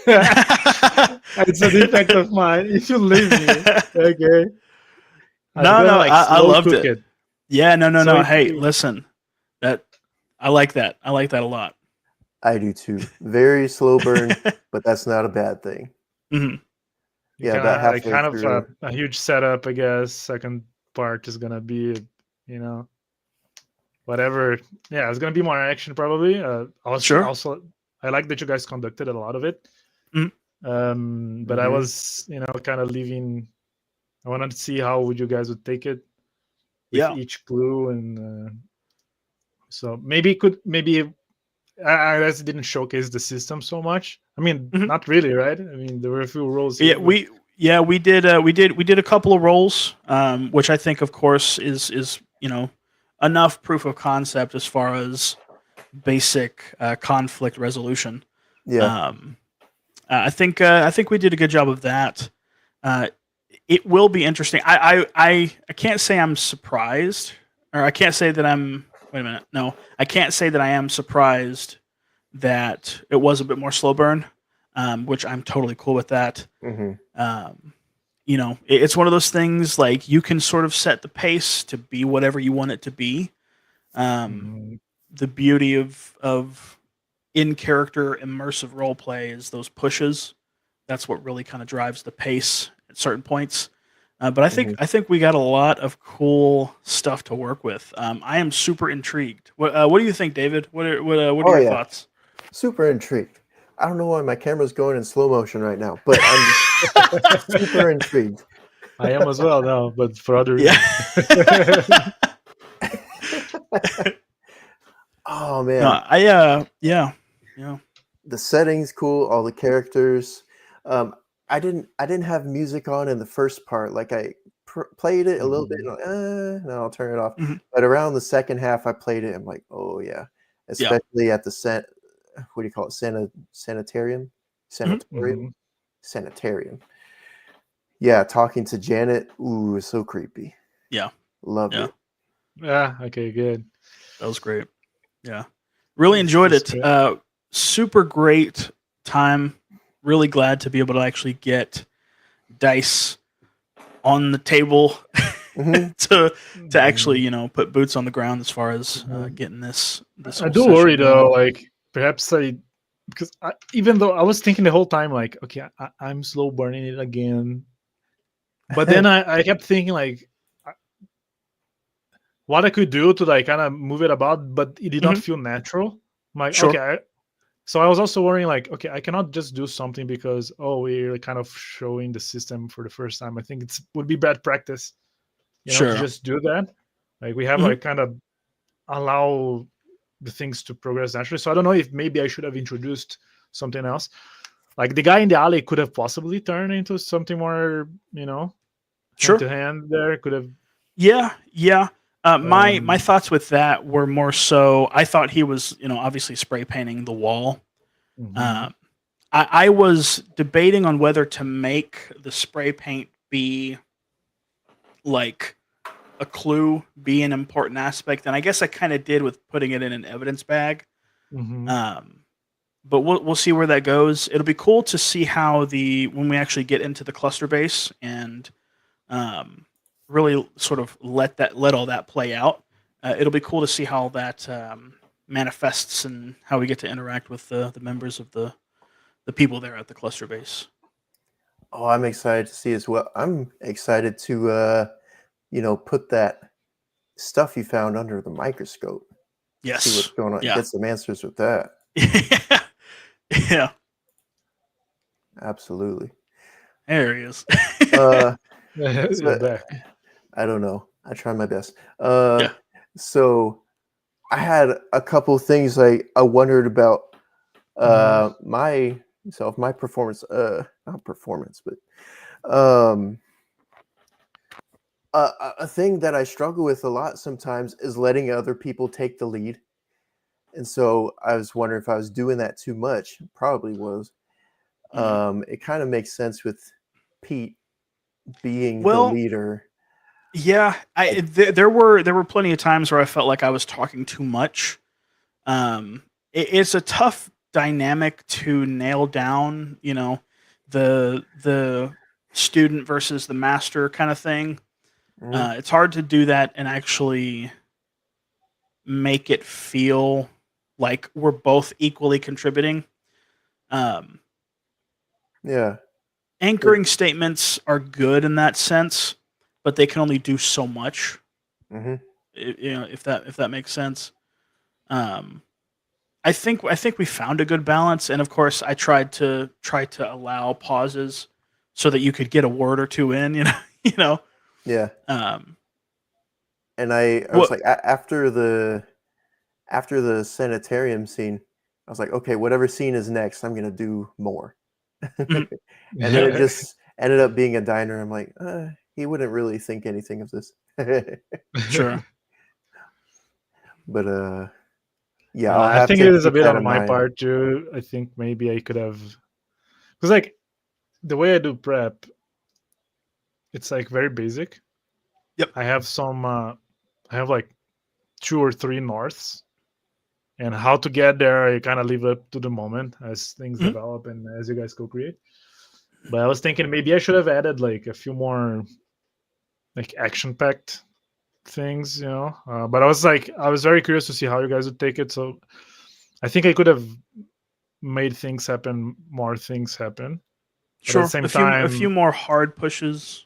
Speaker 2: It's a defect of mine. If you leave me, okay.
Speaker 1: No, I loved it. Yeah, no.
Speaker 2: So
Speaker 1: Hey, listen, I like that. I like that a lot.
Speaker 3: I do too. Very slow burn, but that's not a bad thing.
Speaker 1: Mm-hmm.
Speaker 3: Yeah, about halfway
Speaker 2: kind
Speaker 3: through.
Speaker 2: of a huge setup, I guess. Second part is gonna be, whatever. Yeah, it's gonna be more action probably. Also, I like that you guys conducted a lot of it.
Speaker 1: Mm-hmm.
Speaker 2: But I was, kind of leaving. I wanted to see how you guys would take it with each clue, and so maybe I guess it didn't showcase the system so much. I mean, not really, right? I mean, there were a few roles.
Speaker 1: Yeah, we did a couple of roles, which I think, of course, is enough proof of concept as far as basic conflict resolution.
Speaker 3: Yeah.
Speaker 1: I think we did a good job of that. It will be interesting. I can't say I'm surprised, or I can't say that I'm. Wait a minute. No, I can't say that I am surprised that it was a bit more slow burn, which I'm totally cool with that. It's one of those things like you can sort of set the pace to be whatever you want it to be. The beauty of in-character immersive role play is those pushes. That's what really kind of drives the pace at certain points. But I think we got a lot of cool stuff to work with. I am super intrigued. What do you think, David? What are your thoughts?
Speaker 3: Super intrigued. I don't know why my camera's going in slow motion right now, but I'm super intrigued.
Speaker 2: I am as well now, but for other
Speaker 1: reasons.
Speaker 3: Oh man.
Speaker 1: Yeah.
Speaker 3: The setting's cool. All the characters. I didn't have music on in the first part. Like I played it a little bit. No, I'll turn it off. But around the second half, I played it. I'm like, oh yeah, especially at the what do you call it? Sanitarium. Sanitarium. Yeah, talking to Janet. Ooh, it's so creepy.
Speaker 1: Yeah,
Speaker 3: loved it.
Speaker 2: Yeah. Okay. Good.
Speaker 1: That was great. Yeah, really enjoyed it. Super great time. Really glad to be able to actually get dice on the table to actually put boots on the ground as far as getting this.
Speaker 2: I do worry though, like perhaps because even though I was thinking the whole time like, okay, I'm slow burning it again, but then I kept thinking like, what I could do to like kind of move it about, but it did not
Speaker 1: Mhm.
Speaker 2: feel natural. I'm like,
Speaker 1: Sure.
Speaker 2: okay. So I was also worrying, like, okay, I cannot just do something because we're kind of showing the system for the first time. I think it would be bad practice, to
Speaker 1: Sure.
Speaker 2: just do that. Like we have
Speaker 1: Mhm.
Speaker 2: like kind of allow the things to progress naturally. So I don't know if maybe I should have introduced something else. Like the guy in the alley could have possibly turned into something more, hand
Speaker 1: Sure.
Speaker 2: to hand. There could have.
Speaker 1: Yeah. Yeah. My
Speaker 2: Um,
Speaker 1: thoughts with that were more so. I thought he was, obviously spray painting the wall.
Speaker 2: mhm.
Speaker 1: Um, I was debating on whether to make the spray paint be like a clue, be an important aspect, and I guess I kind of did with putting it in an evidence bag.
Speaker 2: Mhm.
Speaker 1: Um, but we'll see where that goes. It'll be cool to see how when we actually get into the cluster base and um, really sort of let all that play out. It'll be cool to see how that manifests and how we get to interact with the members of the people there at the cluster base.
Speaker 3: Oh, I'm excited to see as well. I'm excited to put that stuff you found under the microscope. See what's
Speaker 1: Yes.
Speaker 3: going on.
Speaker 1: Yeah.
Speaker 3: Get some answers with that.
Speaker 1: Yeah.
Speaker 3: Absolutely.
Speaker 1: There he is.
Speaker 3: Uh,
Speaker 2: You're
Speaker 3: so
Speaker 2: back.
Speaker 3: I don't know. I try my best.
Speaker 1: Yeah.
Speaker 3: So I had a couple things I wondered about
Speaker 2: Mhm.
Speaker 3: my performance, not performance, but um a thing that I struggle with a lot sometimes is letting other people take the lead. And so I was wondering if I was doing that too much. Probably was.
Speaker 1: Mm.
Speaker 3: It kind of makes sense with Pete being the
Speaker 1: Well,
Speaker 3: leader.
Speaker 1: yeah.
Speaker 3: Like,
Speaker 1: There were plenty of times where I felt like I was talking too much. It's a tough dynamic to nail down. The student versus the master kind of thing.
Speaker 3: mhm,
Speaker 1: It's hard to do that and actually make it feel like we're both equally contributing. Um,
Speaker 3: yeah.
Speaker 1: Anchoring statements are good in that sense, but they can only do so much.
Speaker 3: Hmm.
Speaker 1: If that makes sense. Um, I think we found a good balance, and of course, I tried to allow pauses so that you could get a word or two in. You know.
Speaker 3: Yeah.
Speaker 1: Um,
Speaker 3: And I was
Speaker 1: what?
Speaker 3: like, after the sanitarium scene, I was like, okay, whatever scene is next, I'm gonna do more.
Speaker 1: Mhm.
Speaker 3: And then it just ended up being a diner. I'm like, he wouldn't really think anything of this.
Speaker 1: Sure.
Speaker 3: But yeah, I'll
Speaker 2: I
Speaker 3: have
Speaker 2: think
Speaker 3: to
Speaker 2: it is a
Speaker 3: keep
Speaker 2: bit
Speaker 3: that
Speaker 2: on
Speaker 3: in
Speaker 2: my
Speaker 3: mind.
Speaker 2: part too. I think maybe I could have, because like the way I do prep, it's like very basic.
Speaker 1: Yep.
Speaker 2: I have I have like 2 or 3 norths, and how to get there, I kind of leave it to the moment as things
Speaker 1: Mhm.
Speaker 2: develop and as you guys co-create. But I was thinking maybe I should have added like a few more like action-packed things, But I was very curious to see how you guys would take it. So I think I could have made things happen, more things happen. But at the
Speaker 1: Sure. A
Speaker 2: same
Speaker 1: few
Speaker 2: time,
Speaker 1: more hard pushes.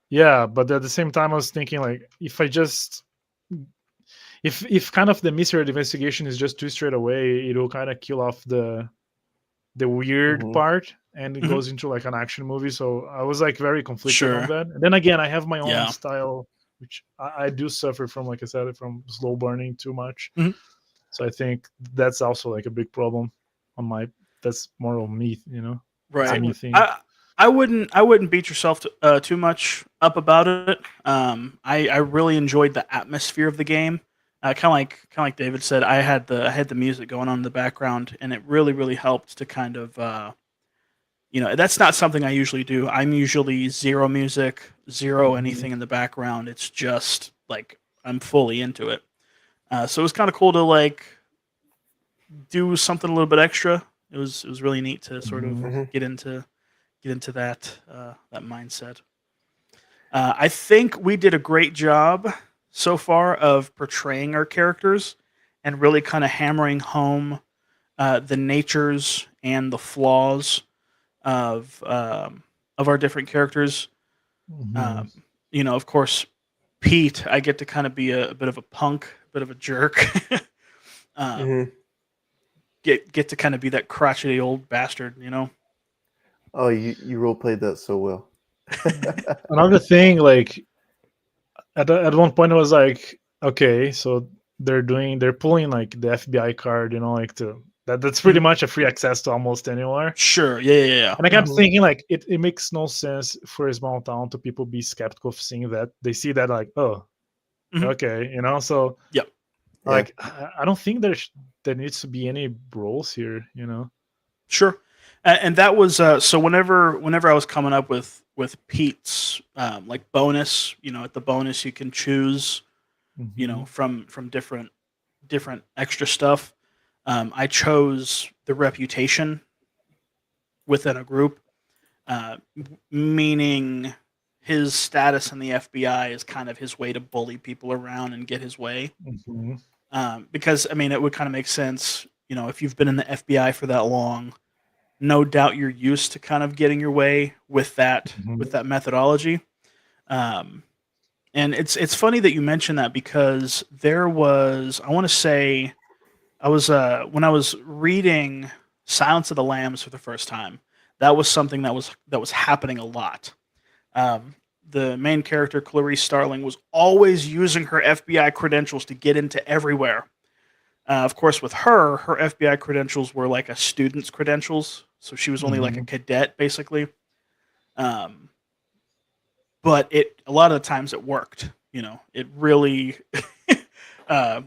Speaker 2: yeah. But at the same time, I was thinking like if I just if kind of the mystery investigation is just too straight away, it will kind of kill off the weird
Speaker 3: Hmm.
Speaker 2: part and it
Speaker 1: Mhm.
Speaker 2: goes into like an action movie. So I was like very conflicted on
Speaker 1: Sure.
Speaker 2: that. And then again, I have my own
Speaker 1: Yeah.
Speaker 2: style, which I do suffer from, like I said, from slow burning too much.
Speaker 1: Mhm.
Speaker 2: So I think that's also like a big problem on my. That's more of me, It's a
Speaker 1: Right.
Speaker 2: me thing.
Speaker 1: I wouldn't beat yourself too much up about it. I really enjoyed the atmosphere of the game. Kind of like David said, I had the music going on in the background, and it really helped to kind of that's not something I usually do. I'm usually zero music, zero
Speaker 2: Mhm.
Speaker 1: anything in the background. It's just like I'm fully into it. So it was kind of cool to like do something a little bit extra. It was really neat to sort of
Speaker 2: Mhm.
Speaker 3: Hmm.
Speaker 1: get into that mindset. I think we did a great job so far of portraying our characters and really kind of hammering home the natures and the flaws of our different characters.
Speaker 2: Mhm.
Speaker 1: Of course, Pete, I get to kind of be a bit of a punk, a bit of a jerk.
Speaker 3: Mhm.
Speaker 1: Get to kind of be that crotchety old bastard, you know?
Speaker 3: Oh, you role played that so well.
Speaker 2: Another thing, like at one point, I was like, okay, so they're pulling like the FBI card, like that's pretty
Speaker 1: Mhm.
Speaker 2: much a free access to almost anywhere.
Speaker 1: Sure. Yeah.
Speaker 2: And I kept
Speaker 3: Mhm.
Speaker 2: thinking, like, it makes no sense for a small town to people be skeptical of seeing that. They see that, like, oh,
Speaker 1: Mhm.
Speaker 2: okay, So,
Speaker 1: Yep.
Speaker 3: Yeah.
Speaker 2: like, I don't think there needs to be any roles here,
Speaker 1: Sure. And that was so whenever I was coming up with Pete's like bonus, at the bonus you can choose,
Speaker 2: Mhm.
Speaker 1: from different extra stuff. I chose the reputation within a group, meaning his status in the FBI is kind of his way to bully people around and get his way.
Speaker 2: Mhm.
Speaker 1: Because I mean, it would kind of make sense, if you've been in the FBI for that long. No doubt you're used to kind of getting your way with that
Speaker 2: Mhm.
Speaker 1: methodology. Um, and it's funny that you mentioned that because there was, I want to say, I was when I was reading Silence of the Lambs for the first time, that was something that was happening a lot. The main character Clarice Starling was always using her FBI credentials to get into everywhere. Of course, with her FBI credentials were like a student's credentials, so she was only like a
Speaker 2: Mhm.
Speaker 1: cadet basically. Um, but a lot of the times it worked. It really, uh,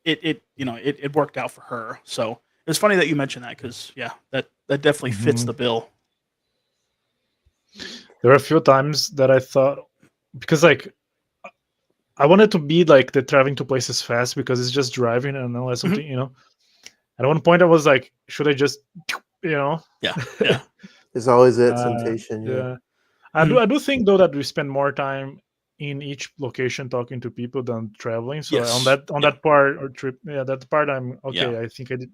Speaker 1: it worked out for her. So it's funny that you mentioned that because yeah, that definitely fits the
Speaker 2: Mhm.
Speaker 1: bill.
Speaker 2: There were a few times that I thought, because like I wanted to be like the traveling to places fast because it's just driving and unless
Speaker 1: Mhm.
Speaker 2: something, At one point I was like, should I just, you know?
Speaker 1: Yeah, yeah.
Speaker 3: There's always that
Speaker 2: uh,
Speaker 3: temptation. Yeah.
Speaker 2: yeah.
Speaker 1: Mhm.
Speaker 2: I do think though that we spend more time in each location talking to people than traveling. So
Speaker 1: Yes.
Speaker 2: on
Speaker 1: Yeah.
Speaker 2: that part or trip, yeah, that part I'm
Speaker 1: Yeah.
Speaker 2: okay. I think I did,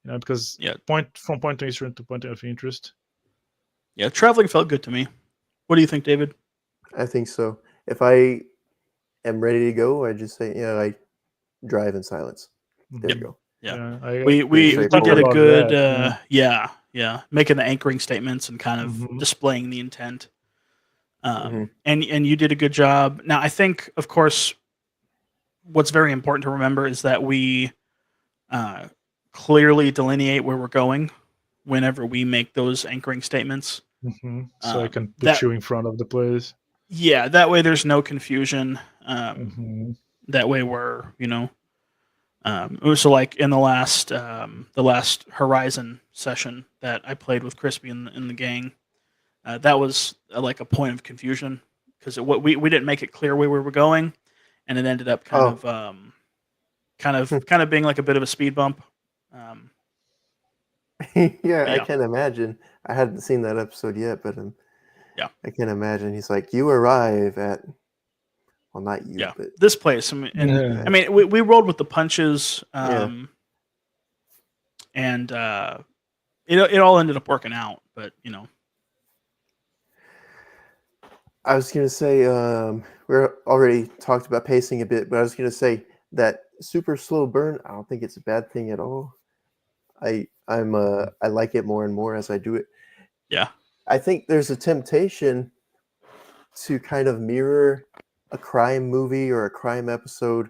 Speaker 2: because
Speaker 1: Yeah.
Speaker 2: point to interest to point of interest.
Speaker 1: Yeah. Traveling felt good to me. What do you think, David?
Speaker 3: I think so. If I am ready to go, I just say, I drive in silence. There
Speaker 1: Yep.
Speaker 3: you
Speaker 2: Mhm.
Speaker 3: go.
Speaker 1: Yeah.
Speaker 2: Yeah,
Speaker 1: We
Speaker 3: Pretty
Speaker 1: we
Speaker 2: we
Speaker 1: we
Speaker 2: talked
Speaker 1: did a
Speaker 3: straightforward.
Speaker 2: about
Speaker 1: good
Speaker 2: that. Yeah.
Speaker 1: yeah, making the anchoring statements and kind of
Speaker 2: Mhm.
Speaker 1: displaying the intent.
Speaker 3: Hmm.
Speaker 1: And you did a good job. Now I think, of course, what's very important to remember is that we uh, clearly delineate where we're going whenever we make those anchoring statements.
Speaker 2: So I can put
Speaker 1: That
Speaker 2: you in front of the place.
Speaker 1: Yeah, that way there's no confusion.
Speaker 2: Mhm.
Speaker 1: That way we're so like in the last Horizon session that I played with Crispy in the gang, that was like a point of confusion because we didn't make it clear where we were going, and it ended up
Speaker 3: Oh,
Speaker 1: kind of being like a bit of a speed bump. Um,
Speaker 3: yeah,
Speaker 1: but
Speaker 3: I
Speaker 1: yeah,
Speaker 3: can imagine. I hadn't seen that episode yet, but
Speaker 1: yeah,
Speaker 3: I can imagine. He's like, you arrive at, well, not you,
Speaker 1: yeah.
Speaker 3: but
Speaker 1: This place, I mean, and
Speaker 2: Yeah.
Speaker 1: I mean, we rolled with the punches,
Speaker 3: yeah.
Speaker 1: and it all ended up working out. But
Speaker 3: I was gonna say, we're already talked about pacing a bit, but I was gonna say that super slow burn. I don't think it's a bad thing at all. I like it more and more as I do it.
Speaker 1: yeah,
Speaker 3: I think there's a temptation to kind of mirror a crime movie or a crime episode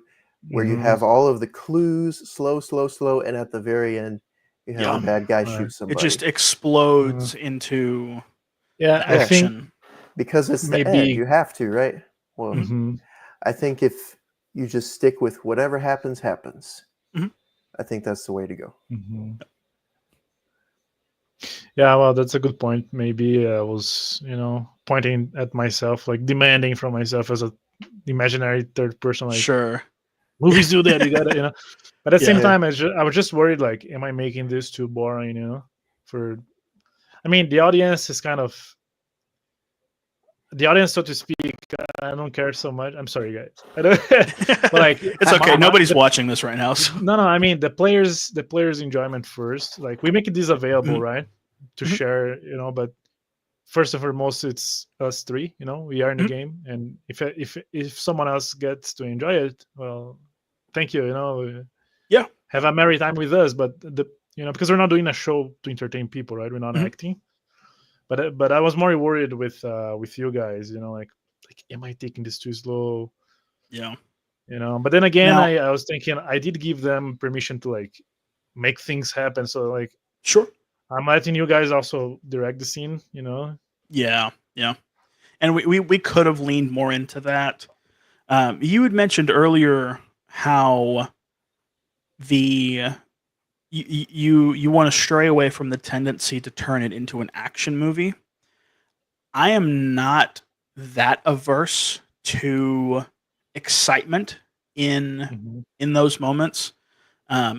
Speaker 3: where you
Speaker 2: Mhm.
Speaker 3: have all of the clues slow, slow, slow, and at the very end you have the
Speaker 1: yeah.
Speaker 3: bad guy
Speaker 2: Right.
Speaker 3: shoot
Speaker 1: It just
Speaker 3: somebody.
Speaker 1: explodes into
Speaker 2: Yeah,
Speaker 1: the
Speaker 2: I
Speaker 3: Yeah,
Speaker 2: think
Speaker 1: action.
Speaker 3: because it's the end.
Speaker 2: maybe.
Speaker 3: You have to, right? Well,
Speaker 1: Mhm,
Speaker 2: Mhm.
Speaker 3: I think if you just stick with whatever happens, happens.
Speaker 1: mhm.
Speaker 3: I think that's the way to go.
Speaker 2: Mhm. Yeah, well, that's a good point. Maybe I was, pointing at myself, like demanding from myself as a imaginary third person, like
Speaker 1: Sure.
Speaker 2: movies do that. You gotta, But at the same
Speaker 1: Yeah.
Speaker 3: Yeah.
Speaker 2: time, I was just worried, like, am I making this too boring? For, I mean, the audience is kind of the audience, so to speak. I don't care so much. I'm sorry, guys. I don't, but like,
Speaker 1: It's okay. Nobody's watching this right now. So.
Speaker 2: no, I mean the players' enjoyment first. Like we make this available,
Speaker 1: Mhm,
Speaker 2: right, to
Speaker 1: mhm.
Speaker 2: share, but first and foremost, it's us three. We are in the
Speaker 1: Mhm.
Speaker 2: game, and if someone else gets to enjoy it, well, thank you.
Speaker 1: Yeah.
Speaker 2: Have a merry time with us. But because we're not doing a show to entertain people, right? We're not
Speaker 1: Mhm.
Speaker 2: acting. But I was more worried with you guys. Like am I taking this too slow?
Speaker 1: Yeah.
Speaker 2: But then again,
Speaker 1: Now,
Speaker 2: I was thinking I did give them permission to like make things happen. So like
Speaker 1: sure.
Speaker 2: I'm letting you guys also direct the scene.
Speaker 1: Yeah. Yeah. And we could have leaned more into that. You had mentioned earlier how the you want to stray away from the tendency to turn it into an action movie. I am not that averse to excitement in
Speaker 2: Mhm.
Speaker 1: those moments.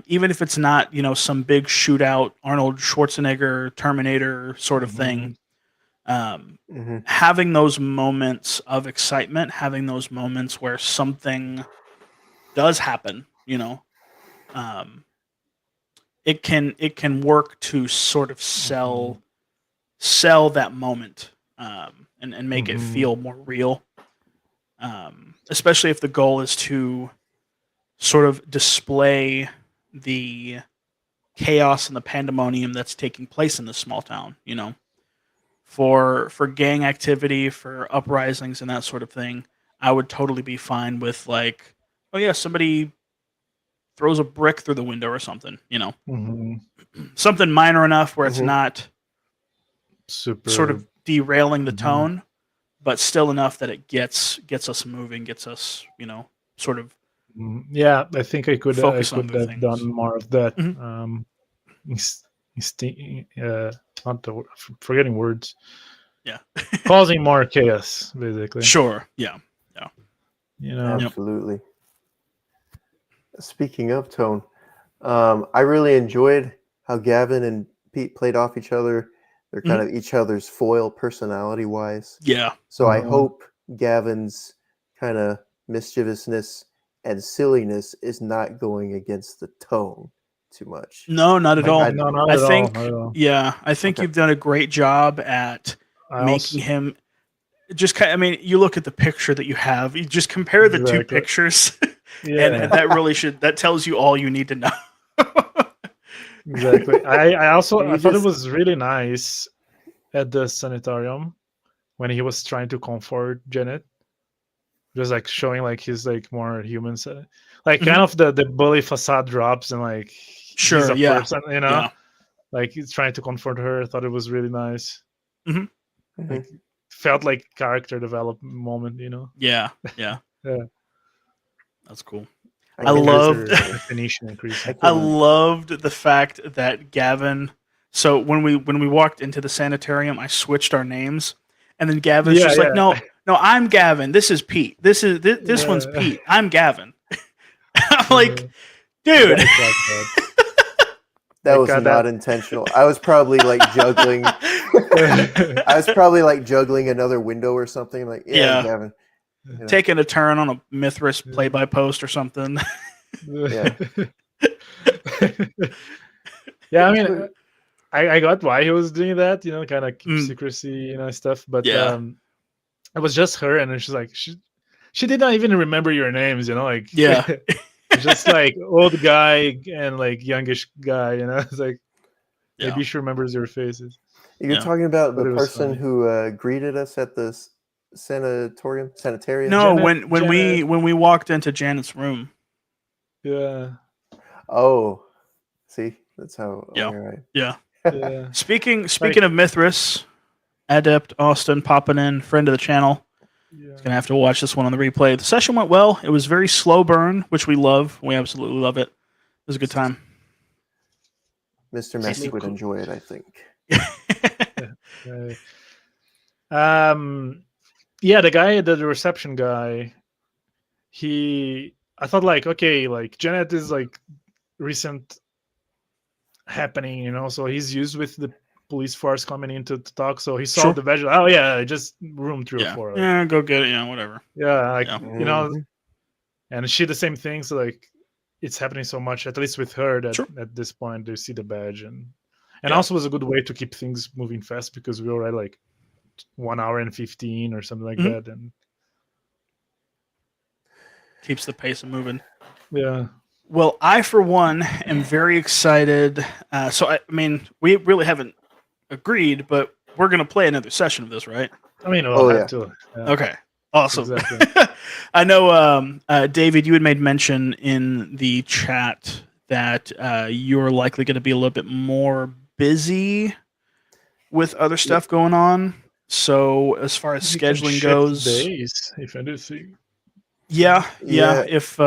Speaker 1: Even if it's not, some big shootout, Arnold Schwarzenegger, Terminator sort of thing.
Speaker 2: Mhm.
Speaker 3: Hmm.
Speaker 1: Having those moments of excitement, having those moments where something does happen, um, it can work to sort of
Speaker 2: Mhm.
Speaker 1: sell that moment, and make it
Speaker 2: Mhm.
Speaker 1: feel more real. Especially if the goal is to sort of display the chaos and the pandemonium that's taking place in this small town. For gang activity, for uprisings and that sort of thing, I would totally be fine with like, oh yeah, somebody throws a brick through the window or something.
Speaker 2: Mhm.
Speaker 1: Something minor enough where it's
Speaker 3: Hmm.
Speaker 1: not sort
Speaker 2: Super.
Speaker 1: of derailing the
Speaker 2: Mhm.
Speaker 1: tone, but still enough that it gets us moving, gets us, sort of
Speaker 2: Yeah, I think I
Speaker 1: focus on
Speaker 2: could
Speaker 1: other
Speaker 2: have done
Speaker 1: things.
Speaker 2: more of that.
Speaker 1: Mhm.
Speaker 2: Inst- not forgetting words,
Speaker 1: Yeah.
Speaker 2: causing more chaos, basically.
Speaker 1: Sure. Yeah. Yeah. Yep.
Speaker 3: Absolutely. Speaking of tone, I really enjoyed how Gavin and Pete played off each other. They're kind
Speaker 1: Mhm.
Speaker 3: of each other's foil personality wise.
Speaker 1: Yeah.
Speaker 3: So I
Speaker 2: Uh-huh.
Speaker 3: hope Gavin's kind of mischievousness and silliness is not going against the tone too much.
Speaker 1: No, not at
Speaker 3: Like
Speaker 1: all.
Speaker 3: I
Speaker 2: No, not
Speaker 1: I
Speaker 2: at all.
Speaker 1: think,
Speaker 2: Not at all.
Speaker 1: yeah, I think
Speaker 3: okay.
Speaker 1: you've done a great job at
Speaker 2: I
Speaker 1: making
Speaker 2: also
Speaker 1: him just kind. I mean, you look at the picture that you have. You just compare the two
Speaker 2: exactly.
Speaker 1: pictures, and
Speaker 2: Yeah,
Speaker 1: that tells you all you need to know.
Speaker 2: exactly.
Speaker 3: Can
Speaker 2: I
Speaker 3: you
Speaker 2: thought it
Speaker 3: just
Speaker 2: was really nice at the sanitarium when he was trying to comfort Janet, just like showing like his like more human side, like kind
Speaker 1: Mhm.
Speaker 2: of the bully facade drops and like he's
Speaker 1: Sure.
Speaker 2: a
Speaker 1: Yeah.
Speaker 2: person,
Speaker 1: Yeah.
Speaker 2: like he's trying to comfort her. I thought it was really nice.
Speaker 1: Mhm.
Speaker 3: Mhm.
Speaker 2: Like felt like character development moment.
Speaker 1: Yeah. Yeah.
Speaker 2: Yeah,
Speaker 1: That's cool.
Speaker 3: I
Speaker 1: I
Speaker 3: can
Speaker 1: loved.
Speaker 2: character definition
Speaker 3: I
Speaker 2: increasing.
Speaker 1: I
Speaker 3: can
Speaker 1: loved the fact that Gavin. So when we walked into the sanitarium, I switched our names, and then Gavin's
Speaker 2: Yeah,
Speaker 1: just like,
Speaker 2: yeah,
Speaker 1: "No, no, I'm Gavin. This is Pete. This one's
Speaker 2: yeah.
Speaker 1: Pete. I'm Gavin." I'm like,
Speaker 2: Yeah.
Speaker 1: dude.
Speaker 3: that
Speaker 2: I got that.
Speaker 3: that
Speaker 2: I
Speaker 3: was
Speaker 2: got that.
Speaker 3: not intentional. I was probably like juggling. I was probably like juggling another window or something. Like, yeah,
Speaker 1: Yeah,
Speaker 3: Gavin. You know,
Speaker 1: taking a turn on a Mithras play by post or something.
Speaker 3: yeah.
Speaker 2: Yeah, I mean, I got why he was doing that, kind of keep
Speaker 1: Mm,
Speaker 2: secrecy, stuff. But
Speaker 1: yeah,
Speaker 2: it was just her, and then she's like, she did not even remember your names, like
Speaker 1: yeah,
Speaker 2: just like old guy and like youngish guy, It's like
Speaker 1: yeah,
Speaker 2: maybe she remembers your faces.
Speaker 3: You're
Speaker 1: yeah.
Speaker 3: talking about
Speaker 2: But
Speaker 3: the
Speaker 2: it was
Speaker 3: person
Speaker 2: funny.
Speaker 3: who greeted us at the sanitarium.
Speaker 1: No,
Speaker 2: Janet,
Speaker 1: when
Speaker 2: Janet,
Speaker 1: we walked into Janet's room.
Speaker 2: yeah,
Speaker 3: Oh, see, that's how.
Speaker 1: Yeah,
Speaker 3: All right.
Speaker 1: yeah.
Speaker 2: yeah,
Speaker 1: Speaking
Speaker 2: like,
Speaker 1: of Mithras, Adept Austin popping in, friend of the channel. He's
Speaker 2: yeah.
Speaker 1: gonna have to watch this one on the replay. The session went well. It was very slow burn, which we love. We absolutely love it. It was a good time.
Speaker 3: Mr. Messy would enjoy it, I think.
Speaker 2: Yeah. Yeah, the guy, the reception guy, I thought like, okay, like Janet is like recent happening, so he's used with the police force coming in to talk. So he saw
Speaker 1: Sure.
Speaker 2: the visual. Oh yeah, just room 304.
Speaker 1: Yeah.
Speaker 2: Like,
Speaker 1: Yeah. Go get it. Yeah. Whatever.
Speaker 2: yeah, like
Speaker 1: Yeah.
Speaker 3: Mhm.
Speaker 2: and she the same thing. So like, it's happening so much, at least with her, that
Speaker 1: Sure.
Speaker 2: at this point they see the badge and
Speaker 1: Yeah.
Speaker 2: also was a good way to keep things moving fast because we already like 1 hour and 15 or something like
Speaker 1: Mhm.
Speaker 2: that. And
Speaker 1: Keeps the pace moving.
Speaker 2: yeah,
Speaker 1: Well, I, for one, am very excited. So, I mean, we really haven't agreed, but we're going to play another session of this, right?
Speaker 2: I mean, we'll
Speaker 3: Oh,
Speaker 2: have
Speaker 3: yeah.
Speaker 2: to. Yeah,
Speaker 1: Okay. Awesome.
Speaker 2: exactly.
Speaker 1: I know, David, you had made mention in the chat that you're likely going to be a little bit more busy with other stuff going on. So, as far as
Speaker 2: We can
Speaker 1: scheduling
Speaker 2: shift
Speaker 1: goes,
Speaker 2: days, if anything.
Speaker 1: yeah.
Speaker 3: Yeah.
Speaker 1: If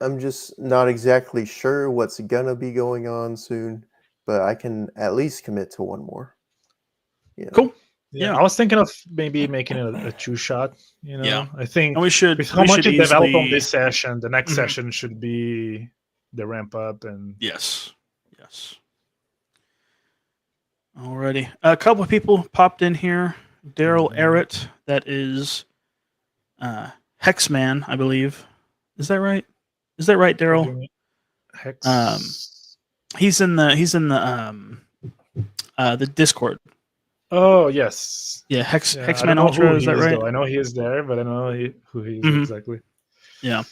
Speaker 3: I'm just not exactly sure what's gonna be going on soon, but I can at least commit to one more. You know.
Speaker 1: cool.
Speaker 2: Yeah,
Speaker 1: Yeah.
Speaker 2: I was thinking of maybe making a two shot.
Speaker 1: Yeah.
Speaker 2: I think
Speaker 1: And we should
Speaker 2: with how much you develop on
Speaker 1: easily.
Speaker 2: this session, the next
Speaker 1: Mhm.
Speaker 2: session should be the ramp up. And
Speaker 1: Yes. Yes. Alrighty. A couple of people popped in here. Daryl Errett, that is Hexman, I believe. Is that right? Is that right, Daryl?
Speaker 2: Hex.
Speaker 1: He's in the Discord.
Speaker 2: Oh yes.
Speaker 1: Yeah,
Speaker 2: I
Speaker 1: Hexman
Speaker 2: don't know who
Speaker 1: Ultra, is
Speaker 2: he
Speaker 1: that
Speaker 2: is
Speaker 1: right?
Speaker 2: though. I know he is there, but I don't know who he is
Speaker 1: Mhm.
Speaker 2: exactly.
Speaker 1: Yeah.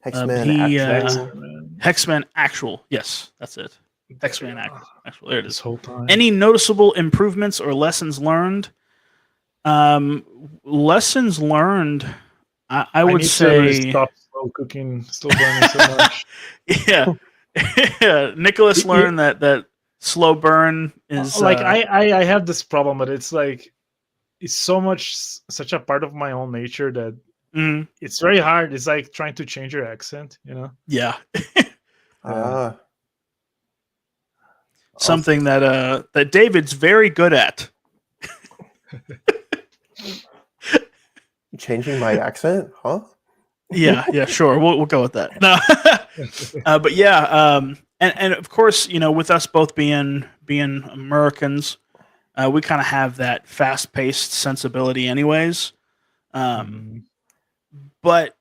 Speaker 3: Hexman
Speaker 1: he
Speaker 3: Actual.
Speaker 1: Hexman Actual. Yes, that's it. Hexman Actual. There it
Speaker 2: This
Speaker 1: is.
Speaker 2: whole time.
Speaker 1: Any noticeable improvements or lessons learned? Lessons learned. I would
Speaker 2: need
Speaker 1: say
Speaker 2: to stop slow cooking, slow burning so much.
Speaker 1: yeah. Yeah. Nicholas learned that slow burn is
Speaker 2: Like I have this problem, but it's like it's such a part of my own nature that
Speaker 1: mhm.
Speaker 2: it's very hard. It's like trying to change your accent,
Speaker 1: Yeah.
Speaker 3: Ah.
Speaker 1: Something that David's very good at.
Speaker 3: Changing my accent, huh?
Speaker 1: Yeah, sure. We'll go with that. No. But yeah, and of course, with us both being Americans, we kind of have that fast-paced sensibility anyways. But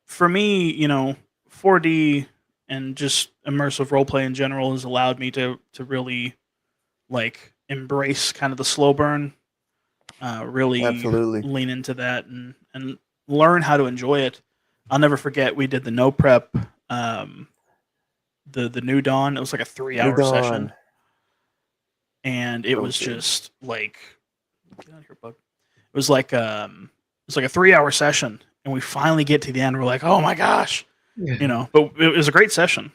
Speaker 1: for me, 4D and just immersive roleplay in general has allowed me to really like embrace kind of the slow burn, really
Speaker 3: Absolutely.
Speaker 1: lean into that and learn how to enjoy it. I'll never forget we did the no prep, the New Dawn. It was like a 3-hour
Speaker 3: New
Speaker 1: session,
Speaker 3: Dawn.
Speaker 1: and it
Speaker 3: So
Speaker 1: was
Speaker 3: good.
Speaker 1: just like get out of here, bug. It was like a 3-hour session, and we finally get to the end. We're like, oh my gosh, But it was a great session.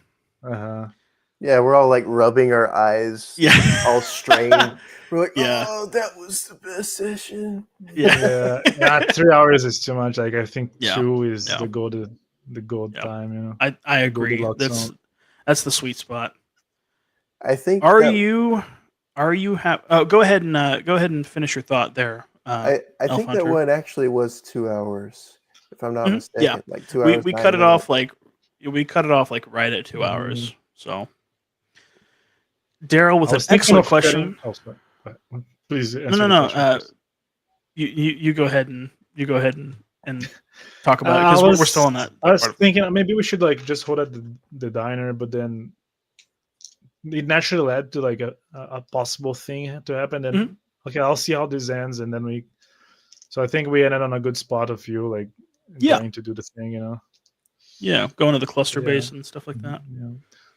Speaker 3: Yeah, we're all like rubbing our eyes,
Speaker 1: Yeah,
Speaker 3: all strained. We're like,
Speaker 1: Yeah.
Speaker 3: oh, that was the best session.
Speaker 1: yeah.
Speaker 2: 3 hours is too much. Like I think
Speaker 1: Yeah.
Speaker 2: 2 is
Speaker 1: Yeah.
Speaker 2: the gold
Speaker 1: Yeah.
Speaker 2: time.
Speaker 1: I agree.
Speaker 2: Goldilocks
Speaker 1: That's the sweet spot.
Speaker 3: I think.
Speaker 1: Are you go ahead and finish your thought there.
Speaker 3: I think that
Speaker 1: Hunter.
Speaker 3: one actually was 2 hours, if I'm not mistaken.
Speaker 1: Yeah.
Speaker 3: Like 2 hours.
Speaker 1: We
Speaker 3: 9
Speaker 1: cut it
Speaker 3: minutes.
Speaker 1: off like right at 2 hours. So Daryl with an excellent question.
Speaker 2: Please
Speaker 1: No.
Speaker 2: answer the question first.
Speaker 1: You go ahead and talk about it because we're still on that.
Speaker 2: I was thinking maybe we should like just hold at the diner, but then it naturally led to like a possible thing to happen. Then okay, I'll see how this ends, and then we. So I think we ended on a good spot of you like going to do the thing,
Speaker 1: Yeah, going to the cluster base and stuff like that.
Speaker 2: Yeah.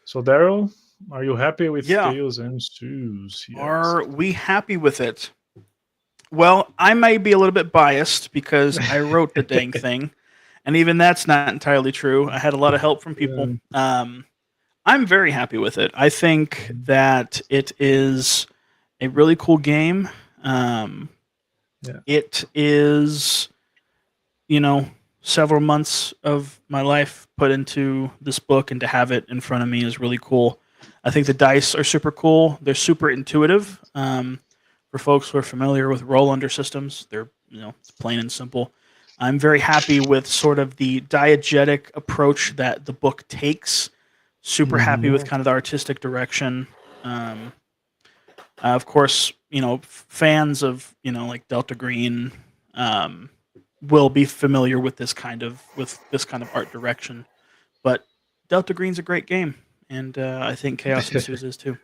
Speaker 2: So Daryl, are you happy with
Speaker 1: Yeah.
Speaker 2: Chaos Ensues? Yes.
Speaker 1: Are we happy with it? Well, I may be a little bit biased because I wrote the dang thing, and even that's not entirely true. I had a lot of help from people. I'm very happy with it. I think that it is a really cool game. It is, several months of my life put into this book, and to have it in front of me is really cool. I think the dice are super cool. They're super intuitive. For folks who are familiar with roll under systems, they're it's plain and simple. I'm very happy with sort of the diegetic approach that the book takes. Super happy with kind of the artistic direction. Of course, fans of like Delta Green will be familiar with this kind of art direction. But Delta Green's a great game, and I think Chaos Ensues is too.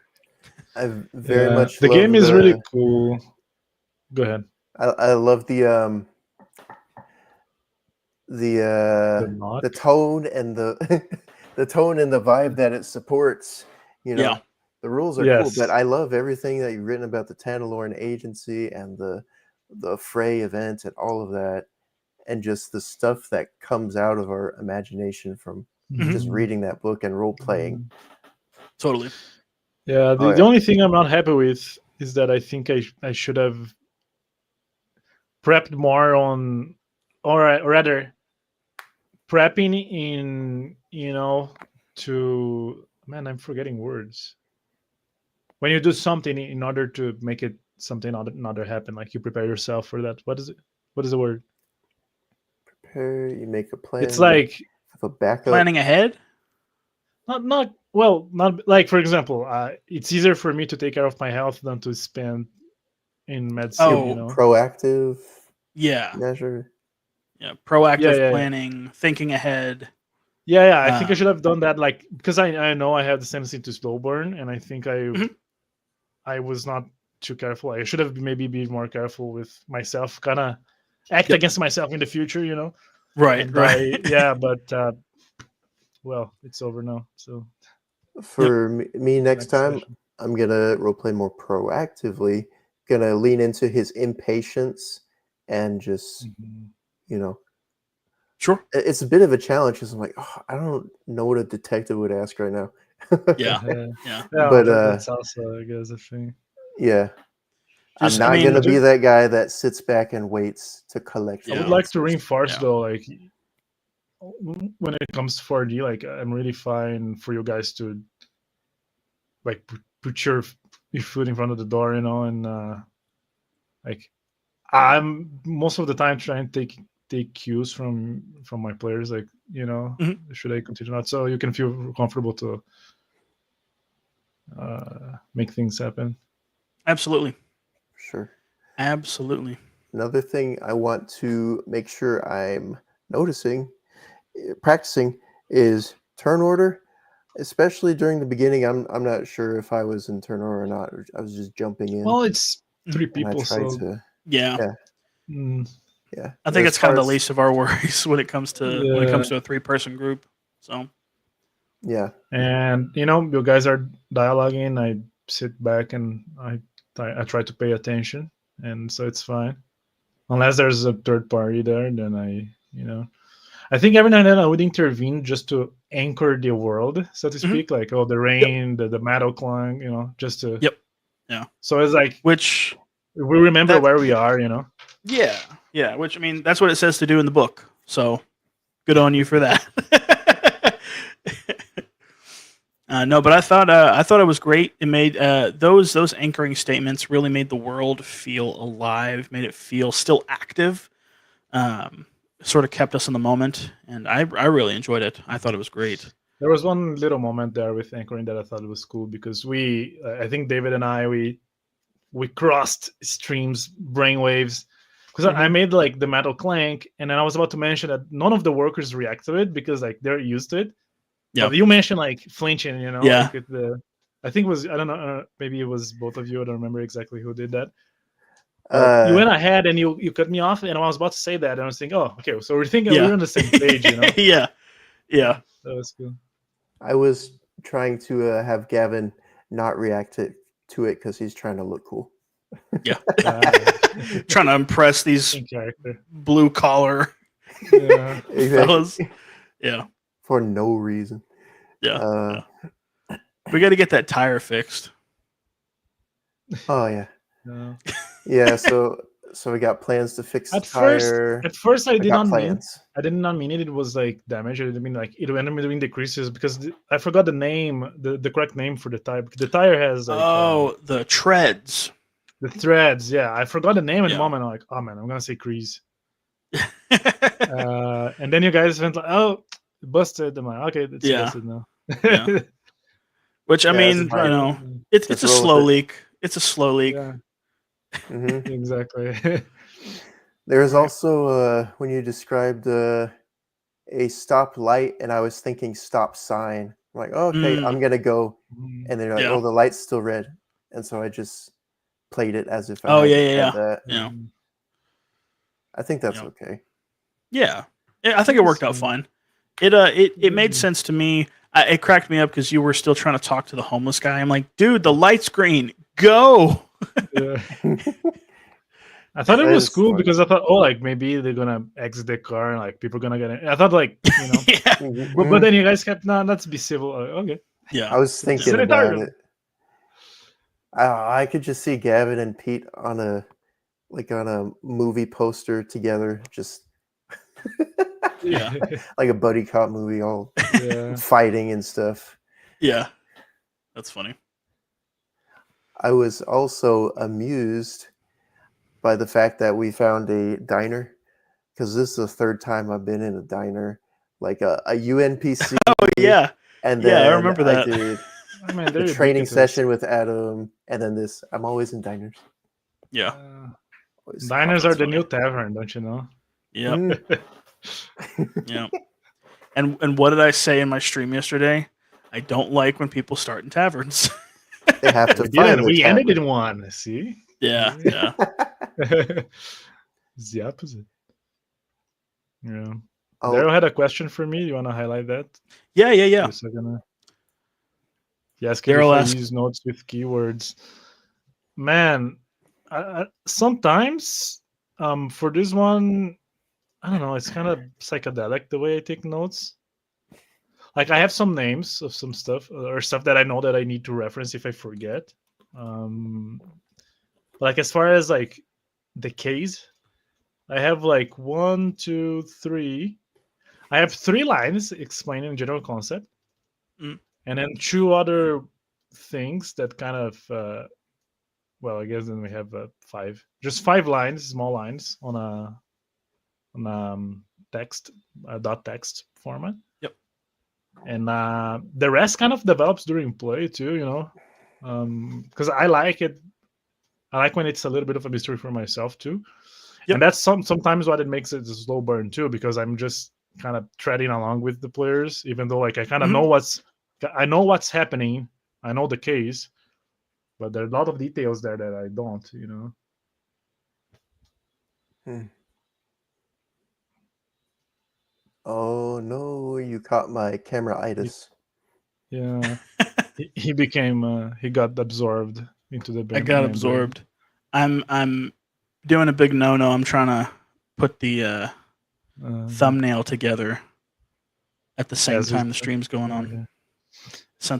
Speaker 3: I very much.
Speaker 2: The
Speaker 3: love
Speaker 2: game is really cool. Go ahead.
Speaker 3: I love the
Speaker 2: knock.
Speaker 3: tone and the the tone and the vibe that it supports. You
Speaker 1: Yeah.
Speaker 3: know, the rules are cool,
Speaker 2: Yes.
Speaker 3: but I love everything that you've written about the Tanelorn Agency and the Fray event and all of that, and just the stuff that comes out of our imagination from just
Speaker 2: Mhm.
Speaker 3: reading that book and role playing.
Speaker 2: Mhm.
Speaker 1: Totally.
Speaker 2: Yeah,
Speaker 3: Oh,
Speaker 2: the
Speaker 3: yeah.
Speaker 2: only thing I'm not happy with is that I think I should have prepped more on, or rather, prepping in, to, man, I'm forgetting words. When you do something in order to make it something another happen, like you prepare yourself for that. What is it? What is the word?
Speaker 3: Prepare, you make a plan,
Speaker 2: It's
Speaker 3: you
Speaker 2: like
Speaker 3: have a backup.
Speaker 1: Planning ahead.
Speaker 2: not well, not like, for example, it's easier for me to take care of my health than to spend in medicine.
Speaker 1: Oh,
Speaker 3: Proactive
Speaker 1: Yeah.
Speaker 3: measure.
Speaker 1: Yeah. Proactive
Speaker 2: Yeah.
Speaker 1: planning, thinking ahead.
Speaker 2: Yeah. I think I should
Speaker 1: Um,
Speaker 2: have done that, like, because I know I have the tendency to slow burn, and I think
Speaker 1: Mhm.
Speaker 2: I was not too careful. I should have maybe been more careful with myself, kind of act
Speaker 1: Yep.
Speaker 2: against myself in the future.
Speaker 1: Right.
Speaker 2: And
Speaker 1: Right.
Speaker 2: but well, it's over now. So
Speaker 3: For me next
Speaker 2: next
Speaker 3: time,
Speaker 2: session.
Speaker 3: I'm gonna roleplay more proactively. Gonna lean into his impatience and just,
Speaker 2: Mhm.
Speaker 3: you know,
Speaker 1: Sure.
Speaker 3: it's a bit of a challenge because I'm like, oh, I don't know what a detective would ask right now.
Speaker 1: Yeah.
Speaker 2: Yeah,
Speaker 1: Yeah.
Speaker 3: But
Speaker 2: that's also, I guess, a thing.
Speaker 3: yeah, I'm
Speaker 1: Just, I
Speaker 3: not
Speaker 1: mean,
Speaker 3: gonna be that guy that sits back and waits to collect
Speaker 2: I
Speaker 3: the
Speaker 2: would
Speaker 1: Yeah.
Speaker 2: like to
Speaker 3: answers.
Speaker 2: reinforce
Speaker 1: Yeah.
Speaker 2: though, like, when it comes to 4D, like, I'm really fine for you guys to, like, put your foot in front of the door, and like, I'm most of the time trying to take cues from my players, like,
Speaker 1: Mhm.
Speaker 2: should I continue or not, so you can feel comfortable to make things happen.
Speaker 1: Absolutely.
Speaker 3: Sure.
Speaker 1: Absolutely.
Speaker 3: Another thing I want to make sure I'm noticing, practicing, is turn order. Especially during the beginning, I'm not sure if I was in turn order or not. I was just jumping in,
Speaker 2: Well, it's three
Speaker 3: and I
Speaker 2: people,
Speaker 3: tried
Speaker 2: so
Speaker 3: to.
Speaker 1: Yeah.
Speaker 3: Yeah,
Speaker 2: mm,
Speaker 3: yeah.
Speaker 1: I
Speaker 3: And
Speaker 1: think
Speaker 3: as
Speaker 1: it's kind of
Speaker 3: far
Speaker 1: the
Speaker 3: as
Speaker 1: least of our worries when it comes to
Speaker 2: yeah.
Speaker 1: a 3-person group. So
Speaker 3: yeah,
Speaker 2: And you guys are dialoguing. I sit back and I try to pay attention, and so it's fine. Unless there's a third party there, then I think every now and then I would intervene just to anchor the world, so to
Speaker 1: Mhm.
Speaker 2: speak. Like, oh, the
Speaker 1: Yep.
Speaker 2: rain, the metal clang, just to.
Speaker 1: Yep. Yeah.
Speaker 2: So it's like
Speaker 1: Which
Speaker 2: we remember
Speaker 1: that
Speaker 2: where we are.
Speaker 1: Yeah. Yeah. Which, I mean, that's what it says to do in the book. So good on you for that. No, but I thought it was great. It made those anchoring statements really made the world feel alive, made it feel still active. Um, Sort of kept us in the moment, and I really enjoyed it. I thought it was great.
Speaker 2: There was one little moment there with anchoring that I thought was cool, because I think David and I, we crossed streams, brainwaves, because I
Speaker 1: Mhm.
Speaker 2: made, like, the metal clank, and then I was about to mention that none of the workers react to it because, like, they're used to it.
Speaker 1: Yeah.
Speaker 2: But you mentioned, like, flinching,
Speaker 1: Yeah.
Speaker 2: like with I think it was, I don't know, maybe it was both of you. I don't remember exactly who did that. But you
Speaker 3: uh,
Speaker 2: went ahead and you cut me off, and I was about to say that, and I was thinking, oh, okay, so we're thinking
Speaker 1: Yeah.
Speaker 2: we're on the same page.
Speaker 1: Yeah. Yeah.
Speaker 2: That was cool.
Speaker 3: I was trying to have Gavin not react to it because he's trying to look cool.
Speaker 1: Yeah.
Speaker 2: Uh,
Speaker 1: Trying to impress these
Speaker 2: in character.
Speaker 1: blue collar
Speaker 2: Yeah.
Speaker 3: Exactly.
Speaker 1: fellas. Yeah.
Speaker 3: For no reason.
Speaker 1: Yeah.
Speaker 3: Uh,
Speaker 1: Yeah. We got to get that tire fixed.
Speaker 3: oh yeah,
Speaker 2: No.
Speaker 3: yeah. So we got plans to fix the
Speaker 2: At first,
Speaker 3: tire.
Speaker 2: I
Speaker 3: I
Speaker 2: did
Speaker 3: got
Speaker 2: not mean.
Speaker 3: plans.
Speaker 2: I did not mean it was like damage. I didn't mean like it went between decreases, because I forgot the name, the correct name for the tire. The tire has, like,
Speaker 1: Oh, the treads.
Speaker 2: the threads. Yeah, I forgot the name at the
Speaker 1: Yeah.
Speaker 2: moment. I'm like, oh man, I'm gonna say crease. And then you guys went like, oh, busted. I'm like, okay, it's
Speaker 1: Yeah.
Speaker 2: busted now.
Speaker 1: Yeah. Which, I
Speaker 3: Yeah,
Speaker 1: mean,
Speaker 3: that's fine.
Speaker 1: you know, it's
Speaker 3: Just
Speaker 1: a
Speaker 3: roll with
Speaker 1: slow
Speaker 3: it.
Speaker 1: leak. It's a slow leak.
Speaker 2: Yeah,
Speaker 3: hmm
Speaker 2: exactly.
Speaker 3: There's
Speaker 2: Right.
Speaker 3: also when you described a stop light, and I was thinking stop sign. I'm like, oh, okay, I'm gonna go, and they're like,
Speaker 1: Yeah.
Speaker 3: oh, the light's still red, and so I just played it as if I
Speaker 1: Oh,
Speaker 3: hadn't
Speaker 1: yeah.
Speaker 3: said that.
Speaker 1: Yeah.
Speaker 2: Mhm.
Speaker 3: I think that's
Speaker 1: Yeah.
Speaker 3: okay.
Speaker 1: Yeah, I think it worked out fine. It made sense to me. It cracked me up because you were still trying to talk to the homeless guy. I'm like, dude, the light's green. Go.
Speaker 2: Yeah. I thought it
Speaker 3: That
Speaker 2: was
Speaker 3: is
Speaker 2: cool
Speaker 3: funny.
Speaker 2: because I thought, oh, like maybe they're gonna exit the car and like people are gonna get in. I thought like, you know,
Speaker 1: Yeah.
Speaker 2: but then you guys kept, nah, let's be civil. Okay.
Speaker 1: Yeah.
Speaker 3: I was thinking
Speaker 2: Sanitarium.
Speaker 3: about it. I could just see Gavin and Pete on a movie poster together, just
Speaker 1: Yeah.
Speaker 3: like a buddy cop movie, all
Speaker 2: Yeah.
Speaker 3: fighting and stuff.
Speaker 1: Yeah. That's funny.
Speaker 3: I was also amused by the fact that we found a diner, because this is the third time I've been in a diner, like a UNPC.
Speaker 1: Oh yeah.
Speaker 3: And
Speaker 1: Yeah, I
Speaker 3: then
Speaker 1: remember that.
Speaker 3: did
Speaker 2: I mean,
Speaker 3: the
Speaker 2: they're
Speaker 3: training
Speaker 2: ubiquitous.
Speaker 3: session with Adam, and then this. I'm always in diners.
Speaker 1: Yeah.
Speaker 3: Always.
Speaker 2: Diners
Speaker 1: that's
Speaker 2: are the
Speaker 1: funny.
Speaker 2: new tavern, don't you know?
Speaker 1: Yeah.
Speaker 3: Mm.
Speaker 1: Yeah. And what did I say in my stream yesterday? I don't like when people start in taverns.
Speaker 3: They have to
Speaker 2: We
Speaker 3: find
Speaker 2: didn't.
Speaker 3: the
Speaker 2: We ended
Speaker 3: tavern.
Speaker 2: in one. See?
Speaker 1: Yeah. Yeah.
Speaker 2: It's the opposite. Yeah.
Speaker 3: Oh,
Speaker 2: Daryl had a question for me. You want to highlight that?
Speaker 1: Yeah. Yeah. Yeah.
Speaker 2: Just a second. He asked if
Speaker 1: Daryl
Speaker 2: I
Speaker 1: asked.
Speaker 2: use notes with keywords. Man, sometimes for this one, I don't know. It's kind of psychedelic the way I take notes. Like I have some names of some stuff or stuff that I know that I need to reference if I forget. Like as far as like the case, I have like 1, 2, 3. I have 3 lines explaining the general concept,
Speaker 1: Mm.
Speaker 2: and then 2 other things that kind of. Well, I guess then we have 5. Just 5 lines, small lines on a text, dot text format.
Speaker 1: Yep.
Speaker 2: And the rest kind of develops during play too, you know, because I like it. I like when it's a little bit of a mystery for myself too.
Speaker 1: Yep.
Speaker 2: And that's sometimes what it makes it a slow burn too, because I'm just kind of treading along with the players, even though like I kind of know what's happening. I know the case, but there are a lot of details there that I don't, you know.
Speaker 3: Oh no, you caught my camera-itis.
Speaker 2: Yeah. he became he got absorbed into the
Speaker 1: I got absorbed. I'm doing a big no-no. I'm trying to put the thumbnail together at the same time the stream's going on.
Speaker 2: Yeah.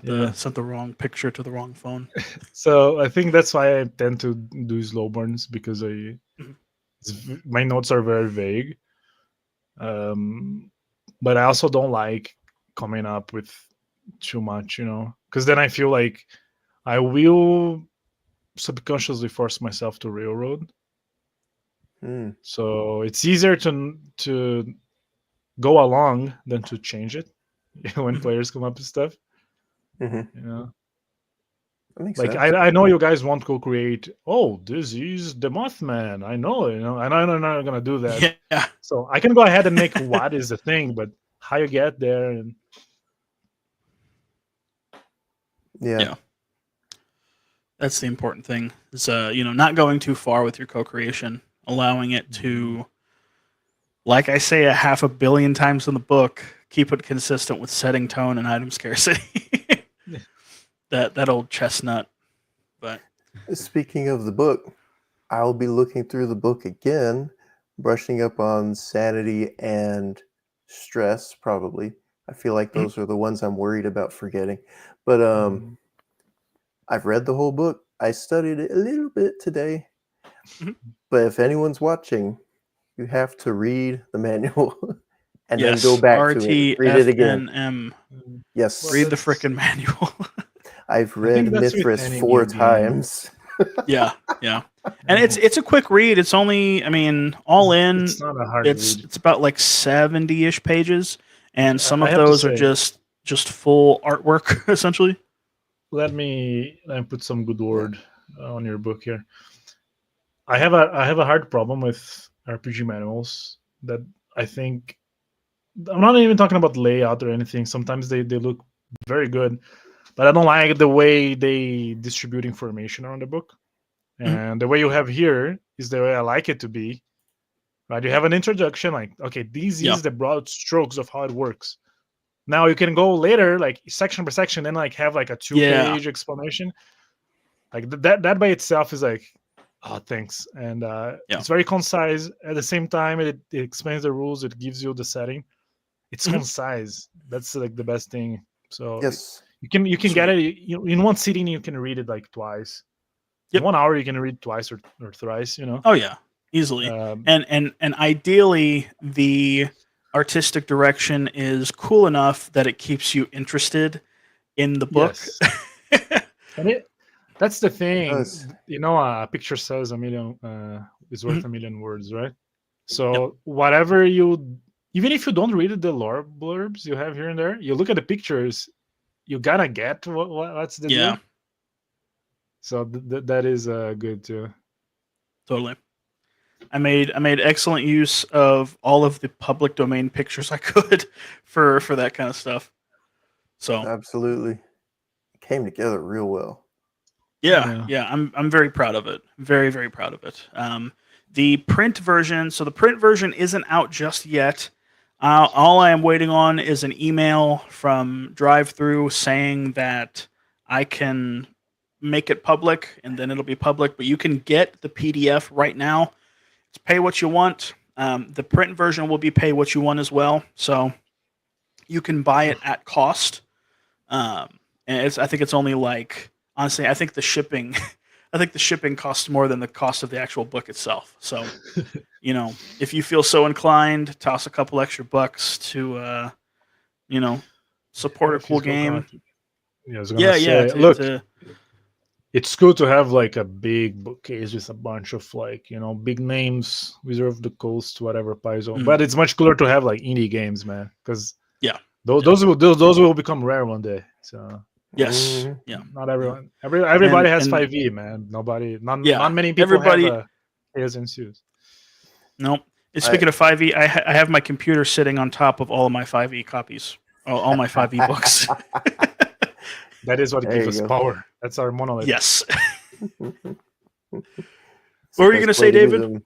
Speaker 3: Oh,
Speaker 1: Sent the wrong picture to the wrong phone.
Speaker 2: So I think that's why I tend to do slow burns, because my notes are very vague. But I also don't like coming up with too much, you know, because then I feel like I will subconsciously force myself to railroad. So it's easier to go along than to change it when players come up with stuff. You know,
Speaker 3: That makes
Speaker 2: like
Speaker 3: sense.
Speaker 2: I know you guys won't go create. Oh, this is the Mothman. I know, you know, and I'm not gonna do that.
Speaker 1: Yeah.
Speaker 2: So I can go ahead and make what is the thing, but how you get there and
Speaker 3: Yeah.
Speaker 1: That's the important thing. Is not going too far with your co-creation, allowing it to, like I say 500 million times in the book, keep it consistent with setting tone and item scarcity. that old chestnut. But
Speaker 3: Speaking of the book, I'll be looking through the book again, brushing up on sanity and stress, probably. I feel like those are the ones I'm worried about forgetting. But I've read the whole book. I studied it a little bit today. But if anyone's watching, you have to read the manual and then go back to it. Read it again.
Speaker 1: RTFNM.
Speaker 3: Yes.
Speaker 1: Read the frickin' manual.
Speaker 3: I've read
Speaker 2: that's with
Speaker 3: Mithras
Speaker 2: any
Speaker 3: 4
Speaker 2: new game.
Speaker 3: times.
Speaker 1: Yeah. And it's a quick read. It's only, all in,
Speaker 2: It's not a hard read.
Speaker 1: it's about like 70-ish pages, and some
Speaker 2: I
Speaker 1: of
Speaker 2: have to
Speaker 1: those are
Speaker 2: say-
Speaker 1: just full artwork essentially.
Speaker 2: Let me put some good word on your book here. I have a hard problem with RPG manuals that I think, I'm not even talking about layout or anything. Sometimes they look very good, but I don't like the way they distribute information around the book. And the way you have here is the way I like it to be. right? You have an introduction, like, okay, these
Speaker 1: Yeah.
Speaker 2: is the broad strokes of how it works. Now you can go later, like section by section, and like have like a 2-page explanation. Like that by itself is like, oh, thanks. And it's very concise. At the same time, it explains the rules. It gives you the setting. It's concise. That's like the best thing. So
Speaker 3: Yes.
Speaker 2: you can
Speaker 1: Sweet.
Speaker 2: get it in one sitting. You can read it like twice.
Speaker 1: Yep.
Speaker 2: In 1 hour, you can read twice or thrice.
Speaker 1: Oh yeah, easily. And ideally, the artistic direction is cool enough that it keeps you interested in the book.
Speaker 2: Yes. And that's the thing.
Speaker 3: It
Speaker 2: A picture says a million is worth a million words, right? So whatever even if you don't read the lore blurbs you have here and there, you look at the pictures, you gotta get what's the deal. So that is good too.
Speaker 1: Totally. I made excellent use of all of the public domain pictures I could for that kind of stuff. So
Speaker 3: absolutely, it came together real well.
Speaker 1: Yeah. I'm very proud of it. Very, very proud of it. The print version. So the print version isn't out just yet. All I am waiting on is an email from DriveThru saying that I can make it public, and then it'll be public. But you can get the PDF right now. It's pay what you want. The print version will be pay what you want as well. So you can buy it at cost. And I think it's only like, honestly, I think the shipping costs more than the cost of the actual book itself. So, if you feel so inclined, toss a couple extra bucks to, support a cool game.
Speaker 2: Look, it's good to have like a big bookcase with a bunch of like, big names, Wizard of the Coast, whatever, Paizo. But it's much cooler to have like indie games, man, because those will become rare one day. So
Speaker 1: yes,
Speaker 2: not everyone. Everybody has 5e, man. Not many people have Chaos Ensues.
Speaker 1: Nope. Speaking of 5e, I have my computer sitting on top of all of my 5e copies, all my 5e books.
Speaker 2: That is what gives us power. That's our monolith.
Speaker 1: Yes. What were you going to say, David?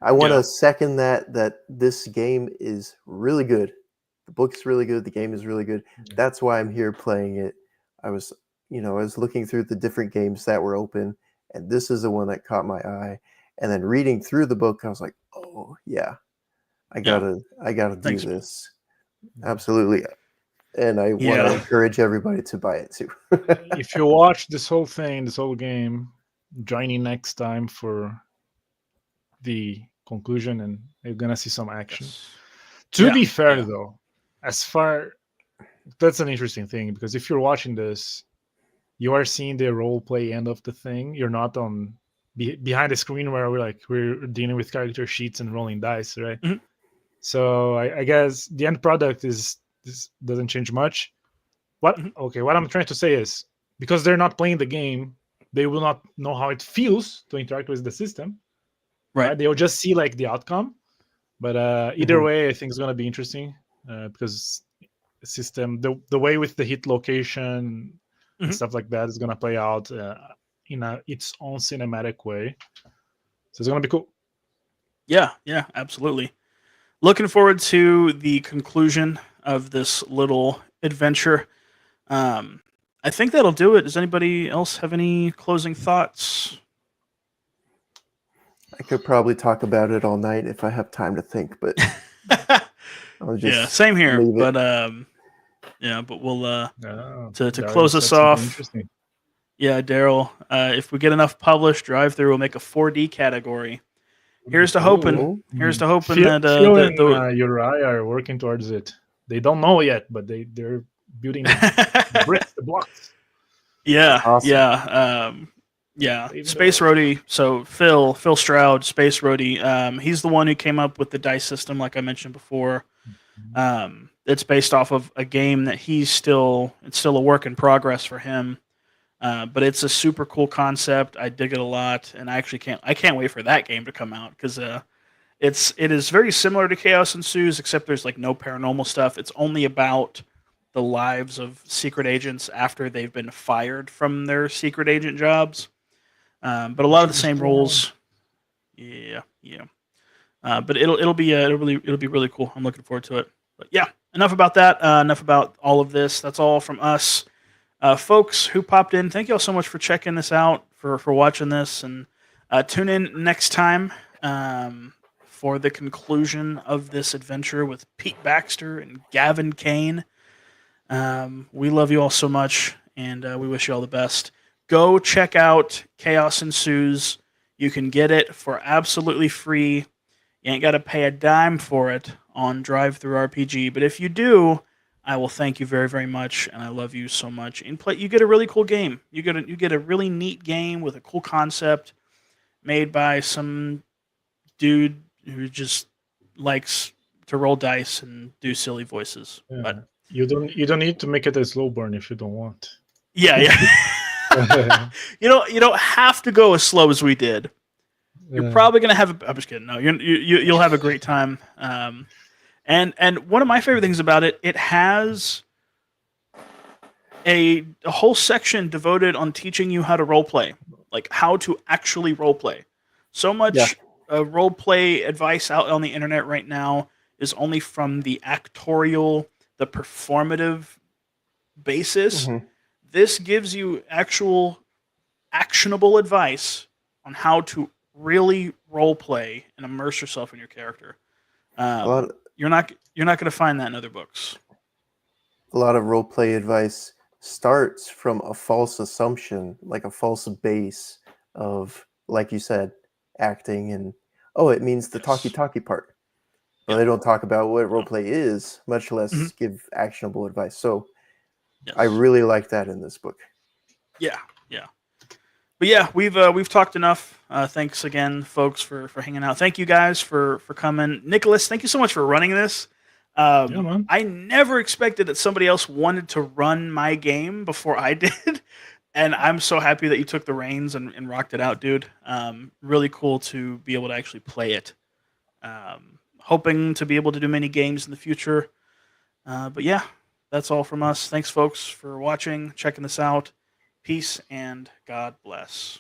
Speaker 3: I want to second that this game is really good. The book's really good. The game is really good. That's why I'm here playing it. I was looking through the different games that were open, and this is the one that caught my eye. And then reading through the book, I was like, oh yeah, I gotta do this. Absolutely. And I want to encourage everybody to buy it too.
Speaker 2: If you watch this whole game, join in next time for the conclusion, and you're gonna see some action. To be fair, though, that's an interesting thing, because if you're watching this, you are seeing the role play end of the thing. You're not on behind the screen where we're dealing with character sheets and rolling dice, right? Mm-hmm. So I guess the end product this doesn't change much. What I'm trying to say is, because they're not playing the game, they will not know how it feels to interact with the system. Right? They'll just see like the outcome. But either way, I think it's gonna be interesting because the system, the way with the hit location and stuff like that is gonna play out in its own cinematic way. So it's gonna be cool.
Speaker 1: Yeah, absolutely. Looking forward to the conclusion of this little adventure. I think that'll do it. Does anybody else have any closing thoughts?
Speaker 3: I could probably talk about it all night if I have time to think, but
Speaker 1: I'll just same here. But but we'll to close us off. Yeah, Daryl. If we get enough published, DriveThru will make a 4D category. Here's to hoping. Here's to hoping that
Speaker 2: Uriah are working towards it. They don't know yet, but they're building the bricks, the blocks.
Speaker 1: Yeah, awesome. Space Roadie. So Phil Stroud, Space Roadie. He's the one who came up with the dice system, like I mentioned before. It's based off of a game that it's still a work in progress for him. But it's a super cool concept. I dig it a lot, and I can't wait for that game to come out, because it is very similar to Chaos Ensues, except there's like no paranormal stuff. It's only about the lives of secret agents after they've been fired from their secret agent jobs. But a lot of the same rules. Yeah. But it'll be really cool. I'm looking forward to it. But yeah, enough about that. Enough about all of this. That's all from us, folks who popped in. Thank you all so much for checking this out, for watching this, and tune in next time for the conclusion of this adventure with Pete Baxter and Gavin Kane. We love you all so much, and we wish you all the best. Go check out Chaos Ensues. You can get it for absolutely free. You ain't got to pay a dime for it on DriveThruRPG, but if you do, I will thank you very, very much, and I love you so much. And you get a really cool game. You get a really neat game with a cool concept made by some dude who just likes to roll dice and do silly voices.
Speaker 2: Yeah.
Speaker 1: But
Speaker 2: you don't need to make it a slow burn if you don't want.
Speaker 1: yeah. You don't have to go as slow as we did. You're probably gonna have. I'm just kidding. No, you'll have a great time. And one of my favorite things about it, it has a whole section devoted on teaching you how to role play, like how to actually role play. So much role play advice out on the internet right now is only from the actorial, the performative basis.
Speaker 3: Mm-hmm.
Speaker 1: This gives you actual actionable advice on how to really role play and immerse yourself in your character. You're not going to find that in other books.
Speaker 3: A lot of role play advice starts from a false assumption, like a false base of, like you said, acting, and it means the talky part. But they don't talk about what role play is, much less give actionable advice. So I really like that in this book.
Speaker 1: Yeah. But yeah, we've talked enough. Thanks again, folks, for hanging out. Thank you guys for coming. Nicholas, thank you so much for running this. I never expected that somebody else wanted to run my game before I did. And I'm so happy that you took the reins and rocked it out, dude. Really cool to be able to actually play it. Hoping to be able to do many games in the future. But yeah, that's all from us. Thanks, folks, for watching, checking this out. Peace and God bless.